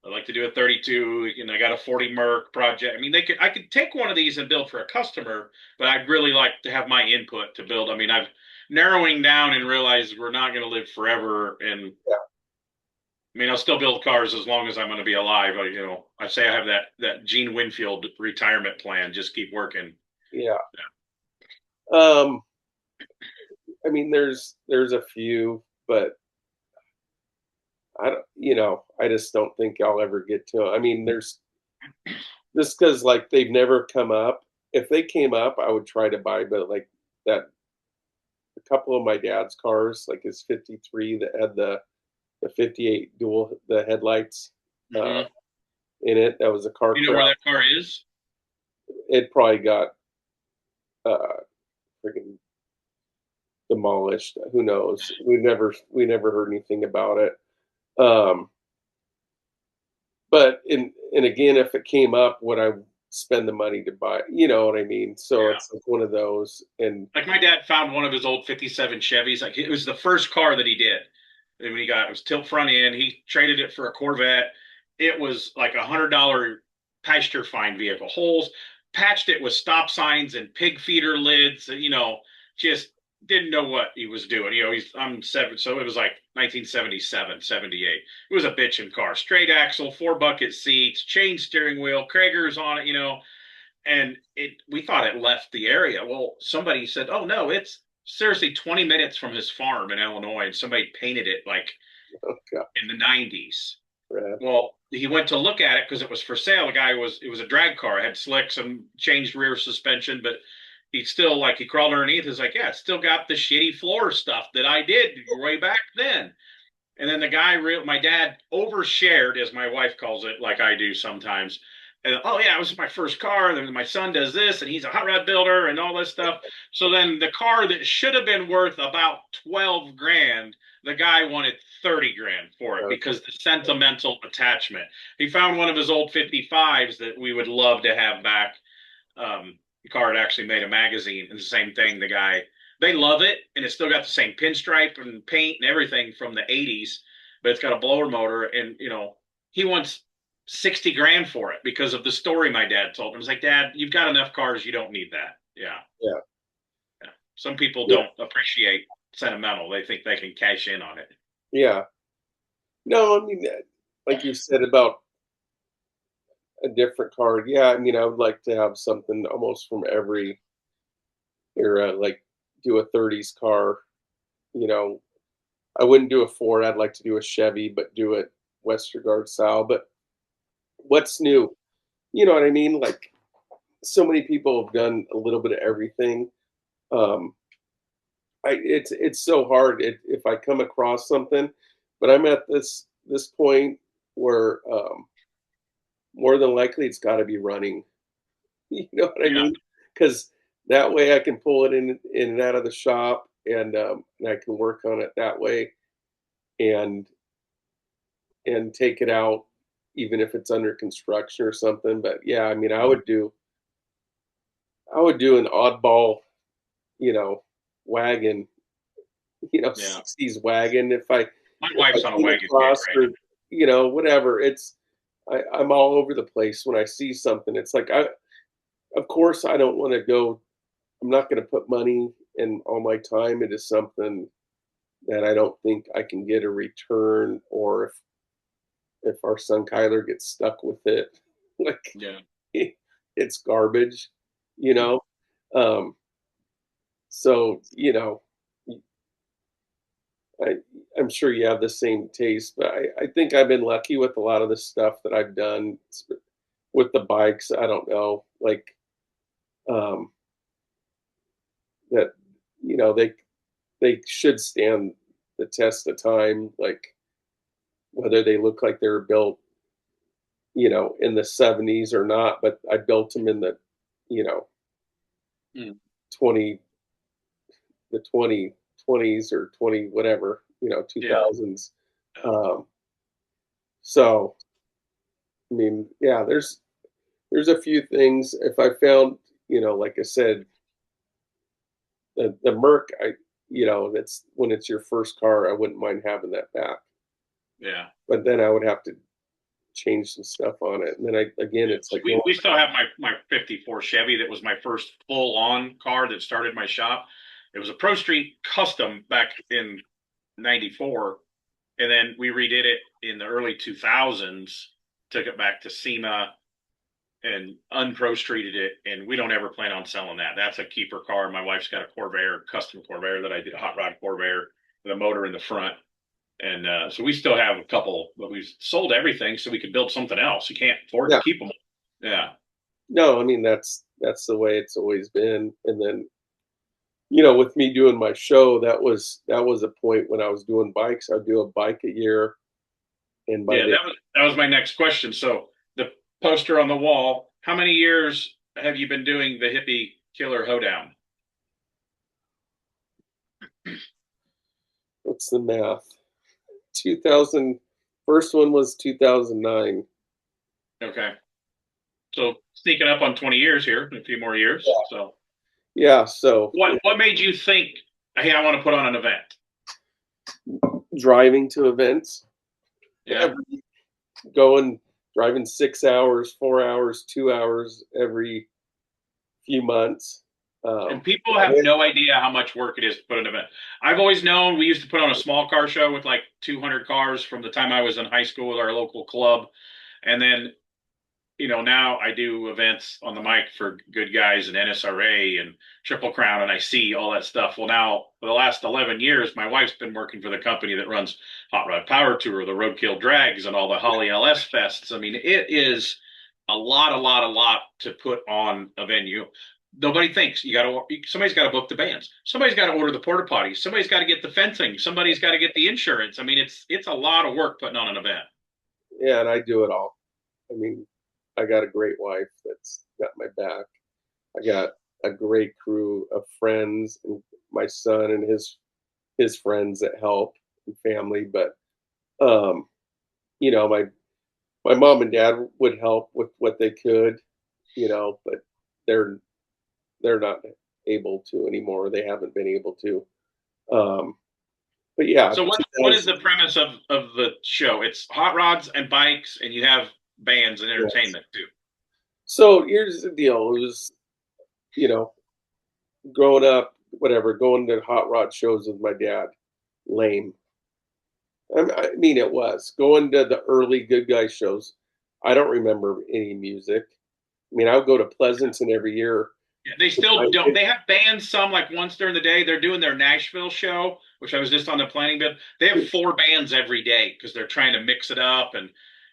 A: I'd like to do a 32. I got a 40 Merc project. I mean, I could take one of these and build for a customer, but I'd really like to have my input to build. I mean, I've narrowing down and realized we're not going to live forever, and
B: yeah,
A: I mean, I'll still build cars as long as I'm going to be alive. I say I have that Gene Winfield retirement plan. Just keep working.
B: yeah. Um, I mean, there's a few, but I don't, I just don't think I'll ever get to it. I mean, there's just because like they've never come up. If they came up, I would try to buy, but like that, a couple of my dad's cars, like his 53 that had the 58 dual the headlights uh,
A: Mm-hmm.
B: in it. That was a car
A: You know where
B: crash.
A: that car is?
B: It probably got freaking demolished. Who knows? We never heard anything about it. Um, but and again, if it came up, would I spend the money to buy it? You know what I mean? So
A: Yeah.
B: it's like one of those. And
A: Like my dad found one of his old '57 Chevys. Like it was the first car that he did. And when it was tilt front end. He traded it for a Corvette. It was like $100 pasture find vehicle. Holes, patched it with stop signs and pig feeder lids. And, just didn't know what he was doing. I'm seven, so it was like 1977, 78. It was a bitchin' car. Straight axle, four bucket seats, chain steering wheel, Krager's on it. And we thought it left the area. Well, somebody said, "Oh no, it's seriously 20 minutes from his farm in Illinois," and somebody painted it like
B: oh god,
A: in the 90s.
B: Brad.
A: Well, he went to look at it because it was for sale. It was a drag car. It had slicks and changed rear suspension, but he crawled underneath. He's like, yeah, it's still got the shitty floor stuff that I did way back then. And then my dad overshared, as my wife calls it, like I do sometimes. And oh yeah, it was my first car. Then my son does this, and he's a hot rod builder and all this stuff. So then the car that should have been worth about 12 grand, the guy wanted 30 grand for it because the sentimental attachment. He found one of his old 55s that we would love to have back. The car had actually made a magazine, and the same thing. They love it, and it's still got the same pinstripe and paint and everything from the 80s, but it's got a blower motor, and he wants 60 grand for it because of the story my dad told him. It's like, Dad, you've got enough cars, you don't need that. Yeah.
B: Yeah.
A: Yeah. Some people
B: Yeah.
A: don't appreciate sentimental. They think they can cash in on it.
B: Yeah. No, I mean, like you said about a different car. Yeah, I mean, I would like to have something almost from every era, like do a 30s car. You know, I wouldn't do a Ford. I'd like to do a Chevy, but do it Westergaard style. But what's new? You know what I mean? Like so many people have done a little bit of everything. Um, it's so hard if I come across something, but I'm at this point where more than likely it's got to be running. You know what I
A: Yeah.
B: mean? Because that way I can pull it in and out of the shop, and I can work on it that way, and take it out even if it's under construction or something. But yeah, I mean, I would do an oddball, you know, wagon,
A: Yeah.
B: 60s wagon if I
A: My
B: if I
A: wife's on a
B: came
A: wagon gig
B: across
A: right
B: or whatever, I'm all over the place when I see something. It's like of course I don't want to go. I'm not going to put money and all my time into something that I don't think I can get a return, or if our son Kyler gets stuck with it, like
A: now.
B: it's garbage, you
A: Yeah.
B: know. Um, so I, I'm sure you have the same taste, but I think I've been lucky with a lot of the stuff that I've done with the bikes. I don't know, like um, that, they should stand the test of time, like whether they look like they were built, in the 70s or not. But I built them in the, you know,
A: Mm.
B: 20, the 2020s or 20, whatever,
A: Yeah.
B: 2000s. Um, so, I mean, yeah, there's a few things. If I found, like I said, the Merc, that's when it's your first car, I wouldn't mind having that back.
A: Yeah.
B: But then I would have to change some stuff on it. And then again,
A: Yeah.
B: it's like,
A: We still have my 54 Chevy that was my first full on car that started my shop. It was a Pro Street custom back in 94. And then we redid it in the early 2000s, took it back to SEMA and unpro streeted it. And we don't ever plan on selling that. That's a keeper car. My wife's got a Corvair, custom Corvair that I did, a hot rod Corvair with a motor in the front. And so we still have a couple, but we've sold everything so we could build something else. You can't afford to
B: yeah,
A: keep them. Yeah.
B: no, I mean, that's the way it's always been. And then, with me doing my show, that was a point when I was doing bikes. I'd do a bike a year, and by
A: Yeah,
B: the
A: that was my next question. So the poster on the wall, how many years have you been doing the hippie killer hoedown?
B: what's the math? 2000, first one was 2009.
A: Okay. So sneaking up on 20 years here, a few more years. So
B: Yeah, so
A: what made you think, hey, I want to put on an event?
B: driving to events,
A: Yeah.
B: every going driving 6 hours, 4 hours, 2 hours every few months.
A: And
B: Um,
A: people
B: I
A: have
B: went,
A: no idea how much work it is to put an event. I've always known we used to put on a small car show with like 200 cars from the time I was in high school with our local club. And then, now I do events on the mic for Good Guys and NSRA and Triple Crown, and I see all that stuff. Well, now for the last 11 years, my wife's been working for the company that runs Hot Rod Power Tour, the Roadkill Drags, and all the Holly LS fests. I mean, it is a lot to put on a venue. Nobody thinks somebody's got to book the bands, somebody's got to order the porta potties, somebody's got to get the fencing, somebody's got to get the insurance. I mean, it's a lot of work putting on an event.
B: yeah, and I do it all. I mean, I got a great wife that's got my back. I got a great crew of friends, and my son and his friends that help, and family. But um, my mom and dad would help with what they could, but they're they're not able to anymore. They haven't been able to. Um, but yeah,
A: So what is the premise of the show? It's hot rods and bikes, and you have bands and
B: yes.
A: entertainment too.
B: So here's the deal. It was, you know, growing up, whatever, going to hot rod shows with my dad, lame. I mean, it was going to the early good guy shows. I don't remember any music. I mean, I would go to Pleasanton every year.
A: Yeah, they still don't. They have bands some like once during the day. They're doing their Nashville show, which I was just on the planning bid. They have four bands every day because they're trying to mix it up, and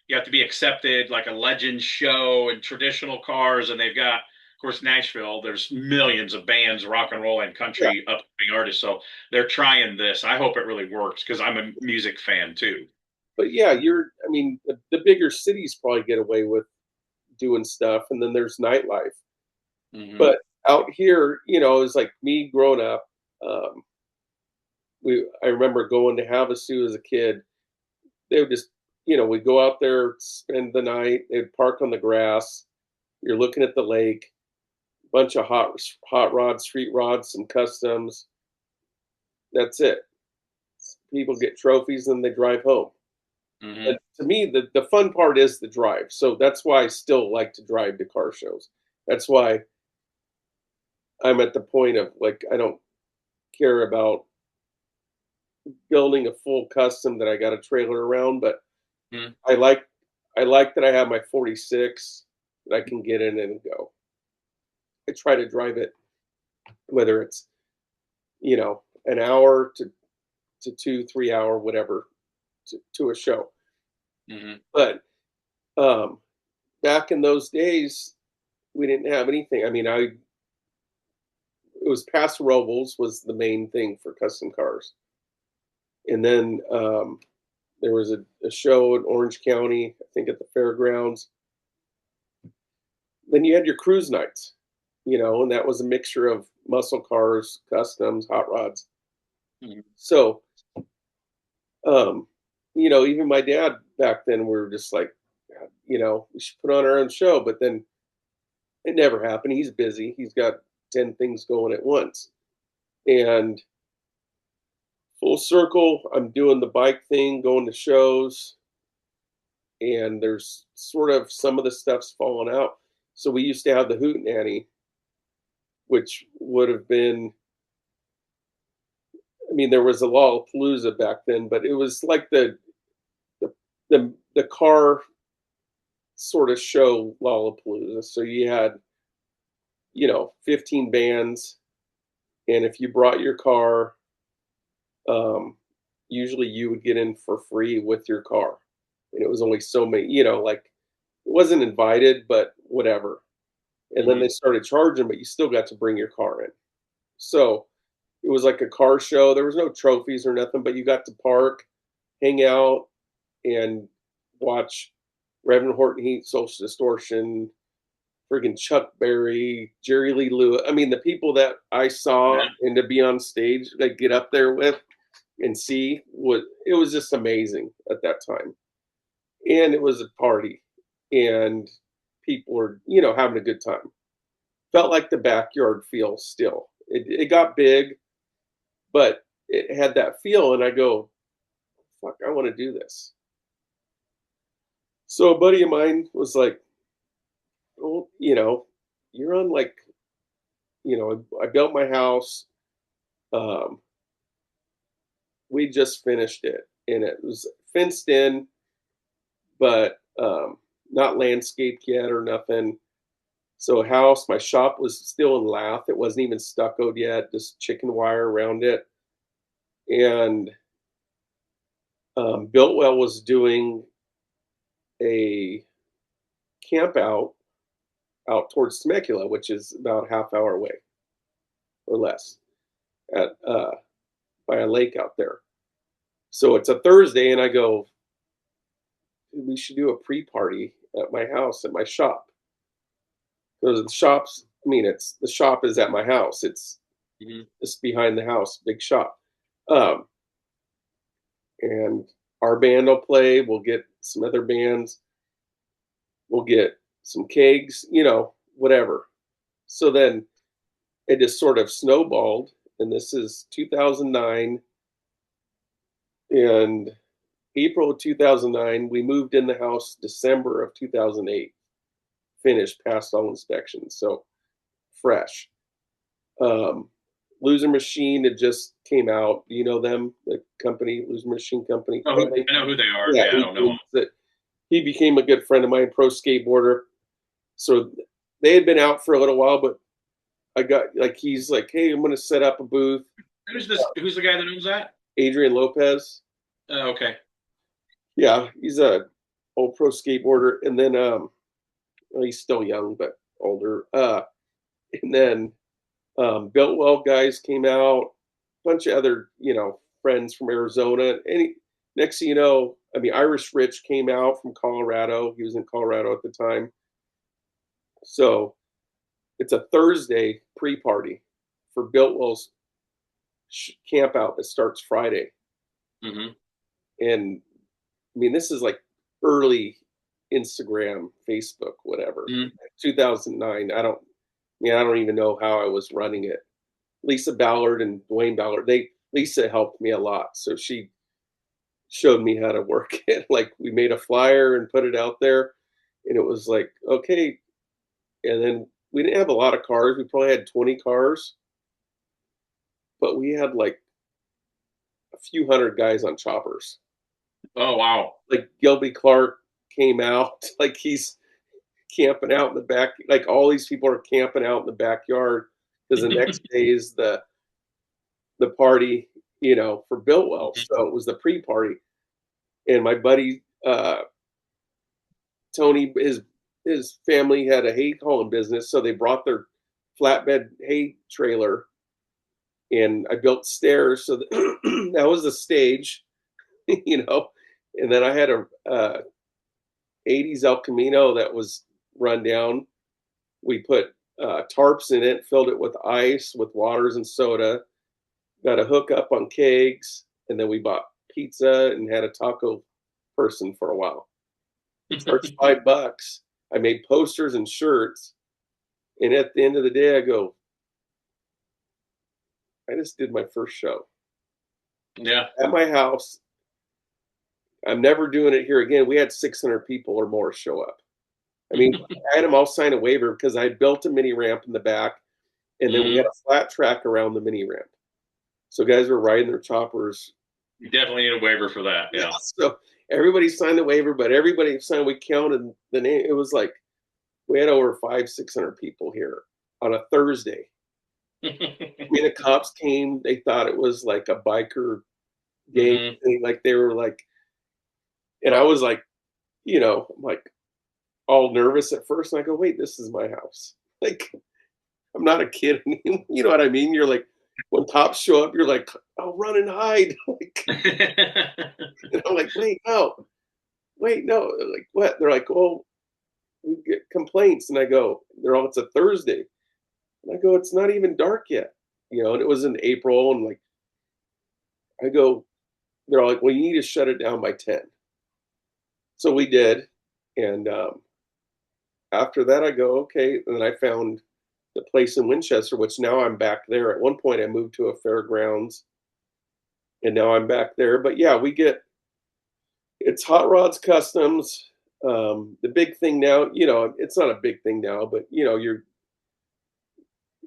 A: you have to be accepted like a Legends show and traditional cars. And they've got, of course, Nashville. There's millions of bands, rock and roll and
B: Yeah,
A: country upcoming artists. So they're trying this. I hope it really works because I'm a music fan too.
B: but yeah, I mean, the bigger cities probably get away with doing stuff, and then there's nightlife.
A: Hmm.
B: But out here, it was like me growing up. Um, I remember going to Havasu as a kid. They would just, we'd go out there, spend the night. They'd park on the grass. You're looking at the lake, bunch of hot rods, street rods, some customs. That's it. people get trophies and they drive home.
A: Mm-hmm.
B: But to me, the fun part is the drive. So that's why I still like to drive to car shows. That's why I'm at the point of like I don't care about building a full custom that I got a trailer around, but
A: Mm-hmm.
B: I like I like that I have my 46 that I can get in and go. I try to drive it, whether it's an hour to 2 3 hour whatever to a show.
A: Mm-hmm.
B: But um, back in those days, we didn't have anything. I mean, it was Paso Robles was the main thing for custom cars, and then there was a show in Orange County, I think at the fairgrounds. Then you had your cruise nights, and that was a mixture of muscle cars, customs, hot rods.
A: Mm-hmm.
B: So, even my dad back then, we were just like, we should put on our own show, but then it never happened. He's busy. He's got 10 things going at once. And full circle, I'm doing the bike thing, going to shows, and there's sort of some of the stuff's fallen out. So we used to have the Hoot Nanny, which would have been, I mean, there was a Lollapalooza back then, but it was like the the car sort of show Lollapalooza. So you had, 15 bands, and if you brought your car, um, usually you would get in for free with your car, and it was only so many, like it wasn't invited, but whatever. And then
A: Mm-hmm.
B: they started charging, but you still got to bring your car in. So it was like a car show. There was no trophies or nothing, but you got to park, hang out, and watch Reverend Horton Heat, Social Distortion, friggin' Chuck Berry, Jerry Lee Lewis. I mean, the people that I saw
A: Yeah.
B: and to be on stage, like get up there with and see what it was just amazing at that time. And it was a party, and people were, having a good time. Felt like the backyard feel still. It got big, but it had that feel, and I go, fuck, I want to do this. So a buddy of mine was like, well, you're on like, I built my house. Um, we just finished it, and it was fenced in, but not landscaped yet or nothing. So house, my shop was still in lath. It wasn't even stuccoed yet, just chicken wire around it. And Builtwell was doing a camp out towards Temecula, which is about a half hour away or less at by a lake out there. So it's a Thursday, and I go, we should do a pre-party at my house at my shop. Because the shops, I mean, it's the shop is at my house. It's
A: Mm-hmm.
B: just behind the house, big shop. Um, and our band will play. We'll get some other bands. We'll get some kegs, whatever. So then it just sort of snowballed. And this is 2009. And April of 2009, we moved in the house December of 2008. Finished, passed all inspections. So fresh. Um, Loser Machine had just came out. Do you know them? The company, Loser Machine Company.
A: Oh, I know who they are.
B: Yeah,
A: Yeah, I don't know them.
B: he became a good friend of mine, pro skateboarder. So they had been out for a little while, but I got like he's like, hey, I'm going to set up a booth.
A: Who's this? Who's the guy that owns that?
B: Adrian Lopez.
A: Okay.
B: Yeah, he's a old pro skateboarder, and then well, he's still young but older. And then Builtwell guys came out, a bunch of other friends from Arizona. And next thing you know, I mean, Irish Rich came out from Colorado. He was in Colorado at the time. So it's a Thursday pre-party for Builtwell's camp out that starts Friday.
A: Mm-hmm.
B: And I mean, this is like early Instagram, Facebook, whatever.
A: Mm-hmm.
B: 2009. I don't even know how I was running it. Lisa Ballard and Dwayne Ballard, Lisa helped me a lot. So she showed me how to work it. Like we made a flyer and put it out there, and it was like, okay. And then we didn't have a lot of cars. We probably had 20 cars, but we had like a few hundred guys on choppers.
A: Oh wow.
B: Like Gilby Clark came out, like he's camping out in the back. Like all these people are camping out in the backyard because the next day is the party, for Biltwell. So it was the pre-party, and my buddy Tony, his family had a hay hauling business, so they brought their flatbed hay trailer, and I built stairs. So that was the stage, and then I had a 80s El Camino that was run down. We put tarps in it, filled it with ice, with waters and soda, got a hook up on kegs, and then we bought pizza and had a taco person for a while. Charged $5. I made posters and shirts, and at the end of the day, I go, I just did my first show.
A: Yeah.
B: At my house. I'm never doing it here again. We had 600 people or more show up. I mean, I had them all sign a waiver because I built a mini ramp in the back, and then we had a flat track around the mini ramp. So guys were riding their choppers.
A: You definitely need a waiver for that. Yeah.
B: So everybody signed the waiver, but everybody signed. We counted the name. It was like we had over 500-600 people here on a Thursday. I mean, the cops came. They thought it was like a biker gang thing. Like they were like, and I was like, I'm like all nervous at first. And I go, wait, this is my house. Like, I'm not a kid. You know what I mean? You're like, when cops show up, you're like, I'll run and hide. Like, and I'm like, wait, no. Like, what? They're like, oh, we get complaints. And I go, it's a Thursday. And I go, it's not even dark yet. And it was in April. And like, I go, they're like, well, you need to shut it down by 10. So we did. And after that, I go, okay. And then I found the place in Winchester, which now I'm back there. At one point, I moved to a fairgrounds, and now I'm back there. But yeah, it's Hot Rods Customs. The big thing now, it's not a big thing now, but you're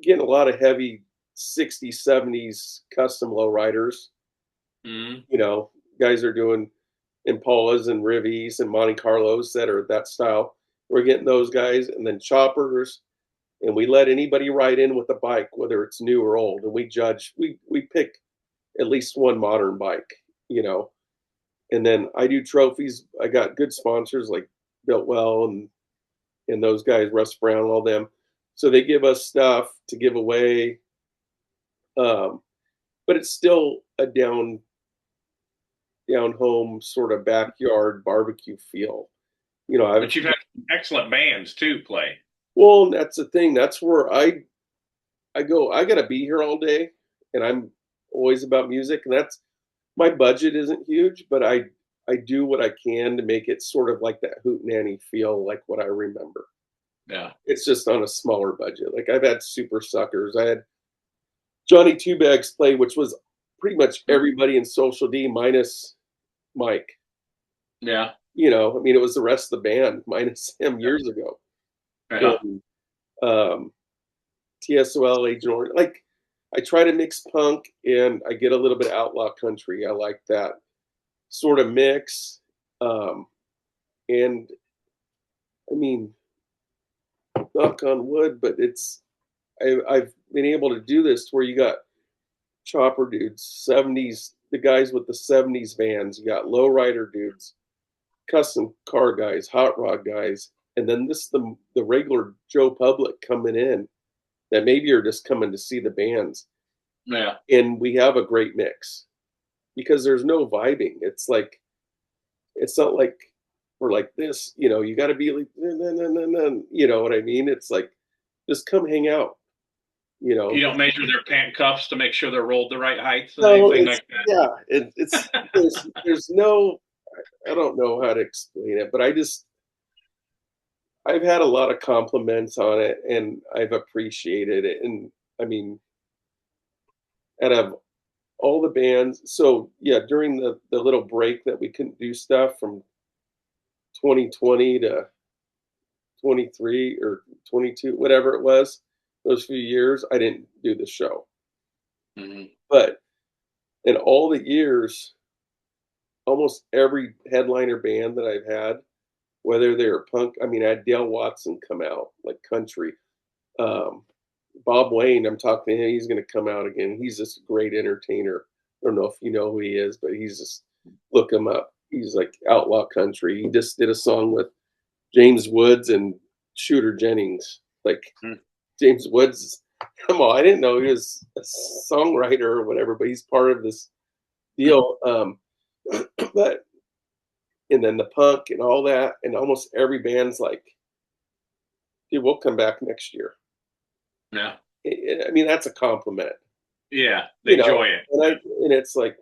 B: getting a lot of heavy 60s, 70s custom lowriders. Guys are doing Impalas and Rivies and Monte Carlos that are that style. We're getting those guys, and then choppers. And we let anybody ride in with a bike, whether it's new or old. And we judge, we pick at least one modern bike, And then I do trophies. I got good sponsors like Biltwell and those guys, Russ Brown, all them. So they give us stuff to give away. But it's still a down home sort of backyard barbecue feel.
A: But you've had excellent bands too play.
B: Well, that's the thing. That's where I go, I got to be here all day, and I'm always about music. And that's, my budget isn't huge, but I do what I can to make it sort of like that hootenanny feel, like what I remember.
A: Yeah.
B: It's just on a smaller budget. Like I've had super suckers. I had Johnny Two Bags play, which was pretty much everybody in Social D minus Mike.
A: Yeah.
B: I mean, it was the rest of the band minus him years ago.
A: Yeah.
B: And, TSOL, Agent Orange. Like, I try to mix punk and I get a little bit of outlaw country. I like that sort of mix. And I mean, knock on wood, but I've been able to do this where you got chopper dudes, 70s, the guys with the 70s vans, you got lowrider dudes, custom car guys, hot rod guys, and then the regular Joe public coming in that maybe are just coming to see the bands.
A: Yeah.
B: And we have a great mix because there's no vibing. It's like, it's not like we're like this, you got to be like, you know what I mean? It's like, just come hang out,
A: You don't measure their pant cuffs to make sure they're rolled the right height or
B: no,
A: anything like that.
B: Yeah, there's no, I don't know how to explain it, but I've had a lot of compliments on it and I've appreciated it. And I mean, out of all the bands. So yeah, during the little break that we couldn't do stuff from 2020 to 23 or 22, whatever it was, those few years, I didn't do the show.
A: Hmm.
B: But in all the years, almost every headliner band that I've had, whether they're punk, I mean, I had Dale Watson come out, like country. Um, Bob Wayne, I'm talking to him, he's going to come out again. He's just a great entertainer. I don't know if you know who he is, but he's just, look him up. He's like outlaw country. He just did a song with James Woods and Shooter Jennings. Like James Woods, come on, I didn't know he was a songwriter or whatever, but he's part of this deal. But and then the punk and all that, and almost every band's like, dude, we'll come back next year.
A: Yeah.
B: I mean, that's a compliment,
A: Yeah. They enjoy it.
B: and it's like,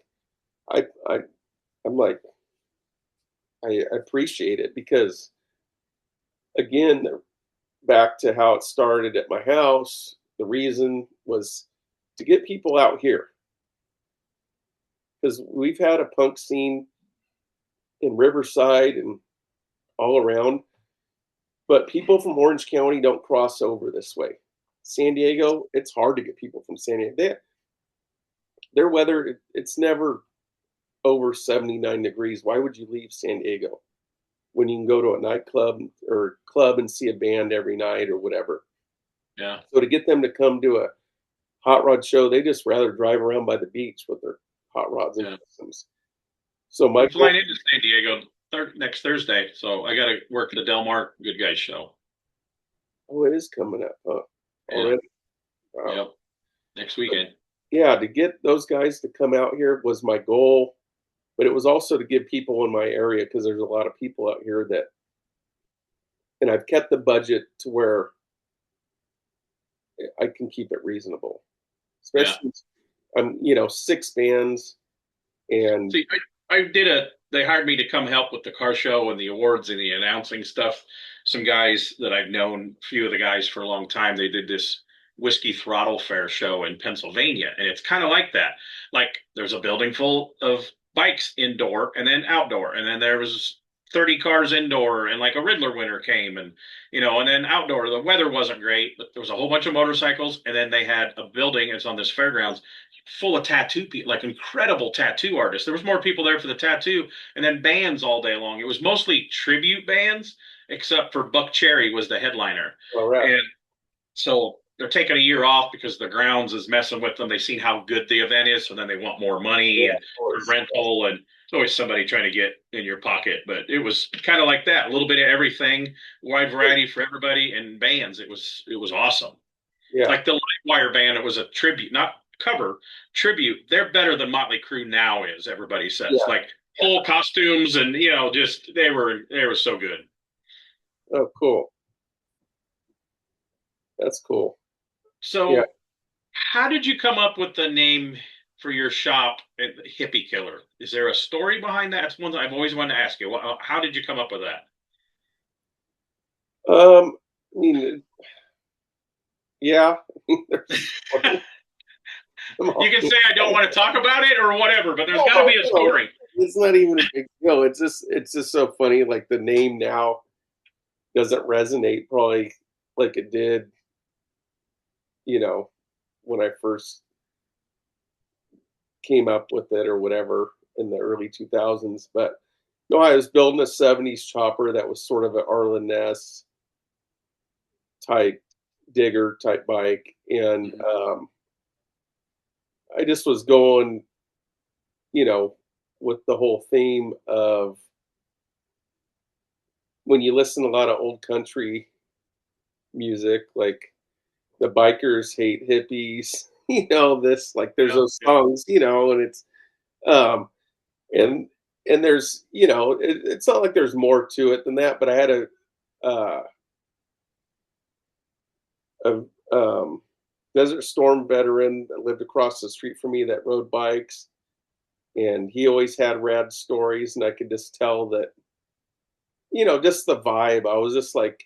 B: I, I, I'm like, I appreciate it because, again, back to how it started at my house, the reason was to get people out here because we've had a punk scene in Riverside and all around, but people from Orange County don't cross over this way. San Diego, it's hard to get people from San Diego. Their weather, it's never over 79 degrees. Why would you leave San Diego when you can go to a nightclub or club and see a band every night or whatever?
A: Yeah.
B: So to get them to come to a hot rod show, they just rather drive around by the beach with their hot rods and customs. So
A: I'm flying into San Diego next Thursday, so I got to work the Del Mar Good Guys show.
B: Oh, it is coming up, huh? Already?
A: Yeah. Wow. Yep. Next weekend.
B: Yeah, to get those guys to come out here was my goal, but it was also to give people in my area because there's a lot of people out here that, and I've kept the budget to where I can keep it reasonable, especially I'm 6 bands and
A: see, they hired me to come help with the car show and the awards and the announcing stuff. Some guys that I've known, a few of the guys for a long time, they did this Whiskey Throttle Fair show in Pennsylvania. And it's kind of like that. Like there's a building full of bikes indoor and then outdoor. And then there was 30 cars indoor and like a Riddler winner came and then outdoor. The weather wasn't great, but there was a whole bunch of motorcycles. And then they had a building, it's on this fairgrounds full of tattoo people, like incredible tattoo artists. There was more people there for the tattoo, and then bands all day long. It was mostly tribute bands, except for Buck Cherry was the headliner.
B: all right.
A: And so they're taking a year off because the grounds is messing with them. They've seen how good the event is, so then they want more money and rental, and it's always somebody trying to get in your pocket. But it was kind of like that, a little bit of everything, wide variety for everybody, and bands. It was awesome.
B: Yeah.
A: Like the Livewire band, it was a tribute, not cover, tribute. They're better than Motley Crue now is, everybody says.
B: Yeah.
A: Like whole costumes and just they were so good.
B: Oh, cool. That's cool.
A: So how did you come up with the name for your shop, Hippie Killer? Is there a story behind that? That's one that I've always wanted to ask you. How did you come up with that?
B: I mean, yeah.
A: You can say I don't want to talk about it or whatever, but there's got to be a story.
B: It's not even a big deal. It's just so funny. Like the name now doesn't resonate probably like it did, when I first came up with it or whatever in the early 2000s. But no, I was building a 70s chopper that was sort of an Arlen Ness type digger type bike. And I just was going, with the whole theme of when you listen to a lot of old country music, like the bikers hate hippies, this, like there's those songs, and it's, and there's, it's not like there's more to it than that, but I had a Desert Storm veteran that lived across the street from me that rode bikes, and he always had rad stories, and I could just tell that, just the vibe. I was just like,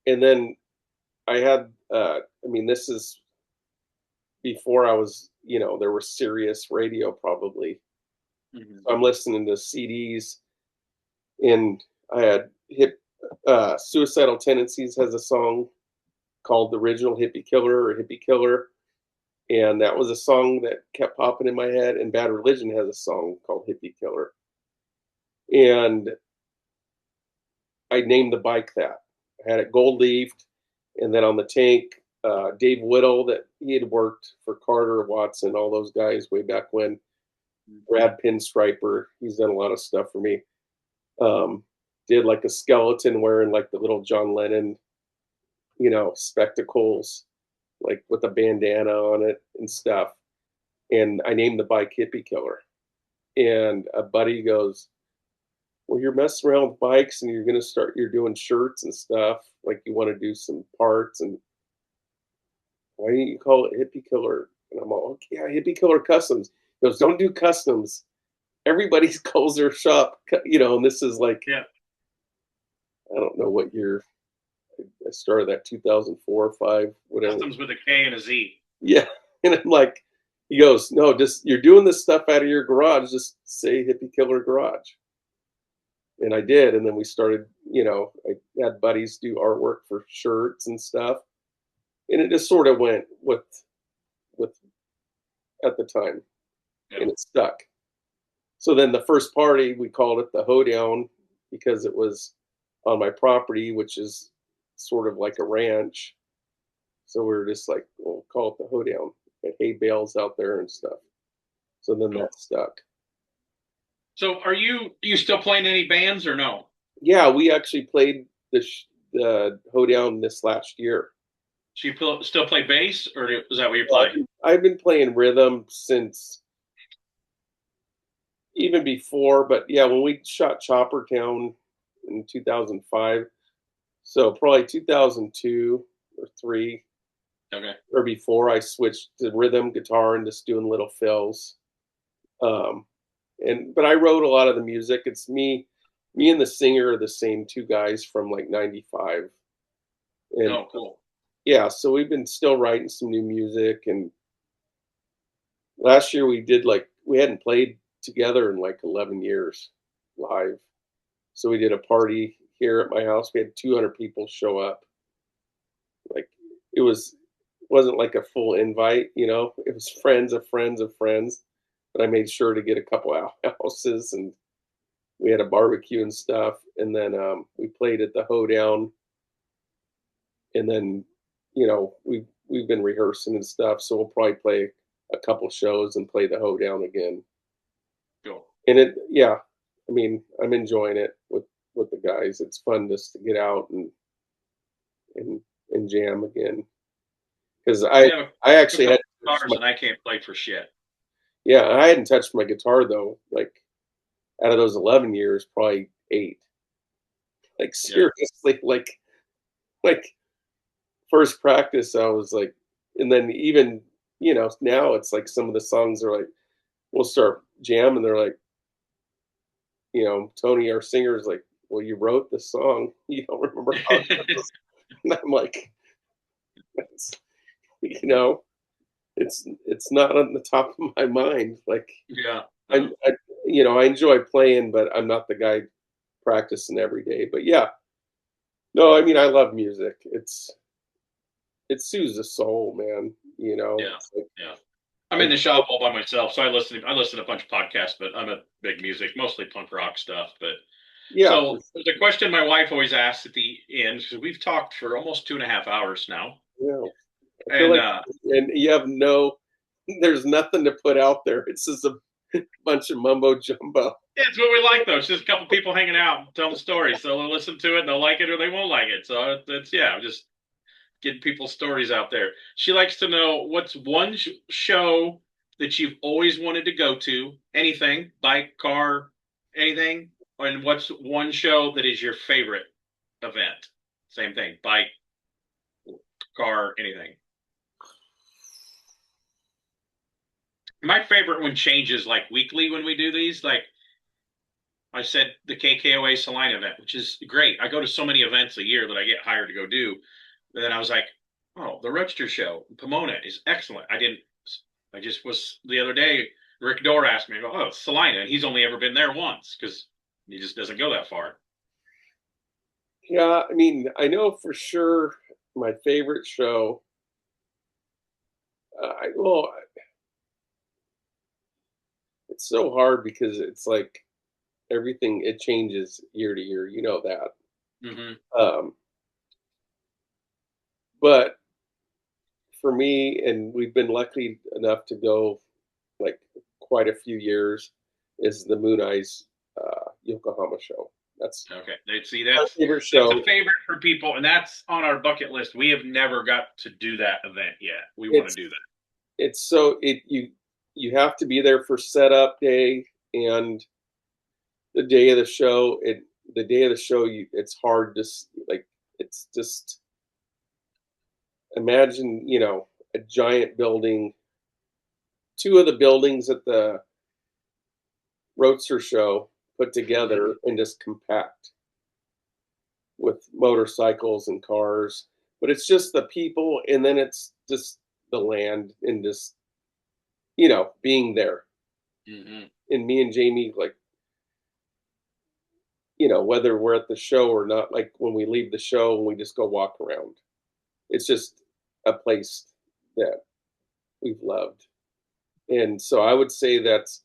B: and then I had, this is before I was, there was Sirius radio probably.
A: Mhm.
B: So I'm listening to CDs, and I had Suicidal Tendencies has a song called "The Original Hippie Killer" or "Hippie Killer," and that was a song that kept popping in my head. And Bad Religion has a song called "Hippie Killer," and I named the bike that. I had it gold leafed, and then on the tank, Dave Whittle, that he had worked for Carter, Watson, all those guys way back when. Brad Pinstriper, he's done a lot of stuff for me. Um, did like a skeleton wearing like the little John Lennon, spectacles, like with a bandana on it and stuff. And I named the bike Hippie Killer. And a buddy goes, "Well, you're messing around with bikes and you're doing shirts and stuff. Like you want to do some parts, and why don't you call it Hippie Killer?" And I'm all, "Okay, yeah, Hippie Killer Customs." He goes, "Don't do customs. Everybody calls their shop, and this is like,
A: Yeah.
B: I don't know what year I started that, 2004 or 5, whatever.
A: Customs with a K and a Z.
B: Yeah. And I'm like, he goes, "No, just you're doing this stuff out of your garage. Just say Hippie Killer Garage." And I did. And then we started, I had buddies do artwork for shirts and stuff. And it just sort of went with at the time,
A: Yeah.
B: and it stuck. So then the first party, we called it the Hoedown because it was on my property, which is sort of like a ranch. So we were just like, we'll call it the Hoedown. Had hay bales out there and stuff. So then
A: Cool.
B: that stuck.
A: So are you still playing any bands or no?
B: Yeah, we actually played the Hoedown this last year.
A: So you still play bass, or is that what you
B: Well,
A: play?
B: I've been playing rhythm since even before, but yeah, when we shot Chopper Town in 2005, so probably 2002 or 3,
A: Okay.
B: or before, I switched to rhythm guitar and just doing little fills. Um, but I wrote a lot of the music. It's me and the singer are the same two guys from like '95, and
A: Oh, cool.
B: yeah, so we've been still writing some new music. And last year we hadn't played together in like 11 years live. So we did a party here at my house. We had 200 people show up. Like it wasn't like a full invite, It was friends of friends of friends. But I made sure to get a couple houses, and we had a barbecue and stuff. And then we played at the Hoedown, and then we've been rehearsing and stuff. So we'll probably play a couple shows and play the Hoedown again.
A: Cool.
B: And yeah, I mean, I'm enjoying it with the guys. It's fun just to get out and and jam again. Because
A: We have
B: I
A: a
B: actually
A: couple
B: had
A: guitars and I can't play for shit.
B: yeah, I hadn't touched my guitar though. Like out of those 11 years, probably 8. Like
A: Yeah.
B: seriously, like first practice, I was like, and then even now it's like some of the songs are like, we'll start jamming. They're like, Tony, our singer, is like, "Well, you wrote the song. You don't remember how it goes." And I'm like, it's, you know, it's not on the top of my mind. Like
A: Yeah.
B: I enjoy playing, but I'm not the guy practicing every day. But yeah, no, I mean, I love music. It soothes the soul, man.
A: Yeah.
B: It's like,
A: Yeah. I'm in the shop all by myself, so I listen to a bunch of podcasts, but I'm a big music, mostly punk rock stuff. But
B: yeah,
A: so there's a question my wife always asks at the end, because we've talked for almost 2.5 hours now,
B: yeah. I feel
A: and
B: like, and you have there's nothing to put out there. It's just a bunch of mumbo jumbo.
A: it's what we like though. It's just a couple people hanging out and telling stories. So they'll listen to it and they'll like it or they won't like it. So it's yeah, just getting people's stories out there. She likes to know what's one show that you've always wanted to go to, anything, bike, car, anything, and what's one show that is your favorite event? Same thing, bike, car, anything. My favorite one changes like weekly when we do these. Like I said, the KKOA Salina event, which is great. I go to so many events a year that I get hired to go do. And then I was like, oh, the Roadster Show in Pomona is excellent. I didn't I just was the other day. Rick Dorr asked me, "Oh, it's Salina," and he's only ever been there once because he just doesn't go that far.
B: Yeah, I mean, I know for sure my favorite show. Well, it's so hard because it's like everything it changes year to year. You know that.
A: Hmm.
B: Um, but for me, and we've been lucky enough to go like quite a few years, is the Moon Eyes Yokohama show. That's
A: Okay, they see
B: my favorite
A: that's
B: show.
A: a favorite for people, and that's on our bucket list. We have never got to do that event yet. We want to
B: It's
A: do that.
B: it's so it you have to be there for setup day and the day of the show. The day of the show, it's hard to like. It's just imagine a giant building, two of the buildings at the Roadster show put
A: Hmm.
B: together and just compact with motorcycles and cars. But it's just the people, and then it's just the land and just being there.
A: Hmm.
B: And me and Jamie, like, whether we're at the show or not, like when we leave the show and we just go walk around, it's just a place that we've loved. And so I would say that's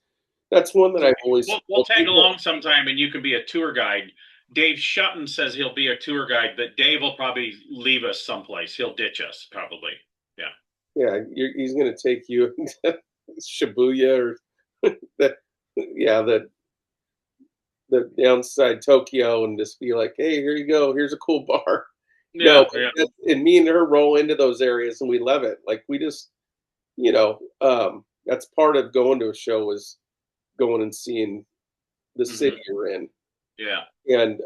B: one that
A: So
B: I've always
A: we'll
B: told
A: tag
B: people.
A: along sometime, and you can be a tour guide. Dave Shutton says he'll be a tour guide, but Dave will probably leave us someplace. He'll ditch us probably. Yeah.
B: Yeah, he's going to take you into Shibuya or the yeah the downside Tokyo and just be like, hey, here you go. Here's a cool bar. No,
A: Yeah. Yeah.
B: and me and her roll into those areas and we love it. Like we just, that's part of going to a show is going and seeing the city
A: Hmm.
B: you're in.
A: Yeah.
B: And,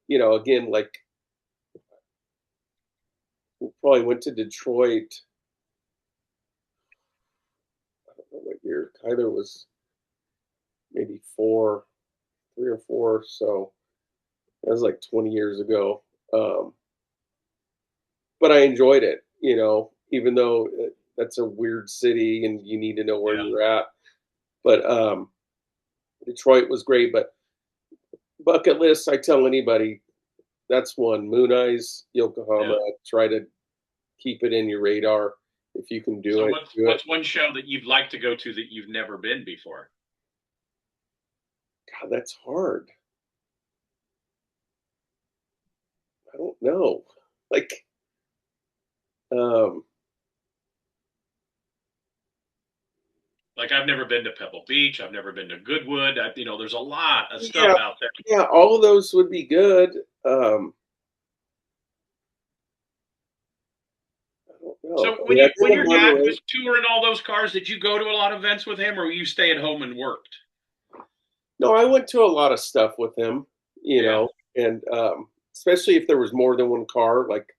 B: again, like we probably went to Detroit. I don't know what year. Kyler was maybe 3 or 4. So that was like 20 years ago. Um, but I enjoyed it, even though that's a weird city and you need to know where
A: Yeah.
B: you're at. But Detroit was great. But bucket list, I tell anybody that's one. Moon Eyes, Yokohama.
A: Yeah.
B: Try to keep it in your radar. If you can do
A: So
B: it, do it.
A: what's one show that you'd like to go to that you've never been before?
B: God, that's hard. I don't know. Like, um,
A: Like I've never been to Pebble Beach. I've never been to Goodwood. There's a lot of
B: yeah,
A: stuff out there.
B: yeah, all of those would be good. I don't know.
A: So
B: I mean, I've
A: when
B: been to
A: your dad
B: Monterey.
A: was touring all those cars, did you go to a lot of events with him, or you stay at home and worked?
B: No, I went to a lot of stuff with him,
A: Yeah.
B: and especially if there was more than one car, like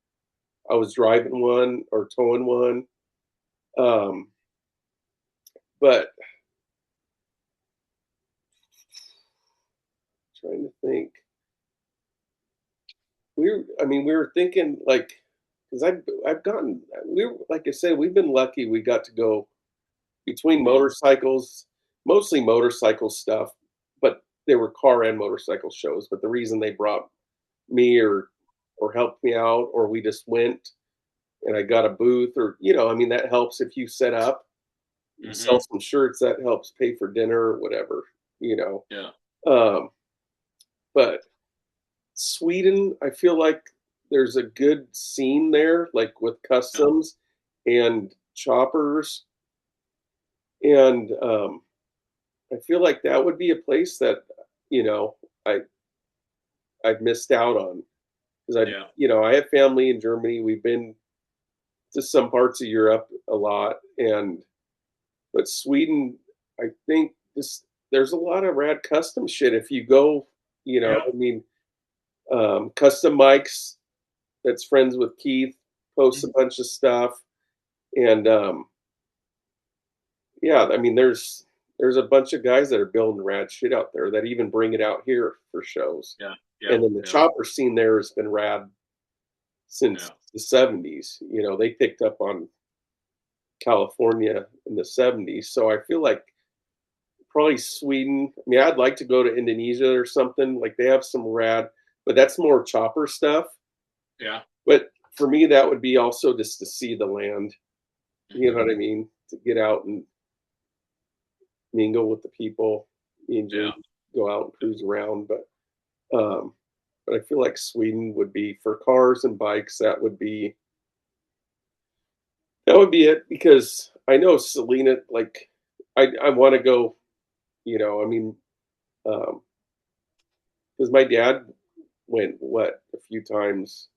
B: I was driving one or towing one. Um, but trying to think, I mean, we were thinking like, because I've gotten, we were, like I said, we've been lucky. We got to go between
A: Hmm.
B: motorcycles, mostly motorcycle stuff, but they were car and motorcycle shows. But the reason they brought me or helped me out, or we just went and I got a booth, or I mean, that helps if you set up, you sell
A: Hmm.
B: some shirts, that helps pay for dinner or whatever, you know.
A: Yeah.
B: Um, but Sweden, I feel like there's a good scene there, like with
A: Yeah.
B: customs and choppers, and I feel like that would be a place that you know I I've missed out on because
A: Yeah.
B: I have family in Germany. We've been to some parts of Europe a lot, but Sweden, I think there's a lot of rad custom shit. If you go,
A: Yeah.
B: I mean, Custom Mike's that's friends with Keith posts a
A: Mhm.
B: bunch of stuff, and yeah, I mean, there's a bunch of guys that are building rad shit out there that even bring it out here for shows.
A: Yeah. Yeah.
B: And then the
A: Yeah.
B: chopper scene there has been rad since
A: Yeah.
B: the '70s. They picked up on California in the 70s. So I feel like probably Sweden. I mean, I'd like to go to Indonesia or something. Like they have some rad, but that's more chopper stuff.
A: Yeah.
B: But for me, that would be also just to see the land. You know what I mean? To get out and mingle with the people, me and
A: Yeah.
B: Jane go out and cruise around. But I feel like Sweden would be for cars and bikes. That would be it because I know Selena. Like I want to go. I mean, because my dad went a few times,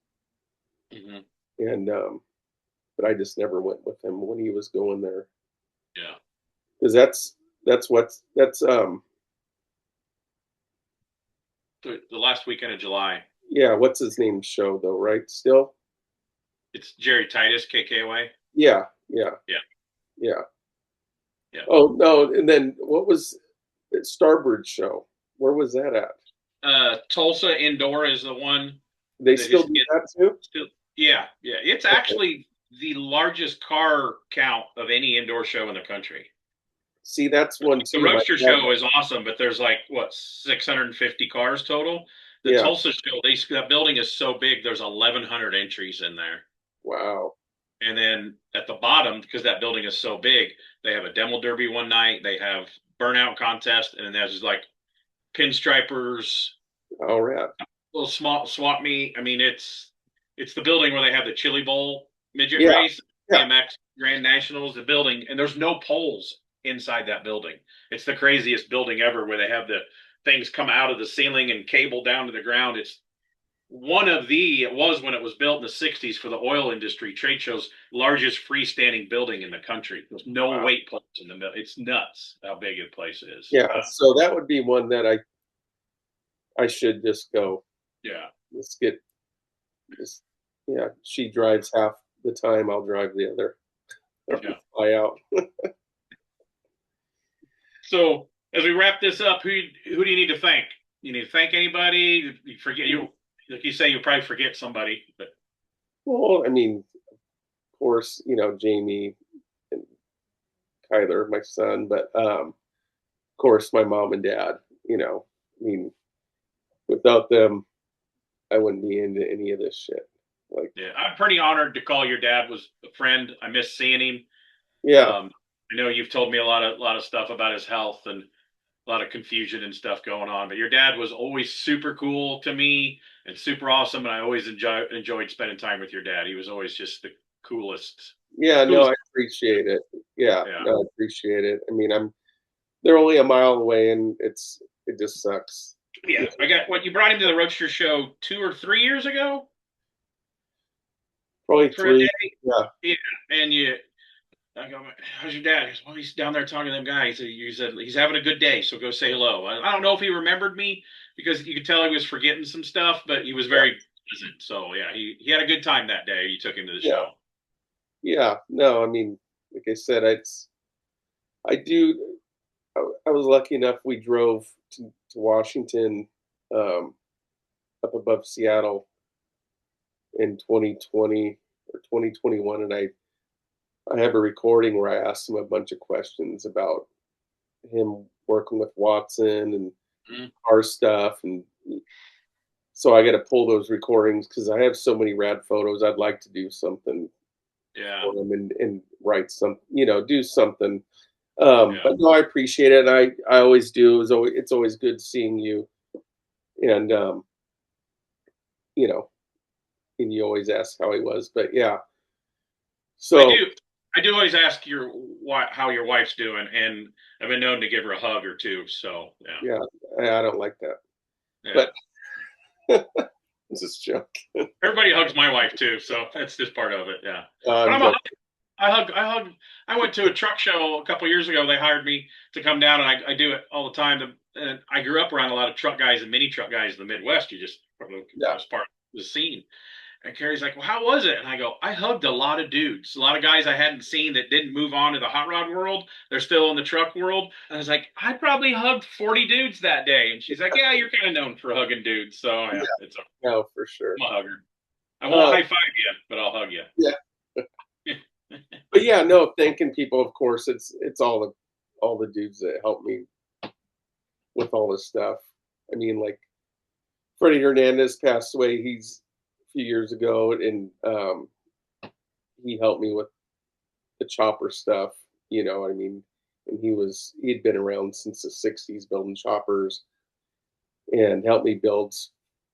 A: Hmm.
B: and but I just never went with him when he was going there
A: Yeah.
B: because that's
A: So the last weekend of July.
B: yeah, what's his name show though, right? Still,
A: It's Jerry Titus, KKY.
B: yeah, yeah,
A: Yeah.
B: yeah.
A: Yeah.
B: Oh no, and then what was it, Starbird show? Where was that at?
A: Tulsa Indoor is the one
B: They
A: that
B: still
A: just
B: do
A: gets
B: that too?
A: still. Yeah. Yeah. It's
B: Okay.
A: actually the largest car count of any indoor show in the country.
B: See, that's one
A: The
B: too. My
A: Roadster
B: dad,
A: show is awesome, but there's like what 650 cars total. The
B: yeah,
A: Tulsa show, that building is so big. There's 1,100 entries in there,
B: wow.
A: and then at the bottom, because that building is so big, they have a demo derby one night. They have burnout contest, and then there's like pinstripers,
B: All right.
A: little small swap meet. I mean, it's the building where they have the Chili Bowl midget
B: Yeah,
A: race,
B: yeah.
A: BMX Grand Nationals. The building, and there's no poles inside that building. It's the craziest building ever, where they have the things come out of the ceiling and cable down to the ground. It's one of it was when it was built in the 60s for the oil industry trade shows, largest freestanding building in the country. There's no
B: Wow.
A: weight poles in the middle. It's nuts how big a place is.
B: Yeah, so that would be one that I should just go.
A: Yeah.
B: Let's get this. Yeah, she drives half the time. I'll drive the other.
A: Yeah.
B: Fly out.
A: So as we wrap this up, who do you need to thank? You need to thank anybody? You forget you like you say, you probably forget somebody, but
B: Well, I mean, of course, Jamie and Kyler, my son, but of course, my mom and dad. I mean, without them, I wouldn't be into any of this shit. Like,
A: yeah, I'm pretty honored to call your dad was a friend. I miss seeing him.
B: yeah,
A: I know you've told me a lot of stuff about his health and a lot of confusion and stuff going on. But your dad was always super cool to me and super awesome, and I always enjoyed spending time with your dad. He was always just the coolest,
B: yeah, no,
A: coolest.
B: I appreciate it. Yeah,
A: Yeah,
B: no, I appreciate it. I mean, they're only a mile away, and it just sucks.
A: yeah. I got what you brought him to the Roadster show 2 or 3 years ago
B: Probably
A: for a
B: three.
A: day.
B: Yeah,
A: Yeah, and I go, how's your dad? He goes, well, he's down there talking to them guys. He said he's having a good day, so go say hello. I don't know if he remembered me because you could tell he was forgetting some stuff, but he was
B: yeah,
A: very pleasant. So yeah, he had a good time that day. You took him to the
B: yeah,
A: show.
B: yeah. No, I mean, like I said, I do. I was lucky enough. We drove to Washington, um, up above Seattle in 2020 or 2021, and I have a recording where I asked him a bunch of questions about him working with Watson and
A: Mhm.
B: our stuff, and so I got to pull those recordings because I have so many rad photos. I'd like to do something
A: Yeah,
B: for him and write some, do something.
A: yeah,
B: But no, I appreciate it. I always do. It's always good seeing you, and you know, and you always ask how he was. But yeah,
A: I
B: so
A: do. I do always ask how your wife's doing, and I've been known to give her a hug or two. So yeah,
B: yeah, I don't like that,
A: yeah.
B: but it's just joke.
A: Everybody hugs my wife too, so that's just part of it. Yeah, but
B: I'm
A: I'm a
B: joking.
A: I hug. I went to a truck show a couple years ago. They hired me to come down, and I do it all the time. And I grew up around a lot of truck guys and mini truck guys in the Midwest. You just
B: Yeah,
A: was part of the scene. And Carrie's like, "Well, how was it?" And I go, "I hugged a lot of dudes, a lot of guys I hadn't seen that didn't move on to the hot rod world. They're still in the truck world." And I was like, "I probably hugged 40 dudes that day." And she's like, "Yeah, you're kind of known for hugging dudes, so yeah,
B: yeah, no, for sure.
A: I'm a hugger. I won't
B: Uh,
A: high five you, but I'll hug you."
B: yeah. But yeah, no, thanking people. Of course, it's all the dudes that help me with all this stuff. I mean, like Freddie Hernandez passed away. He's a few years ago, and he helped me with the chopper stuff. You know, I mean, and he'd been around since the '60s building choppers and helped me build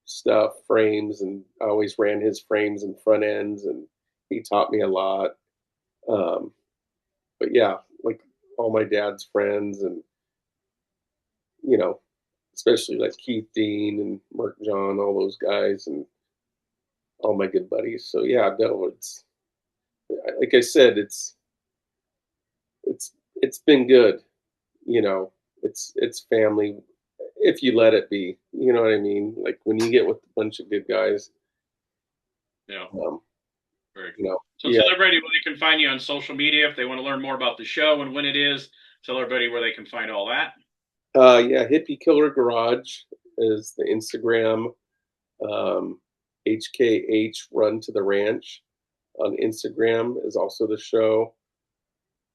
B: stuff, frames, and I always ran his frames and front ends, and he taught me a lot. Um, but yeah, like all my dad's friends, and you know, especially like Keith Dean and Mark John, all those guys, and all my good buddies. So yeah, no, it's like I said, it's been good. You know, it's family if you let it be. You know what I mean? Like when you get with a bunch of good guys,
A: Yeah,
B: um,
A: very
B: you
A: cool.
B: know,
A: So
B: yeah,
A: tell everybody where they can find you on social media if they want to learn more about the show and when it is. Tell everybody where they can find all that.
B: yeah. Hippie Killer Garage is the Instagram. Um, HKH Run to the Ranch on Instagram is also the show.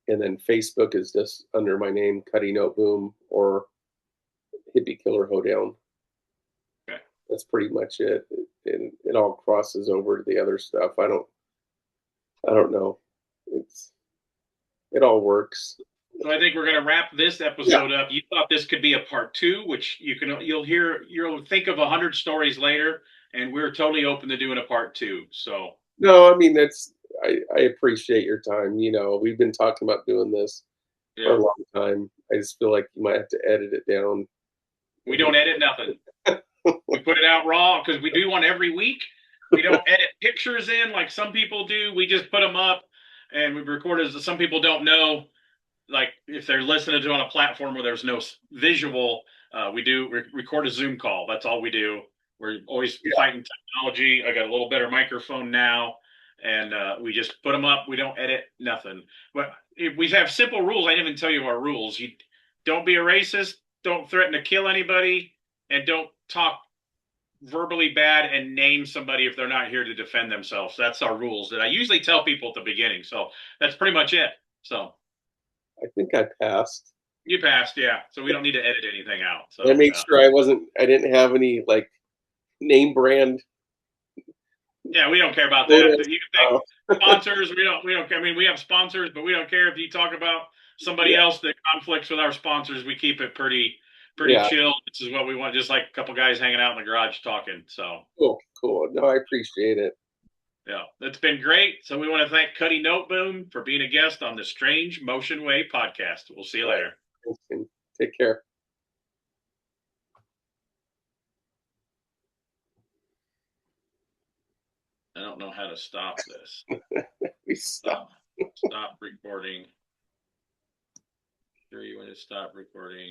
B: And then Facebook is just under my name, Kutty Noteboom or Hippie Killer Hoedown.
A: Okay.
B: That's pretty much it. And it all crosses over to the other stuff. I don't know. It's it all works.
A: So I think we're going to wrap this
B: Yeah.
A: episode up. You thought this could be a part two, which you'll think of 100 stories later, and we're totally open to doing a part two. So
B: No, I mean I appreciate your time. You know, we've been talking about doing this for
A: yeah,
B: a long time. I just feel like you might have to edit it down.
A: we don't edit nothing. We put it out raw because we do one every week. We don't edit pictures in like some people do. We just put them up and we record as some people don't know. Like if they're listening to on a platform where there's no visual, we do record a Zoom call. That's all we do. We're always
B: Yeah.
A: fighting technology. I got a little better microphone now, and we just put them up. We don't edit nothing. But if we have simple rules. I didn't even tell you our rules. You don't be a racist. Don't threaten to kill anybody, and don't talk verbally bad and name somebody if they're not here to defend themselves. That's our rules that I usually tell people at the beginning. So that's pretty much it. So
B: I think I passed.
A: you passed, yeah. So we don't need to edit anything out.
B: I
A: So
B: made sure I didn't have any like name brand
A: yeah, we don't care about that.
B: photos.
A: You can think sponsors. We don't. I mean, we have sponsors, but we don't care if you talk about somebody
B: Yeah,
A: else that conflicts with our sponsors. We keep it pretty
B: yeah,
A: chill. This is what we want. Just like a couple guys hanging out in the garage talking. So
B: cool. No, I appreciate it.
A: yeah, that's been great. So we want to thank Kutty Noteboom for being a guest on the Strange Motion Way podcast. We'll see you
B: All right,
A: later.
B: thanks, and take care.
A: I don't know how to stop this.
B: We stop.
A: Stop recording. Sure, you want to stop recording.